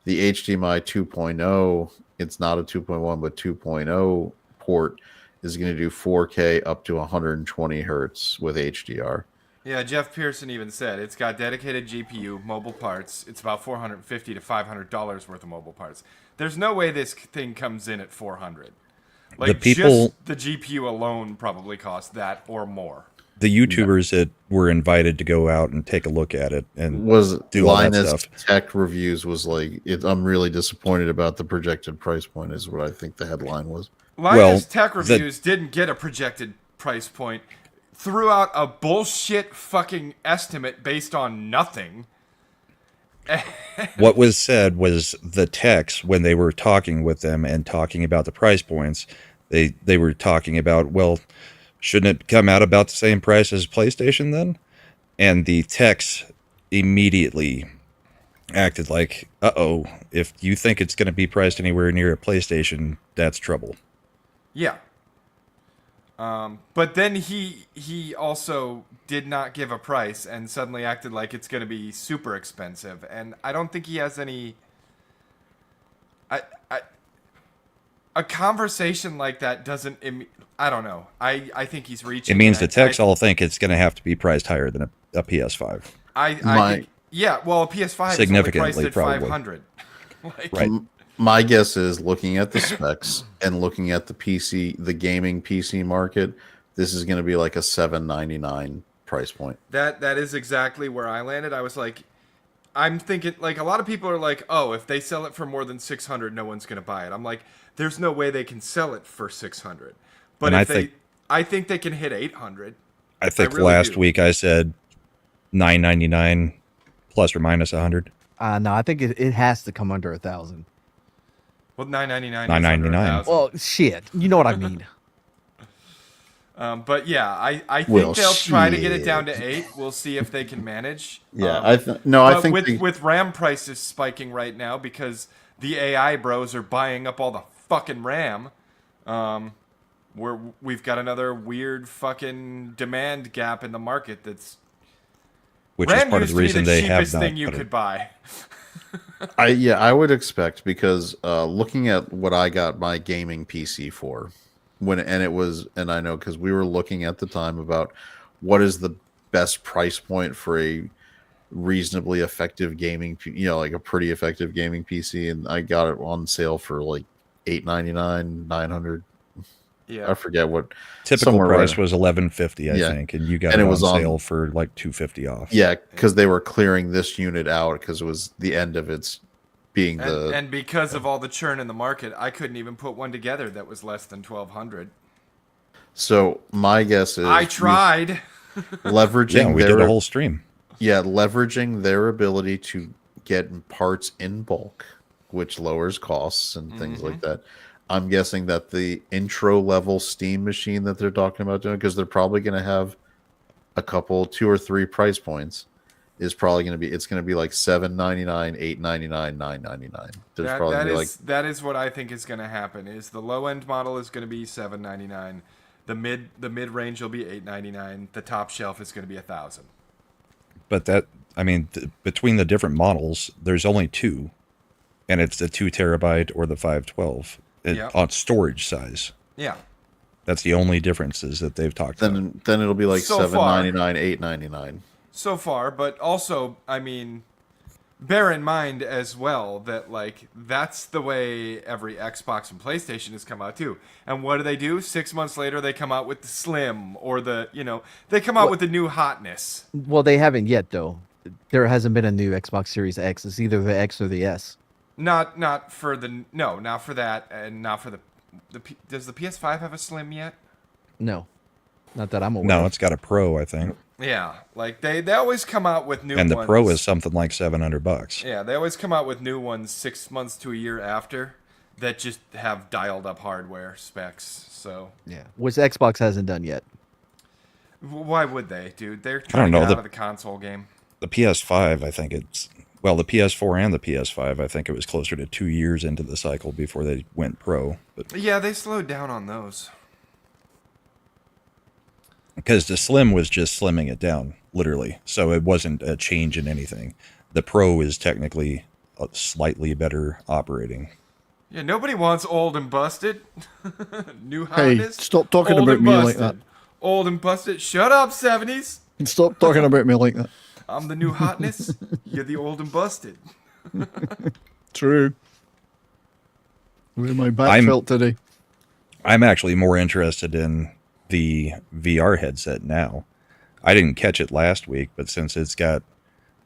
The HDMI 2.0, it's not a 2.1 but 2.0 port, is going to do 4K up to 120 hertz with HDR. Yeah, Jeff Pearson even said it's got dedicated GPU, mobile parts. It's about $450 to $500 worth of mobile parts. There's no way this thing comes in at 400. Like, just the GPU alone probably costs that or more. The YouTubers that were invited to go out and take a look at it and was do all that Linus stuff. Tech Reviews was like, I'm really disappointed about the projected price point, is what I think the headline was. Linus Tech Reviews didn't get a projected price point. Threw out a bullshit fucking estimate based on nothing. What was said was the techs, when they were talking with them and talking about the price points, they were talking about, well, shouldn't it come out about the same price as PlayStation then? And the techs immediately acted like, uh-oh, if you think it's going to be priced anywhere near a PlayStation, that's trouble. Yeah. But then he also did not give a price and suddenly acted like it's going to be super expensive. And I don't think he has any... a conversation like that doesn't... I don't know. I think he's reaching... It means the techs all think it's going to have to be priced higher than a PS5. I think, yeah, well, a PS5 significantly, is only priced at 500. Like, right. My guess is, looking at the specs and looking at the PC, the gaming PC market, this is going to be like a $799 price point. That is exactly where I landed. I was like, I'm thinking, like, a lot of people are like, oh, if they sell it for more than 600, no one's going to buy it. I'm like, there's no way they can sell it for 600. But and I think they can hit 800. I think really last do. week I said $999 plus or minus 100. No, I think it has to come under 1,000. Well, $999. $999. Well, shit, you know what I mean. But yeah, I think they'll try to get it down to 8. We'll see if they can manage. Yeah, I think with with RAM prices spiking right now because the AI bros are buying up all the fucking RAM. We've got another weird fucking demand gap in the market. That's Which RAM is part of the reason they have cheapest not thing you put it. could buy. I would expect, because looking at what I got my gaming PC for, and I know because we were looking at the time about what is the best price point for a reasonably effective gaming, like a pretty effective gaming PC, and I got it on sale for like $899, $900. Yeah, I forget what Typical price was $1,150, I think, and you got And it it was on on- sale for like $250 off. Yeah, because they were clearing this unit out because it was the end of its being and because of all the churn in the market, I couldn't even put one together that was less than 1,200. So my guess is I tried. leveraging Yeah, we did a whole stream. Yeah, leveraging their ability to get parts in bulk, which lowers costs and things like that. I'm guessing that the intro level Steam machine that they're talking about doing, because they're probably going to have a couple, 2 or 3 price points, is probably going to be, it's going to be like $799, $899, $999. There's probably gonna be that is what I think is going to happen. Is the low end model is going to be $799, the mid range will be $899, the top shelf is going to be $1,000. But that, I mean, between the different models, there's only 2, and it's the 2 terabyte or the 512 on storage size. Yeah. That's the only differences that they've talked about. Then it'll be like So far. $799, $899. So far, but also, I mean, bear in mind as well that, like, that's the way every Xbox and PlayStation has come out too. And what do? 6 months later, they come out with the Slim or they come out with the new hotness. Well, they haven't yet, though. There hasn't been a new Xbox Series X. It's either the X or the S. Not for that, and not for the does the PS5 have a Slim yet? No, not that I'm aware. No, of. it's got a Pro, I think. Yeah, like they always come out with new ones. And the Pro is something like $700. Yeah, they always come out with new ones 6 months to a year after that just have dialed up hardware specs. So Yeah, which Xbox hasn't done yet. why would they, dude? They're trying to get out of the console game. The PS5, I think the PS4 and the PS5, I think it was closer to 2 years into the cycle before they went Pro. But Yeah, they slowed down on those. because the Slim was just slimming it down, literally. So it wasn't a change in anything. The Pro is technically slightly better operating. Yeah, nobody wants old and busted. New Hey, hotness. stop talking old about and me like busted. that. Old and busted. Shut up, 70s. Stop talking about me like that. I'm the new hotness. You're the old and busted. True. Where my back I'm- felt today. I'm actually more interested in the VR headset now. I didn't catch it last week, but since it's got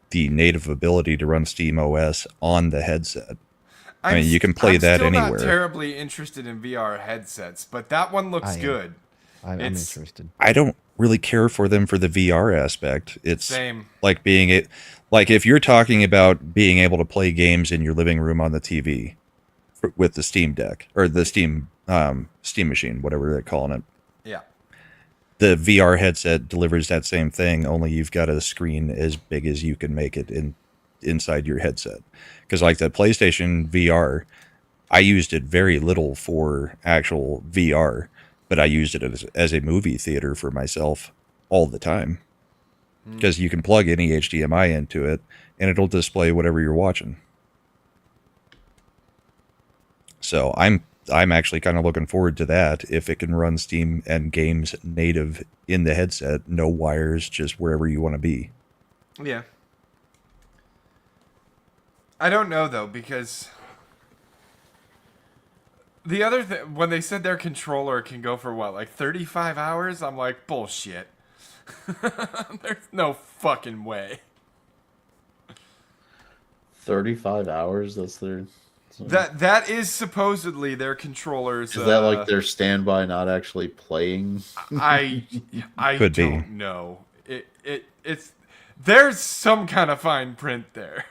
the native ability to run Steam OS on the headset, I mean, you can play I'm that still anywhere. not terribly interested in VR headsets, but that one looks I am. good. I'm It's- interested. I don't really care for them for the VR aspect. It's Same. like being it, like if you're talking about being able to play games in your living room on the TV with the Steam Deck or the Steam machine, whatever they're calling it. Yeah. The VR headset delivers that same thing, only you've got a screen as big as you can make it inside your headset. Because like the PlayStation VR, I used it very little for actual VR, but I used it as a movie theater for myself all the time. Because you can plug any HDMI into it, and it'll display whatever you're watching. So I'm actually kind of looking forward to that if it can run Steam and games native in the headset, no wires, just wherever you want to be. Yeah. I don't know though, because the other thing, when they said their controller can go for what, like 35 hours, I'm like, bullshit. There's no fucking way. 35 hours. That's their. That is supposedly their controllers. Is that like their standby, not actually playing? I Could be. don't know. It's there's some kind of fine print there.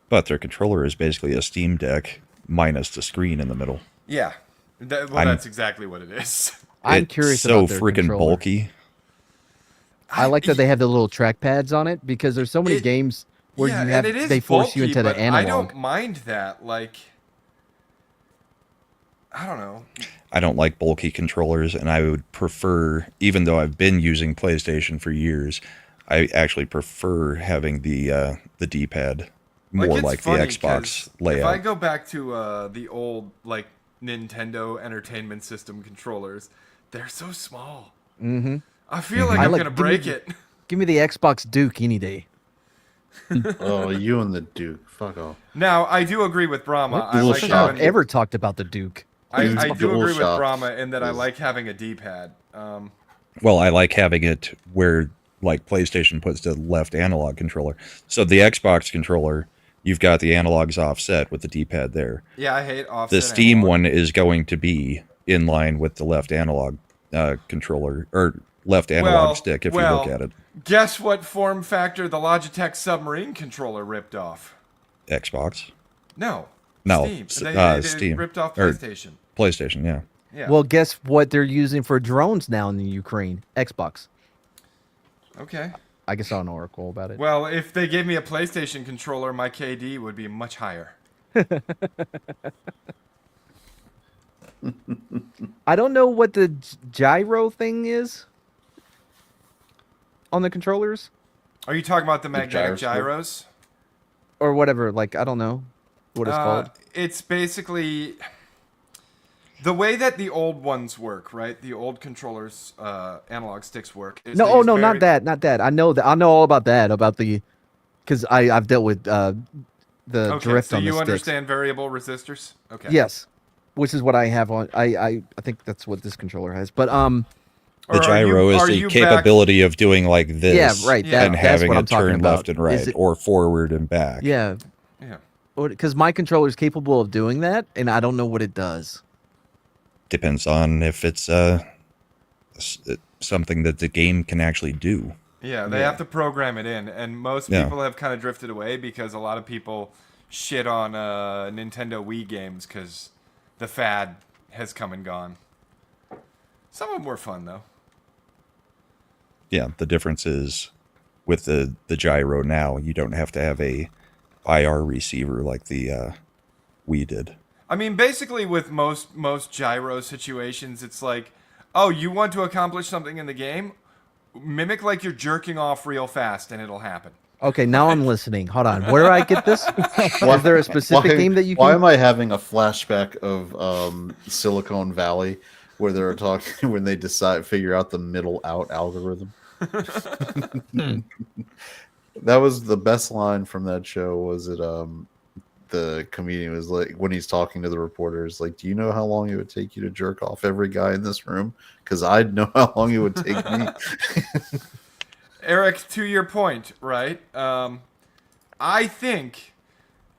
But their controller is basically a Steam Deck minus the screen in the middle. Yeah. That's exactly what it is. I'm It's curious so about their freaking controller. bulky. I like that they have the little track pads on it because there's so many games where yeah, you have and it is they force you bulky, into the but analog. I don't mind that. Like, I don't know. I don't like bulky controllers, and I would prefer, even though I've been using PlayStation for years, I actually prefer having the D-pad more it's like the funny Xbox 'cause layout. If I go back to the old like Nintendo Entertainment System controllers, they're so small. Mm-hmm. I feel like I I'm like- gonna give me break the- it. Give me the Xbox Duke any day. Oh, you and the Duke. Fuck off. Now I do agree with Brahma. I Dual like shock. having. Ever talked about the Duke? I do Dual agree with shock Brahma in that I is- like having a D-pad. Well, I like having it where like PlayStation puts the left analog controller. So the Xbox controller, you've got the analogs offset with the D-pad there. Yeah, I hate offset. The Steam analog. one is going to be in line with the left analog controller or left analog stick if you look at it. Guess what form factor the Logitech Submarine controller ripped off? Xbox. No. No, Steam. They Steam. ripped off Or- PlayStation. PlayStation, yeah. Yeah. Well, guess what they're using for drones now in the Ukraine? Xbox. Okay. I guess I don't know Oracle about it. Well, if they gave me a PlayStation controller, my KD would be much higher. I don't know what the gyro thing is on the controllers Are you talking about the magnetic gyroscope? gyros? or whatever. Like I don't know what it's called. It's basically the way that the old ones work, right? The old controllers, analog sticks work. Is No, they oh use no, very- not that, not that. I know that. I know all about that. About the, because I've dealt with the Okay, drift so on the you sticks. understand variable resistors? Okay. Yes, which is what I have on. I think that's what this controller has. But Or The are you- gyro are is you the back- capability of doing like this yeah, right. Yeah. and That's having what it I'm talking turn about. left and right Is it- or forward and back. yeah, Yeah. because my controller is capable of doing that, and I don't know what it does. Depends on if it's something that the game can actually do. Yeah, they have to program it in, and most Yeah. people have kind of drifted away because a lot of people shit on Nintendo Wii games because the fad has come and gone. Some of them were fun though. Yeah, the difference is with the gyro now, you don't have to have a IR receiver like the Wii did. I mean, basically with most gyro situations, it's like, oh, you want to accomplish something in the game? Mimic like you're jerking off real fast, and it'll happen. Okay, now I'm listening. Hold on. Where do I get this? Is there a specific game that you Why can? am I having a flashback of Silicon Valley where they're talking when they figure out the middle out algorithm? That was the best line from that show. Was it the comedian was like, when he's talking to the reporters, like, do you know how long it would take you to jerk off every guy in this room? Because I'd know how long it would take me. Eric, to your point, right? I think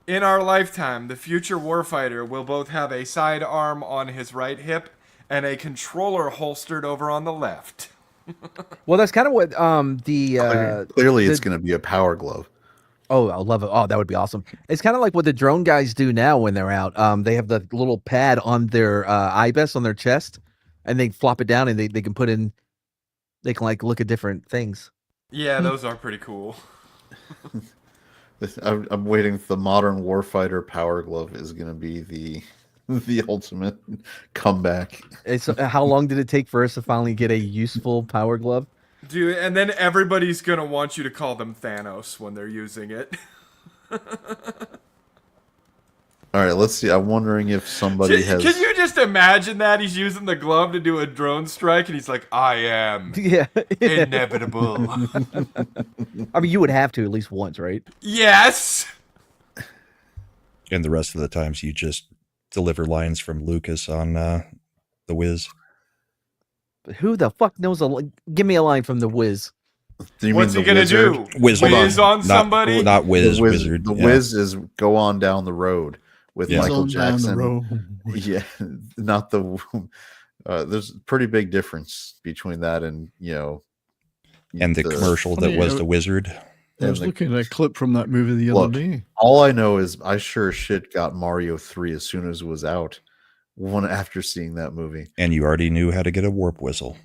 in our lifetime, the future warfighter will both have a sidearm on his right hip and a controller holstered over on the left. Well, that's kind of what Clearly, it's going to be a power glove. Oh, I love it. Oh, that would be awesome. It's kind of like what the drone guys do now when they're out. They have the little pad on their ibis on their chest, and they flop it down, and they can put in. They can like look at different things. Yeah, those are pretty cool. I'm waiting. The modern warfighter power glove is going to be the ultimate comeback. It's how long did it take for us to finally get a useful power glove? Dude, and then everybody's gonna want you to call them Thanos when they're using it. All right, let's see. I'm wondering if somebody has. Can you just imagine that? He's using the glove to do a drone strike, and he's like, I am Yeah, inevitable. I mean, you would have to at least once, right? Yes! And the rest of the times you just deliver lines from Lucas on The Wiz. Who the fuck knows give me a line from the Wiz. Do you What's mean he the gonna wizard? do? Wizard. Whiz on somebody? Not Wiz, The Wiz, Wizard. the yeah. Wiz is go on down the road with Yeah. Michael On down the Jackson. road. Yeah, not the. There's a pretty big difference between that and And the commercial that Funny, was The Wizard. I was and looking at a clip from that movie the Look, other day. all I know is I sure as shit got Mario 3 as soon as it was out. One after seeing that movie. And you already knew how to get a warp whistle.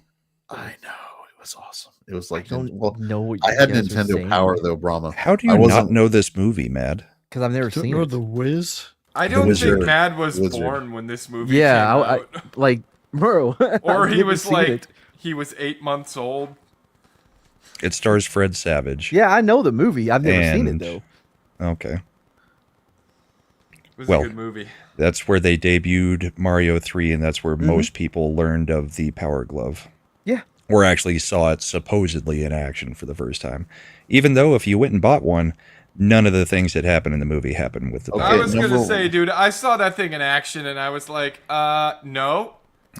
I know, it was awesome. It was like, I don't well, know what I you had guys are Nintendo saying. Power though, Brahma. How do I you not wasn't- know this movie, Mad? Because I've never Don't seen know it. the Wiz. I don't Wizard. think Mad was Wizard. born when this movie Yeah, came I out. like bro. Or I've he never was seen like, it. he was 8 months old. It stars Fred Savage. Yeah, I know the movie. I've never seen it And- though. Okay. It was Well, a good movie. That's where they debuted Mario 3, and that's where Mm-hmm. most people learned of the Power Glove. Yeah. Or actually saw it supposedly in action for the first time. Even though if you went and bought one, none of the things that happened in the movie happened with the Okay, I was number gonna one. say, dude, I saw that thing in action, and I was like, no.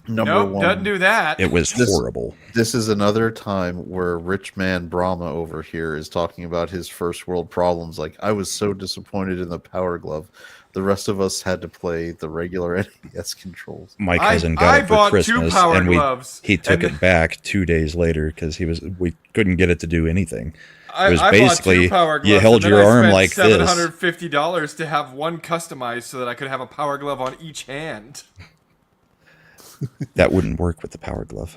Number Nope, one. doesn't do that. It was This- horrible. This is another time where rich man Brahma over here is talking about his first world problems. Like, I was so disappointed in the Power Glove. The rest of us had to play the regular NES controls. My I- cousin I got it for bought 2 Christmas, Power and Gloves, he took and- it back 2 days later because we couldn't get it to do anything. It was I basically bought 2 Power Gloves, you held and then your I arm spent like this. $750 to have one customized so that I could have a Power Glove on each hand. That wouldn't work with the Power Glove.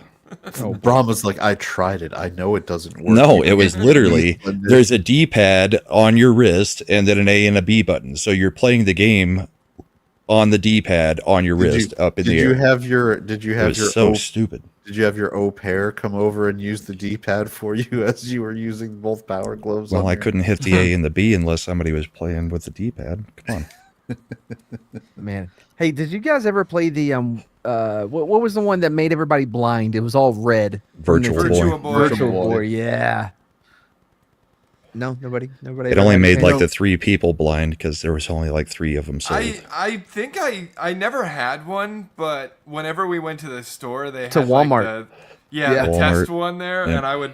Brahma's like, I tried it. I know it doesn't work. No, You it was can't literally use the- there's a D-pad on your wrist and then an A and a B button. So you're playing the game on the D-pad on your wrist up in the air. Did you It have was your so stupid. did you have your au pair come over and use the D-pad for you as you were using both Power Gloves? Well, on I there? couldn't hit the A and the B unless somebody was playing with the D-pad. Come on. Man. Hey, did you guys ever play the what was the one that made everybody blind? It was all red. Virtual Virtual Boy. Boy. Virtual Boy. Boy, yeah. No, nobody. It only made like the the 3 people blind because there was only like 3 of them sold. I think I never had one, but whenever we went to the store, they had To Walmart. Like the Yeah. test Walmart. one there, Yeah. and I would.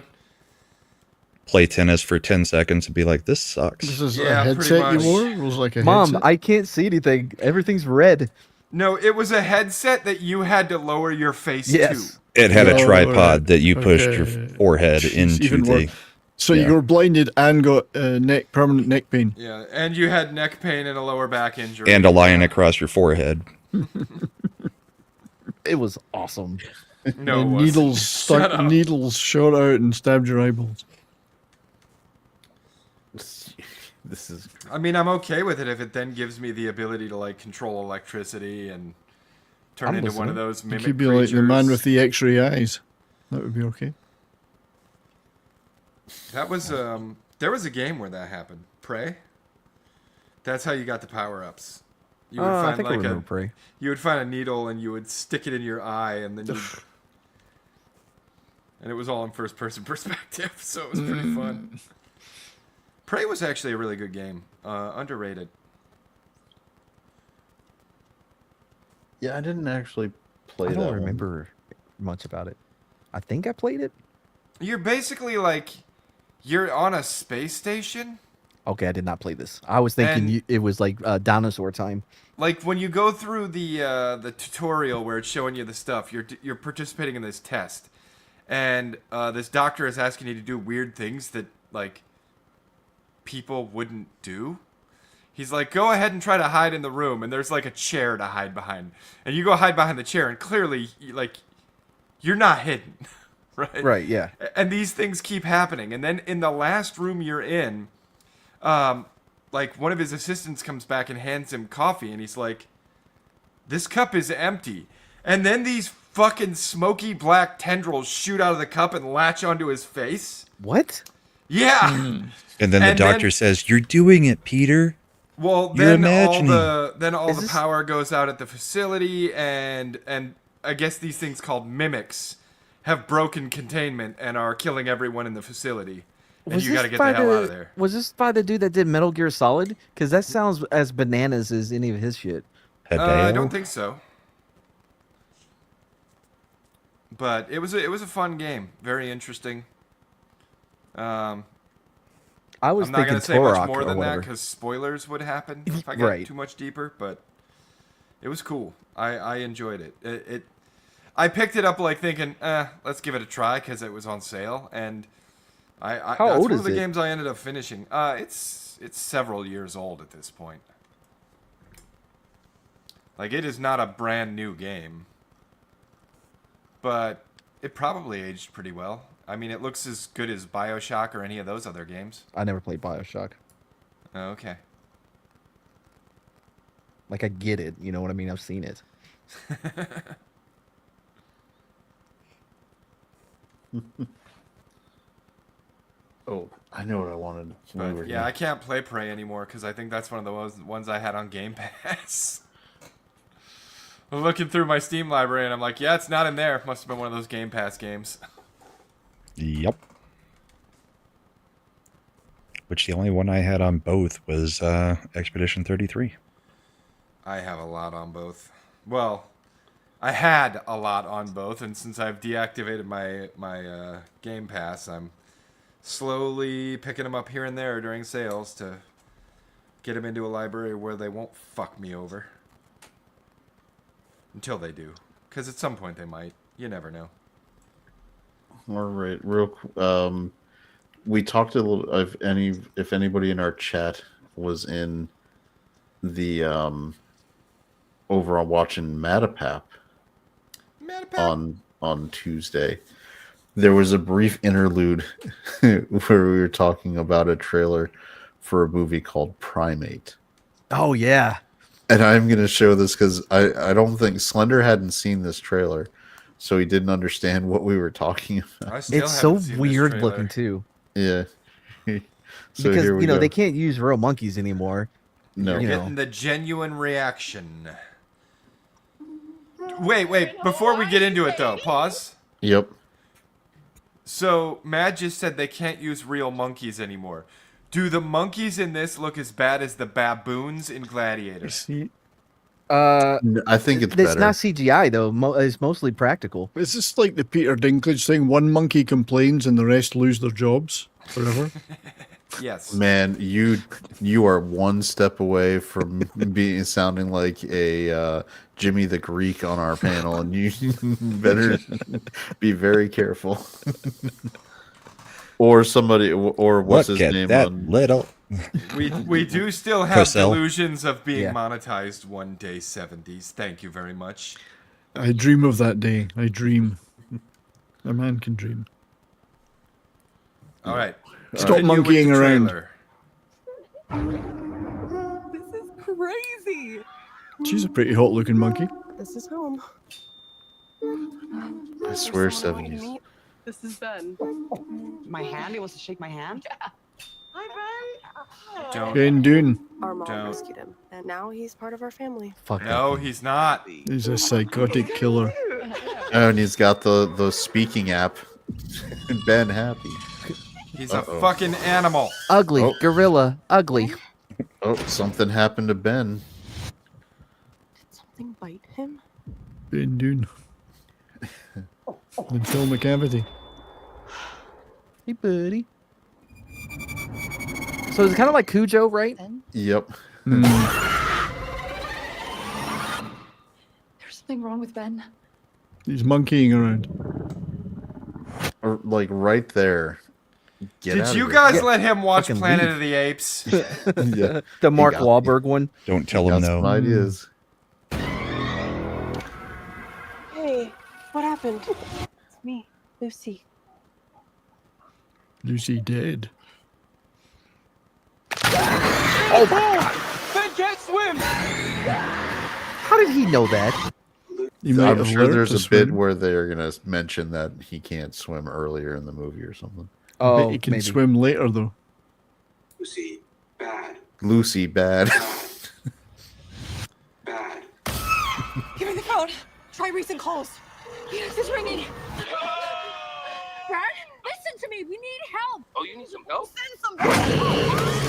Play tennis for 10 seconds and be like, this sucks. This is Yeah, a pretty headset you much. wore? It was like a Mom, headset? I can't see anything. Everything's red. No, it was a headset that you had to lower your face Yes. It had a Oh, tripod right. that you pushed your Okay. forehead Jeez, into even the. worse. So Yeah. you were blinded and got permanent neck pain. to. Yeah, and you had neck pain and a lower back injury. And a line across your forehead. It was awesome. No, it And wasn't. Shut up. needles shot out and stabbed your eyeballs. This is I mean, I'm okay with it if it then gives me the ability to like control electricity and turn I'm into one of listening. those You mimic could be creatures. like the man with the X-ray eyes. That would be okay. That was There was a game where that happened. Prey. That's how you got the power-ups. You would I find think I like remember Prey. you would find a needle and you would stick it in your eye, and then you. And it was all in first-person perspective, so it was pretty fun. Prey was actually a really good game. Underrated. Yeah, I didn't actually play I that don't one. remember much about it. I think I played it. You're basically like, you're on a space station. Okay, I did not play this. I was thinking And- it was like dinosaur time. Like when you go through the tutorial where it's showing you the stuff, you're participating in this test, and this doctor is asking you to do weird things that like people wouldn't do. He's like, go ahead and try to hide in the room, and there's like a chair to hide behind, and you go hide behind the chair, and clearly like you're not hidden, right? Right, yeah. And these things keep happening, and then in the last room you're in, like one of his assistants comes back and hands him coffee, and he's like, this cup is empty. And then these fucking smoky black tendrils shoot out of the cup and latch onto his face. What? Yeah. And then the And doctor then- says, "You're doing it, Peter." Well, You're then imagining. all Is the this- power goes out at the facility, and I guess these things called mimics have broken containment and are killing everyone in the facility. And you got to get the hell out of there. Was this by the dude that did Metal Gear Solid? Because that sounds as bananas as any of his shit. I Hideo? don't think so. But it was a fun game, very interesting. I was I'm not thinking gonna say much Turok more or than that whatever. because spoilers would happen if I got Right. too much deeper. But it was cool. I enjoyed it. I picked it up like thinking, let's give it a try because it was on sale, and I How that's old one is of the it? games I ended up finishing. It's several years old at this point. Like it is not a brand new game, but it probably aged pretty well. I mean, it looks as good as BioShock or any of those other games. I never played Bioshock. Oh, okay. Like I get it, you know what I mean? I've seen it. Oh, I know what I wanted. when we were But yeah, here. I can't play Prey anymore because I think that's one of the ones I had on Game Pass. I'm looking through my Steam library and I'm like, yeah, it's not in there. Must have been one of those Game Pass games. Yep. Which the only one I had on both was Expedition 33. I have a lot on both. Well, I had a lot on both, and since I've deactivated my Game Pass, I'm slowly picking them up here and there during sales to get them into a library where they won't fuck me over. Until they do. Because at some point they might. You never know. All right, we talked a little. If anybody in our chat was in the over on watching Matapap on Tuesday, there was a brief interlude where we were talking about a trailer for a movie called Primate. Oh yeah. And I'm going to show this because I don't think Slender hadn't seen this trailer, so he didn't understand what we were talking about. I still It's so haven't seen this weird trailer. looking too. Yeah. So Because here we go. they can't use real monkeys anymore. No. You're You know. getting the genuine reaction. Wait. Before we get into it, though, pause. Yep. So, Matt just said they can't use real monkeys anymore. Do the monkeys in this look as bad as the baboons in Gladiator? I think it's It's better. not CGI though. It's mostly practical. Is this like the Peter Dinklage thing? One monkey complains and the rest lose their jobs forever. Yes. Man, you are one step away from sounding like a Jimmy the Greek on our panel, and you better be very careful. Or somebody, or what's Look his at name? that on, little. We do still have Cosell. delusions of being Yeah. monetized one day 70s. Thank you very much. I dream of that day. I dream. A man can dream. All right. Stop Continue with monkeying the around. trailer. This is crazy. She's a pretty hot looking monkey. This is home. I swear, Someone waiting 70s. to meet. This is Ben. My hand? He wants to shake my hand? Don't. Ben Dune. Our mom Don't. rescued him, and now he's part of our family. Fuck No, he's not. He's a psychotic killer. Oh, and he's got the speaking app. Ben Happy. He's a fucking animal. Ugly Oh. gorilla. Ugly. Oh, something happened to Ben. Did something bite him? Ben Dune. And Phil McCavity. Hey, buddy. So it's kind of like Cujo, right? Yep. Hmm. There's something wrong with Ben. He's monkeying around. Or, like right there. Get Did out you of guys let him watch Fucking Planet leave. of the Apes? here. Yeah. The Mark got Wahlberg one. Don't tell Got him some no. ideas. Hey, what happened? It's me, Lucy. Lucy dead. Ben can't swim! How did he know that? He might I'm have sure learned there's to a bit swim. where they're gonna mention that he can't swim earlier in the movie or something. Oh, Bet he can maybe. swim later though. Lucy, bad, Lucy bad. bad. Give me the phone. Try recent calls. Yes, it's ringing. Brad, listen to me. We need help. Oh, you need some help? Send some.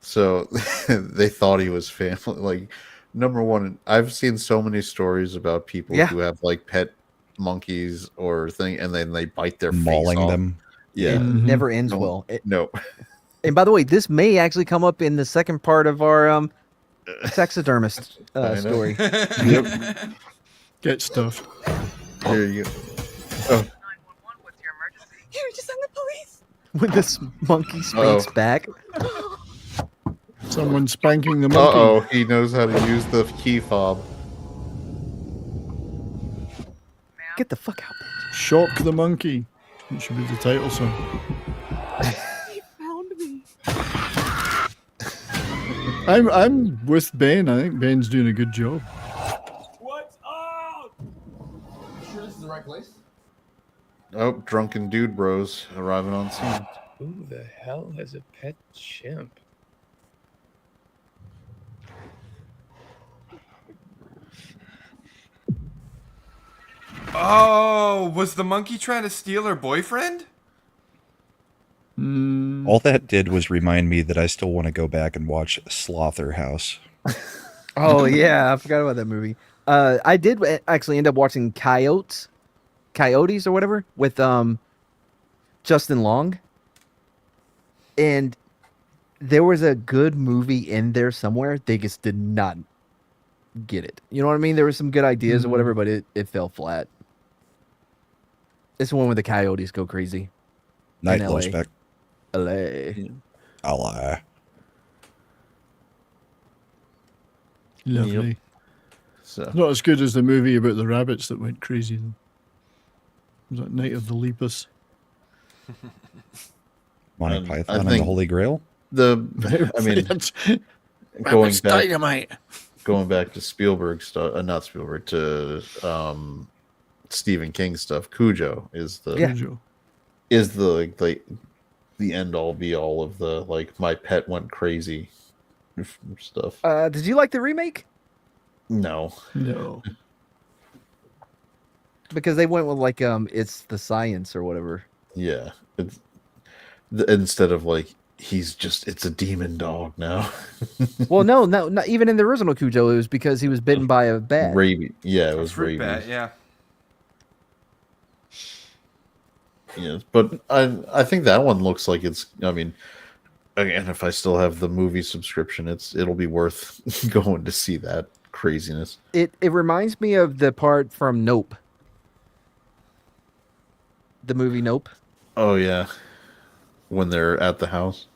So they thought he was family. Like, number one, I've seen so many stories about people Yeah. who have like pet monkeys or thing, and then they bite their face Mauling off. them. Yeah. It Mhm. never ends No. well. No. And by the way, this may actually come up in the second part of our taxidermist I know. story. Yep. Get stuffed. Here you go. Here, just send the police. When this monkey spanks back. Someone spanking the Uh monkey. oh, he knows how to use the key fob. Get the fuck out, bitch. Shock the monkey. It should be the title song. He found me. I'm with Ben. I think Ben's doing a good job. What's up? Sure this is the right place? Oh, drunken dude bros arriving on scene. Who the hell has a pet chimp? Oh, was the monkey trying to steal her boyfriend? Mm, All that did was remind me that I still want to go back and watch Slaughterhouse. Oh yeah, I forgot about that movie. I did actually end up watching Coyotes or whatever with Justin Long, and there was a good movie in there somewhere. They just did not get it. You know what I mean? There were some good ideas or whatever, but it fell flat. It's the one where the coyotes go crazy. Night LA. low spec. LA. Ally. lovely. So Not as good as the movie about the rabbits that went crazy though. Was that Night of the Lepus? Monty I Python and the think- Holy Grail. I mean, That's- going Rabbits back, dynamite. going back to Spielberg stuff, not Spielberg, to Stephen King stuff. Cujo is the Yeah. Cujo. is the the end all be all of the like my pet went crazy stuff. Did you like the remake? No, No. Because they went with like it's the science or whatever. yeah, it's instead of like it's a demon dog now. Well, no, not even in the original Cujo. It was because he was bitten by a bat. Rabies. Yeah, it was Fruit rabies. bat, yeah. Yes, but I think that one looks like it's. I mean, again, if I still have the movie subscription, it'll be worth going to see that craziness. It reminds me of the part from Nope. The movie Nope. Oh yeah, when they're at the house.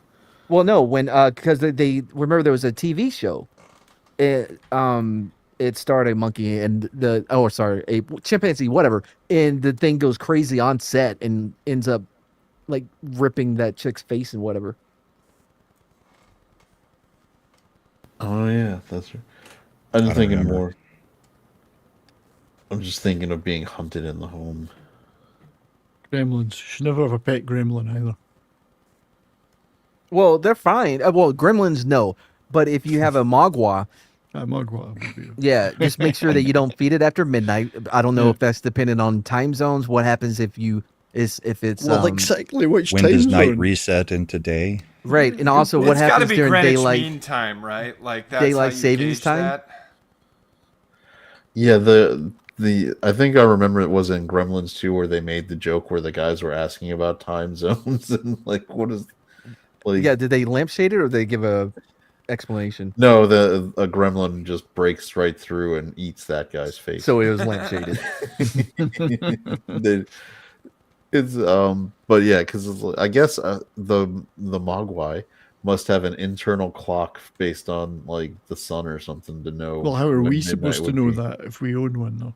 Well, no, when because they remember there was a TV show. It starred a monkey and a chimpanzee, whatever, and the thing goes crazy on set and ends up like ripping that chick's face and whatever. Oh yeah, that's right. I'm I don't thinking remember. more. I'm just thinking of being hunted in the home. Gremlins. You should never have a pet gremlin either. Well, they're fine. Well, gremlins, no. But if you have a mogwai, Mogwai would be. yeah, just make sure that you don't feed it after midnight. I don't know Yeah. if that's dependent on time zones. What happens if it's Well, exactly which When time does night zone? reset into day? right? And also, what It's got to happens be during Greenwich daylight? Mean Time, right? Like that's Daylight how you savings gauge time? that. Yeah, the I think I remember it was in Gremlins 2 where they made the joke where the guys were asking about time zones and like what is like Yeah, did they lampshade it or did they give a explanation? no, a gremlin just breaks right through and eats that guy's face. So it was lampshaded. It's but yeah, because I guess the Mogwai must have an internal clock based on like the sun or something to know. Well, how are when we midnight supposed to would know be. that if we own one, though?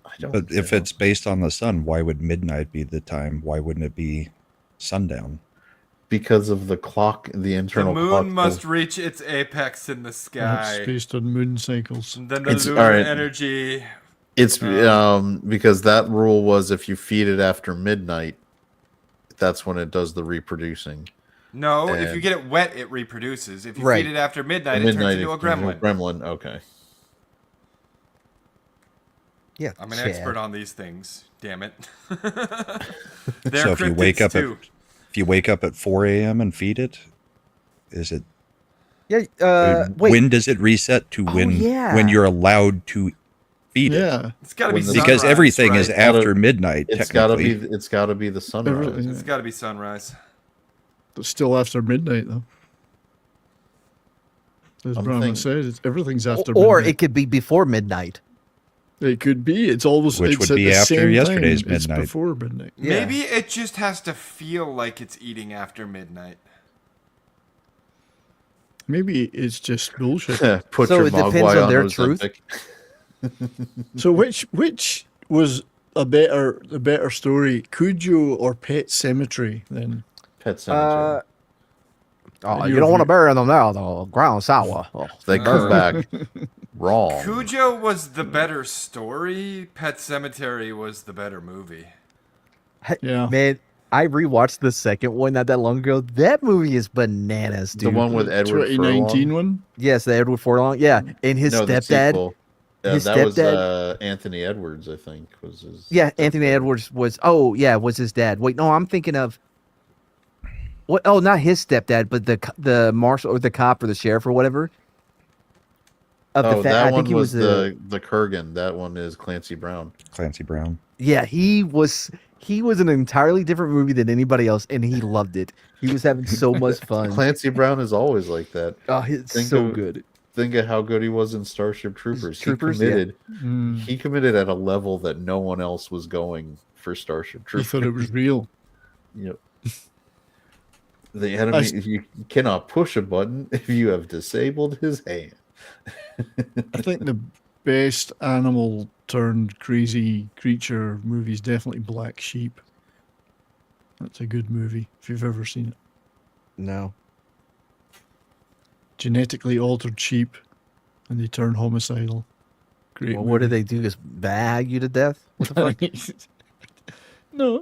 I don't But if know. it's based on the sun, why would midnight be the time? Why wouldn't it be sundown? Because of the clock, the The internal moon clock must reach its apex in the It's sky. based on moon cycles. And then the It's- lunar all right. energy. It's because that rule was if you feed it after midnight, that's when it does the reproducing. No, if you And- get it wet, it reproduces. If you Right. feed it after midnight, it turns into a gremlin. Gremlin, okay. Yeah, I'm an Chad. expert on these things. Damn it. So They're if you wake cryptids up too. if you wake up at 4 a.m. and feed it, is it? Yeah. Wait. When does it reset to Oh, when yeah. you're allowed to feed it? Yeah. It's got to be When the- Because sunrise, everything is right? after midnight. It's gotta Technically, be. It's gotta be the sunrise. Everything. It's got to be sunrise. But still after midnight, though. As I'm Brahma thinking- said, everything's after Or midnight. it could be before midnight. It could be. It's always Which it's would at be the after same yesterday's time. It's midnight. before midnight. Yeah. Maybe it just has to feel like it's eating after midnight. Maybe it's just bullshit. Put So your it depends Mogwai on their Ozempic. So which was a better story, Cujo or Pet Cemetery? Then Pet Cemetery. Oh, You you don't want to review- bury them now. The ground sour. Oh, They come back wrong. Cujo was the better story. Pet Cemetery was the better movie. yeah, Man, I rewatched the second one not that long ago. That movie is bananas, dude. The one with Edward 2019 Furlong? one. Yes, the Edward Furlong. Yeah, and his No, the stepdad. sequel. his that was stepdad- Anthony Edwards, I think, was his. Yeah, Anthony Edwards was. Oh, yeah, was his dad. Wait, no, I'm thinking of. What? Oh, not his stepdad, but the marshal or the cop or the sheriff or whatever. Of Oh, I that think one he was the. the Kurgan. That one is Clancy Brown. Clancy Brown. Yeah, he was an entirely different movie than anybody else, and he loved it. He was having so much fun. Clancy Brown is always like that. Oh, it's Think so of- good. Think of how good he was in Starship Troopers. Troopers, he yeah. committed. Mm, He committed at a level that no one else was going for Starship he Troopers. thought it was real. Yep. The enemy, you cannot push a button if you have disabled his hand. I think the best animal turned crazy creature movie is definitely Black Sheep. That's a good movie if you've ever seen it. No. Genetically altered sheep, and they turn homicidal. Great. Well, what do they do? Just bag you to death? What the fuck? No.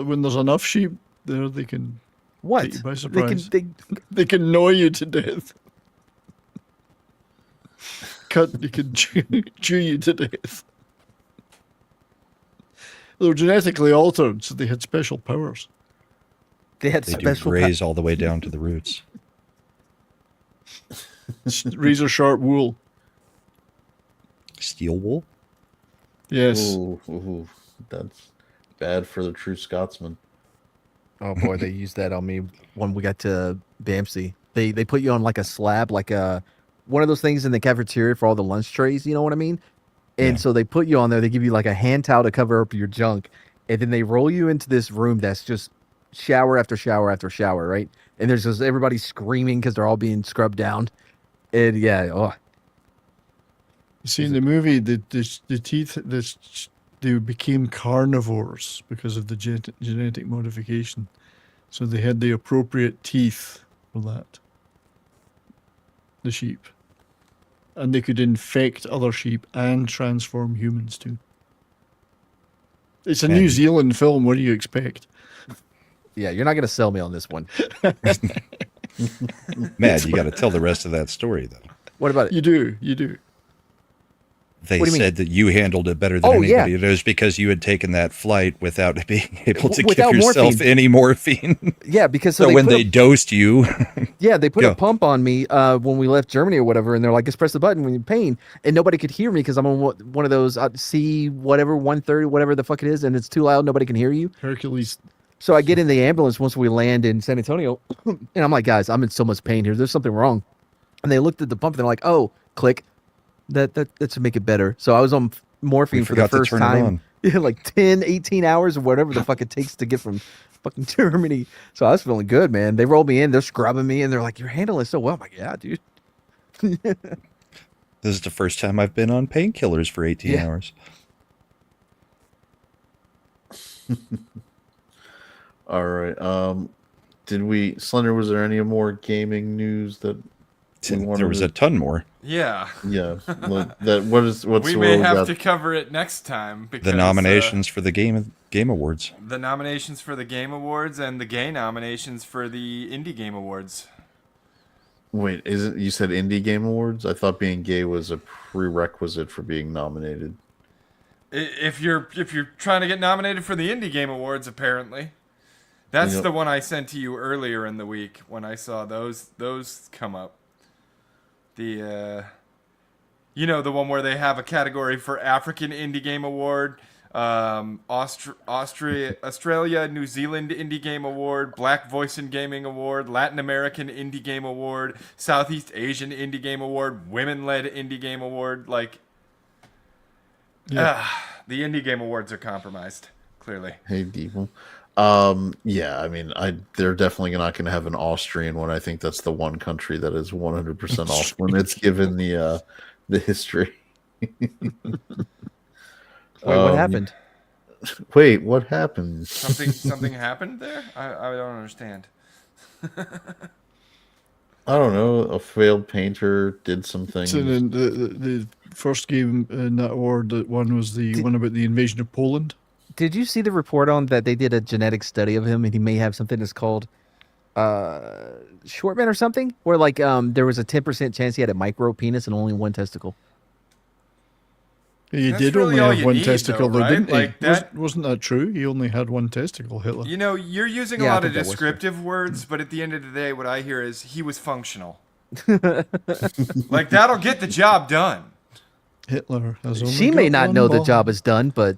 When there's enough sheep there, they can What? take you by They surprise. can. They can gnaw you to death. They can chew you to death. They were genetically altered, so they had special powers. They had They do special. graze all the way down to the roots. Razor sharp wool. Steel wool? Yes. Ooh, that's bad for the true Scotsman. Oh boy, they used that on me when we got to Bamsey. They put you on like a slab, like a one of those things in the cafeteria for all the lunch trays. You know what I mean? And Yeah. so they put you on there. They give you like a hand towel to cover up your junk, and then they roll you into this room that's just shower after shower after shower, right? And there's just everybody screaming because they're all being scrubbed down. And yeah, oh, You see, in the movie, the teeth, they became carnivores because of the genetic modification. So they had the appropriate teeth for that. The sheep. and they could infect other sheep and transform humans too. It's a New Zealand film. What do you expect? Yeah, you're not gonna sell me on this one. Mad, you got to tell the rest of that story, though. What about it? You do. They What do you said that you handled it better than Oh, anybody. yeah. It was because you had taken that flight without being able to Without give yourself morphine. any morphine. Yeah, because So, they when put they dosed you, they put Go. a pump on me when we left Germany or whatever, and they're like, just press the button when you're in pain, and nobody could hear me because I'm on one of those C whatever 130 whatever the fuck it is, and it's too loud, nobody can hear you. Hercules. So I get in the ambulance once we land in San Antonio, and I'm like, guys, I'm in so much pain here. There's something wrong. And they looked at the pump and they're like, oh, click. That's to make it better. So I was on morphine We for the forgot to first turn it time. on. Yeah, like 10, 18 hours or whatever the fuck it takes to get from fucking Germany. So I was feeling good, man. They rolled me in, they're scrubbing me, and they're like, you're handling it so well. I'm like, yeah, dude. this is the first time I've been on painkillers for 18 Yeah. hours. All right. Slender, was there any more gaming news that we wanted There was to- a ton more. Yeah. Yeah. What's We what may have got? to cover it next time because The nominations for the Game Awards. the nominations for the Game Awards and the gay nominations for the Indie Game Awards. Wait, isn't you said Indie Game Awards? I thought being gay was a prerequisite for being nominated. If you're trying to get nominated for the Indie Game Awards, apparently. That's Yep. the one I sent to you earlier in the week when I saw those come up. The the one where they have a category for African Indie Game Award, Australia, New Zealand Indie Game Award, Black Voice in Gaming Award, Latin American Indie Game Award, Southeast Asian Indie Game Award, Women-led Indie Game Award. Like, the Indie Game Awards are compromised, clearly. Hey, Devil. Yeah, I mean, they're definitely not going to have an Austrian one. I think that's the one country that is 100% off limits given the history. Wait, what happened? Wait, what happened? Something happened there? I don't understand. I don't know. A failed painter did some things. So then the first game in that award that won was the one about the invasion of Poland. Did you see the report on that they did a genetic study of him and he may have something that's called Shortman or something? Where like there was a 10% chance he had a micro penis and only one testicle. He That's did really only all have you one need, testicle, though, though, right? didn't he? Like that- Wasn't that true? He only had one testicle, Hitler. You know, you're using a Yeah, I lot of think that was true. descriptive words, but at the end of the day, what I hear is he was functional. Like, that'll get the job done. Hitler has only She may got not one know the ball. job is done, but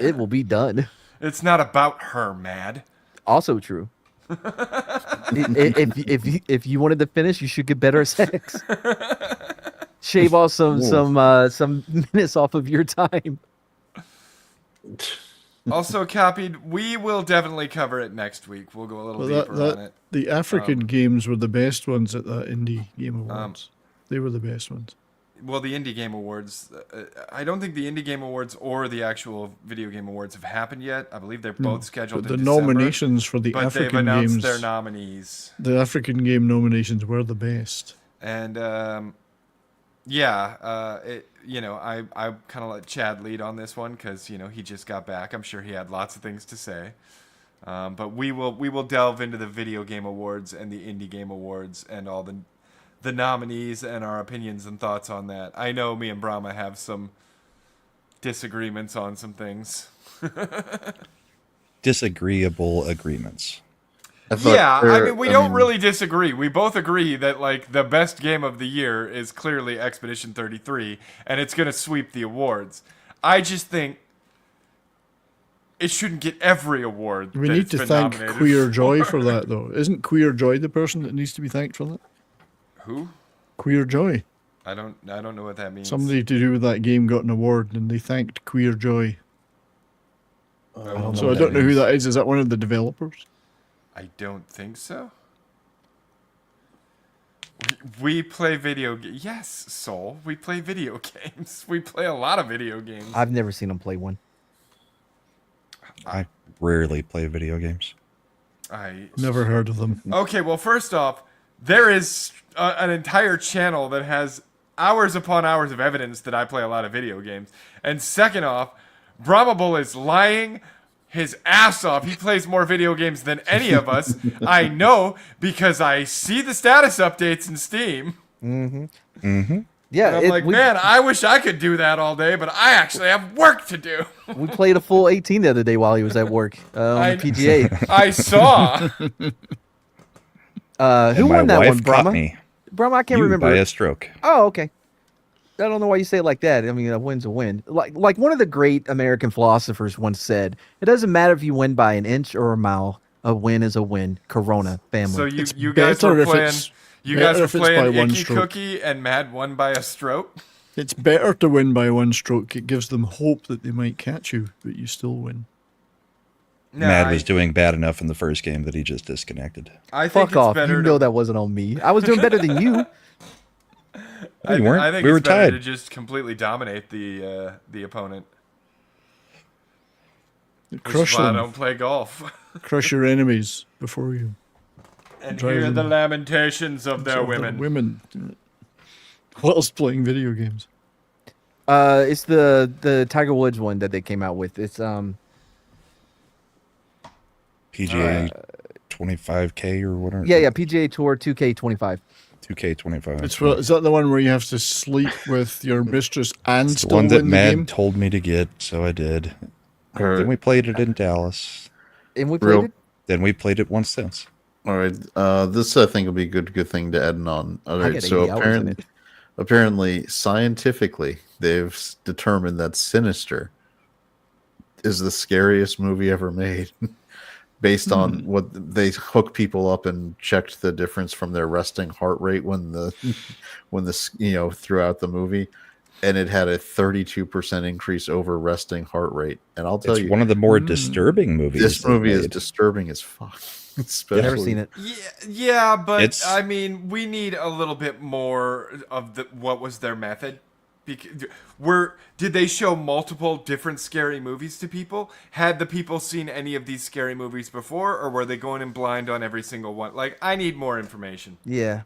it will be done. It's not about her, Mad. Also true. If you wanted to finish, you should get better at sex. Shave off some minutes off of your time. Also copied, we will definitely cover it next week. We'll go a little Well, deeper on it. the African games were the best ones at that Indie Game Awards. They were the best ones. Well, the Indie Game Awards, I don't think the Indie Game Awards or the actual Video Game Awards have happened yet. I believe they're both scheduled But in the December, nominations for the but they've African announced games, their nominees. the African game nominations were the best. And I kind of let Chad lead on this one because he just got back. I'm sure he had lots of things to say. But we will delve into the Video Game Awards and the Indie Game Awards and all the nominees and our opinions and thoughts on that. I know me and Brahma have some disagreements on some things. Disagreeable agreements. Yeah, I mean, we don't really disagree. We both agree that, like, the best game of the year is clearly Expedition 33, and it's going to sweep the awards. I just think it shouldn't get every award. We that need it's to been thank nominated Queer Joy for for that, though. Isn't Queer Joy the person that needs to be thanked for that? Who? Queer Joy. I don't know what that means. Somebody to do with that game got an award, and they thanked Queer Joy. So I don't know who that is. Is that one of the developers? I don't think so. We play video games. Yes, Soul. We play video games. We play a lot of video games. I've never seen him play one. I rarely play video games. Never heard of them. Okay, well, first off, there is an entire channel that has hours upon hours of evidence that I play a lot of video games. And second off, Brahmable is lying his ass off. He plays more video games than any of us. I know because I see the status updates in Steam. Yeah, And I'm like, man, I wish I could do that all day, but I actually have work to do. we played a full 18 the other day while he was at work on the PGA. I saw. Who won that one, caught Brahma? me. Brahma, I can't remember. By a stroke. Oh, okay. I don't know why you say it like that. I mean, a win's a win. Like one of the great American philosophers once said, it doesn't matter if you win by an inch or a mile. A win is a win. Corona family. So you guys were playing. You guys were by playing one Icky stroke. Cookie, and Mad won by a stroke. It's better to win by one stroke. It gives them hope that they might catch you, but you still win. No, Mad was doing bad enough in the first game that he just disconnected. I think Fuck off. It's better You to, know that wasn't on me. I was doing better than you. I, You weren't. I think We it's were better tied. to just completely dominate the opponent. Which Crush is why I them. don't play golf. Crush your enemies before you. And Drive hear the them. lamentations of their So the women. Women. Whilst playing video games. It's the Tiger Woods one that they came out with. It's PGA 25K or whatever. yeah, PGA Tour 2K25. 2K25. Is that the one where you have to sleep with your mistress and It's the still one that win the game? Mad told me to get, so I did. All Then we right. played it in Dallas. And we played it. Then we played it once since. All right. This I think will be a good thing to end on. All I right. got So 80 hours in it. apparently, scientifically, they've determined that Sinister is the scariest movie ever made, based on what they hook people up and checked the difference from their resting heart rate when the throughout the movie, and it had a 32% increase over resting heart rate. And I'll tell It's you, one of the more disturbing movies. this they've movie is made. disturbing as fuck. Especially, Never seen it. Yeah, but It's- I mean, we need a little bit more of what was their method. Did they show multiple different scary movies to people? Had the people seen any of these scary movies before, or were they going in blind on every single one? Like, I need more information. Yeah.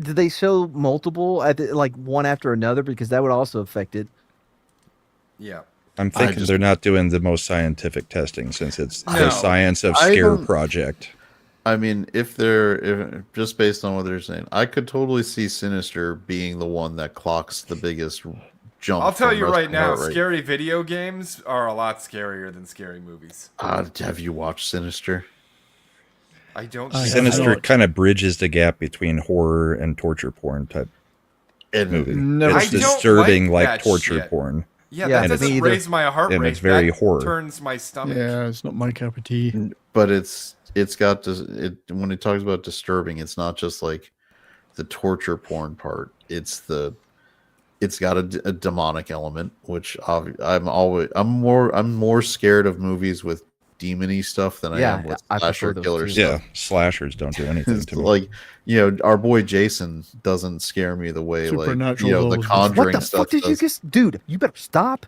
Did they show multiple like one after another? Because that would also affect it. Yeah. I'm thinking they're not doing the most scientific testing since it's No. the Science of I Scare don't- project. I mean, if just based on what they're saying, I could totally see Sinister being the one that clocks the biggest jump. I'll tell from you right resting now, heart rate. scary video games are a lot scarier than scary movies. Have you watched Sinister? I don't. I have Sinister not. kind of bridges the gap between horror and torture porn type And movie. Never It's I don't disturbing like like that torture shit. porn. Yeah, Yeah, that me doesn't either. raise my heart And rate. it's very that horror. turns my stomach. Yeah, it's not my cup of tea. But it's got when it talks about disturbing, it's not just like the torture porn part. It's got a demonic element, which I'm more scared of movies with demony stuff than I Yeah, am with I prefer slasher those killer too. stuff. Yeah, slashers don't do anything It's to me. like, our boy Jason doesn't scare me the way Supernatural the always does. Conjuring What the stuff fuck did you does. just, dude? You better stop.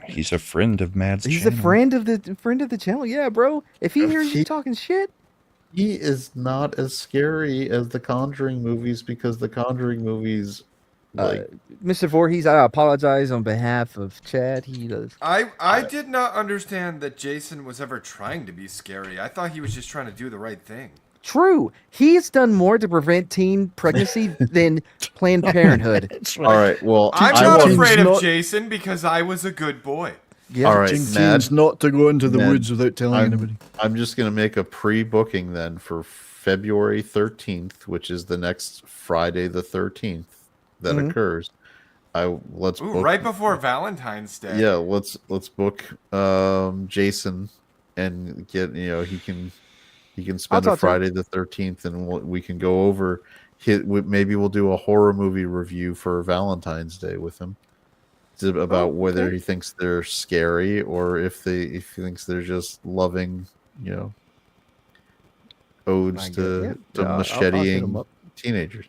He's a friend of Mad's He's channel. a friend of the channel. Yeah, bro. If he hears you talking shit, He is not as scary as the Conjuring movies because the Conjuring movies, Mr. Voorhees, I apologize on behalf of Chad. He does. I did not understand that Jason was ever trying to be scary. I thought he was just trying to do the right thing. True. He's done more to prevent teen pregnancy than Planned Parenthood. That's all right. Well, I'm I not want- afraid of not- Jason because I was a good boy. Yeah. all right, Teaching Mad. teens not to go into the Mad, woods without telling anybody. I'm just gonna make a pre-booking then for February 13th, which is the next Friday the 13th that Mhm. occurs. Let's Ooh, book, right before Valentine's Day. Yeah, let's book Jason and get he can spend talk a to him. Friday the 13th and we can go over maybe we'll do a horror movie review for Valentine's Day with him about whether he thinks they're scary or if he thinks they're just loving, odes to I'll hit him macheting up. teenagers.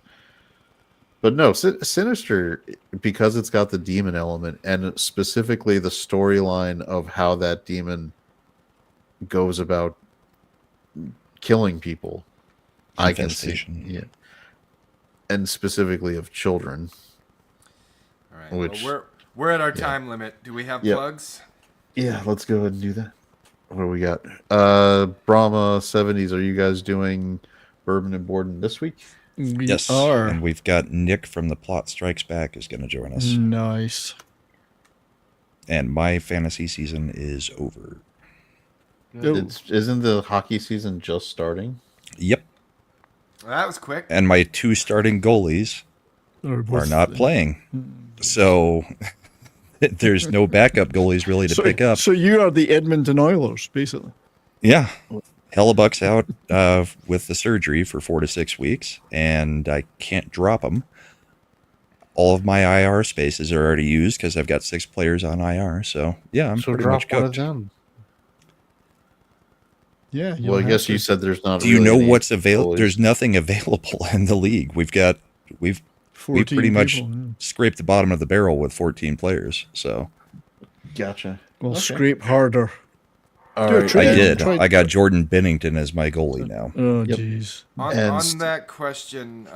But no, Sinister, because it's got the demon element and specifically the storyline of how that demon goes about killing people, I can see. Infestation. Yeah. and specifically of children. All right. Which- Well, we're at our time limit. Do we have Yep. plugs? Yeah, let's go ahead and do that. What do we got? Brahma 70s. Are you guys doing Bourbon and Borden this week? We Yes, are. and we've got Nick from The Plot Strikes Back is going to join us. Nice. And my fantasy season is over. Isn't the hockey season just starting? Yep. Well, that was quick. And my 2 starting goalies are not playing. So there's no backup goalies really to pick up. So you are the Edmonton Oilers, basically. Yeah. Hellebuck's out with the surgery for 4 to 6 weeks, and I can't drop him. All of my IR spaces are already used because I've got 6 players on IR. So, yeah, I'm pretty much cooked. Yeah. Well, I guess you said there's not. Do you really know any what's available? goalies. There's nothing available in the league. We 14 pretty much people, yeah. scraped the bottom of the barrel with 14 players. So Gotcha. We'll Okay. scrape harder. All Do a right. trade. I did. Try- I got Jordan Bennington as my goalie now. Oh, Yep. jeez. On that question,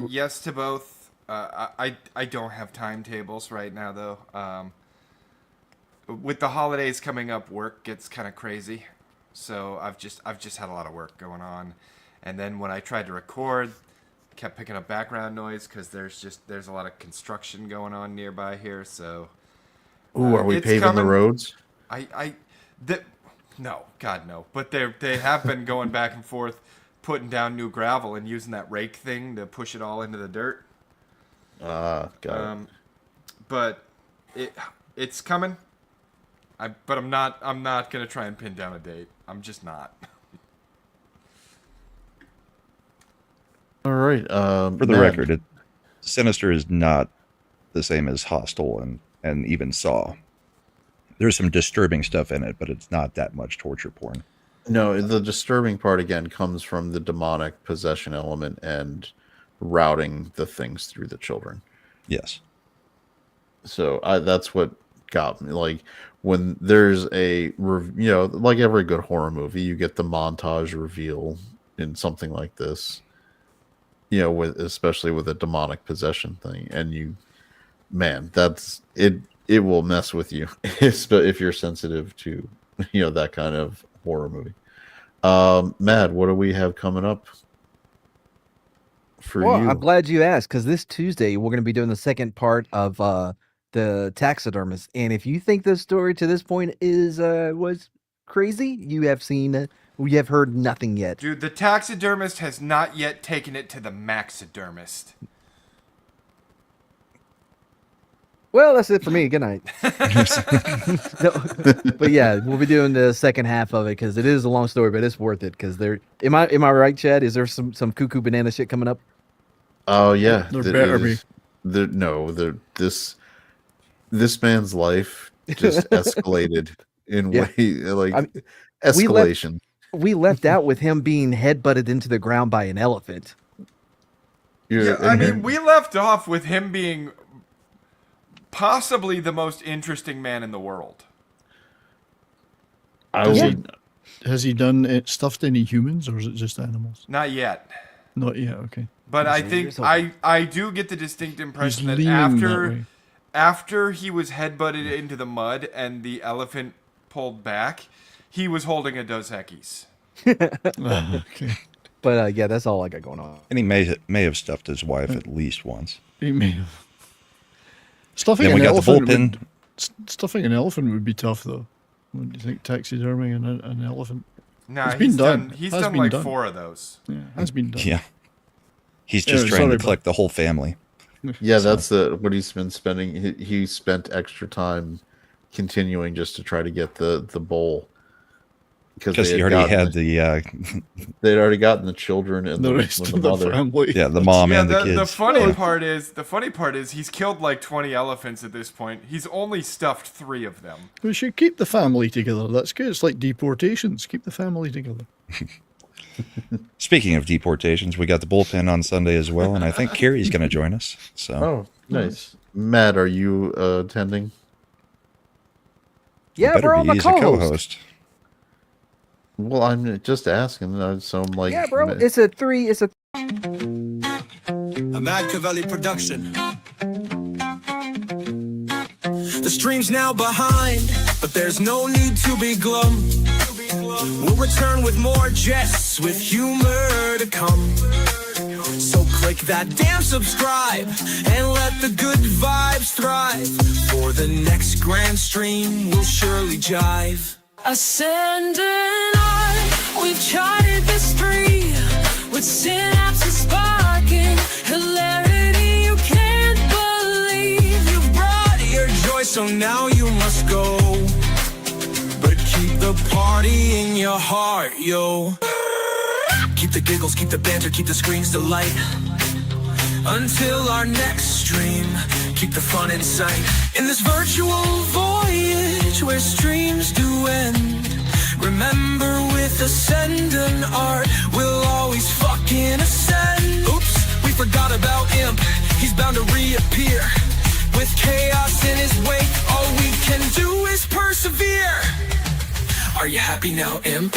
yes to both. I don't have timetables right now though. With the holidays coming up, work gets kind of crazy, so I've just had a lot of work going on, and then when I tried to record, kept picking up background noise because there's a lot of construction going on nearby here. So, Ooh, are we it's paving the coming. roads? No, God no. But they have been going back and forth, putting down new gravel and using that rake thing to push it all into the dirt. Got it. But it's coming. But I'm not gonna try and pin down a date. I'm just not. All right. For the record, Sinister is not the same as Hostel and even Saw. There's some disturbing stuff in it, but it's not that much torture porn. No, the disturbing part again comes from the demonic possession element and routing the things through the children. Yes. So that's what got me. Like when there's like every good horror movie, you get the montage reveal in something like this. Especially with a demonic possession thing, and that's it. It will mess with you if you're sensitive to that kind of horror movie. Mad, what do we have coming up for you? I'm glad you asked, because this Tuesday we're going to be doing the second part of the taxidermist, and if you think the story to this point was crazy, you have heard nothing yet. Dude, the taxidermist has not yet taken it to the maxidermist. Well, that's it for me. Good night. No, but yeah, we'll be doing the second half of it because it is a long story, but it's worth it. Because am I right, Chad? Is there some cuckoo banana shit coming up? Oh yeah, There better be. This man's life just escalated in Yeah. escalation. We left out with him being headbutted into the ground by an elephant. Yeah, I mean, we left off with him being possibly the most interesting man in the world. Has he done stuffed any humans, or is it just animals? Not yet. Not yet. Okay. But I think I do get the distinct impression that leaning that way. after he was headbutted into the mud and the elephant pulled back, he was holding a Dos Equis. Okay. But yeah, that's all I got going on. And he may have stuffed his wife at least once. He may have. Stuffing Then we an got the elephant. bullpen. Stuffing an elephant would be tough, though. Wouldn't you think taxiderming an elephant? Nah, It's been done. He's Has done been like done. 4 of those. Yeah, has been done. Yeah. He's just trying to collect the whole family. Yeah, that's what he's been spending. He spent extra time continuing just to try to get the bowl Because he already had they'd already gotten the children and The rest the of the mother. family. Yeah, the mom Yeah, and the the kids. funny part is he's killed like 20 elephants at this point. He's only stuffed 3 of them. We should keep the family together. That's good. It's like deportations. Keep the family together. Speaking of deportations, we got the bullpen on Sunday as well, and I think Carrie's going to join us. So Oh, nice. Matt, are you attending? Yeah, better bro, be. I'm a He's a co-host. co-host. Well, I'm just asking. So I'm like, Yeah, bro, it's a 3. It's a A Machiavelli production. The stream's now behind, but there's no need to be glum. We'll return with more jests, with humor to come. So click that damn subscribe and let the good vibes thrive. For the next grand stream, we'll surely jive. Slender and I, we've charted the street with synapses sparking, hilarity you can't believe. You've brought your joy, so now you must go. But keep the party in your heart, yo. Keep the giggles, keep the banter, keep the screens delight. Until our next stream, keep the fun in sight. In this virtual voyage where streams do end, remember with ascendant art, we'll always fucking ascend. Oops, we forgot about Imp, he's bound to reappear. With chaos in his wake, all we can do is persevere. Are you happy now, Imp?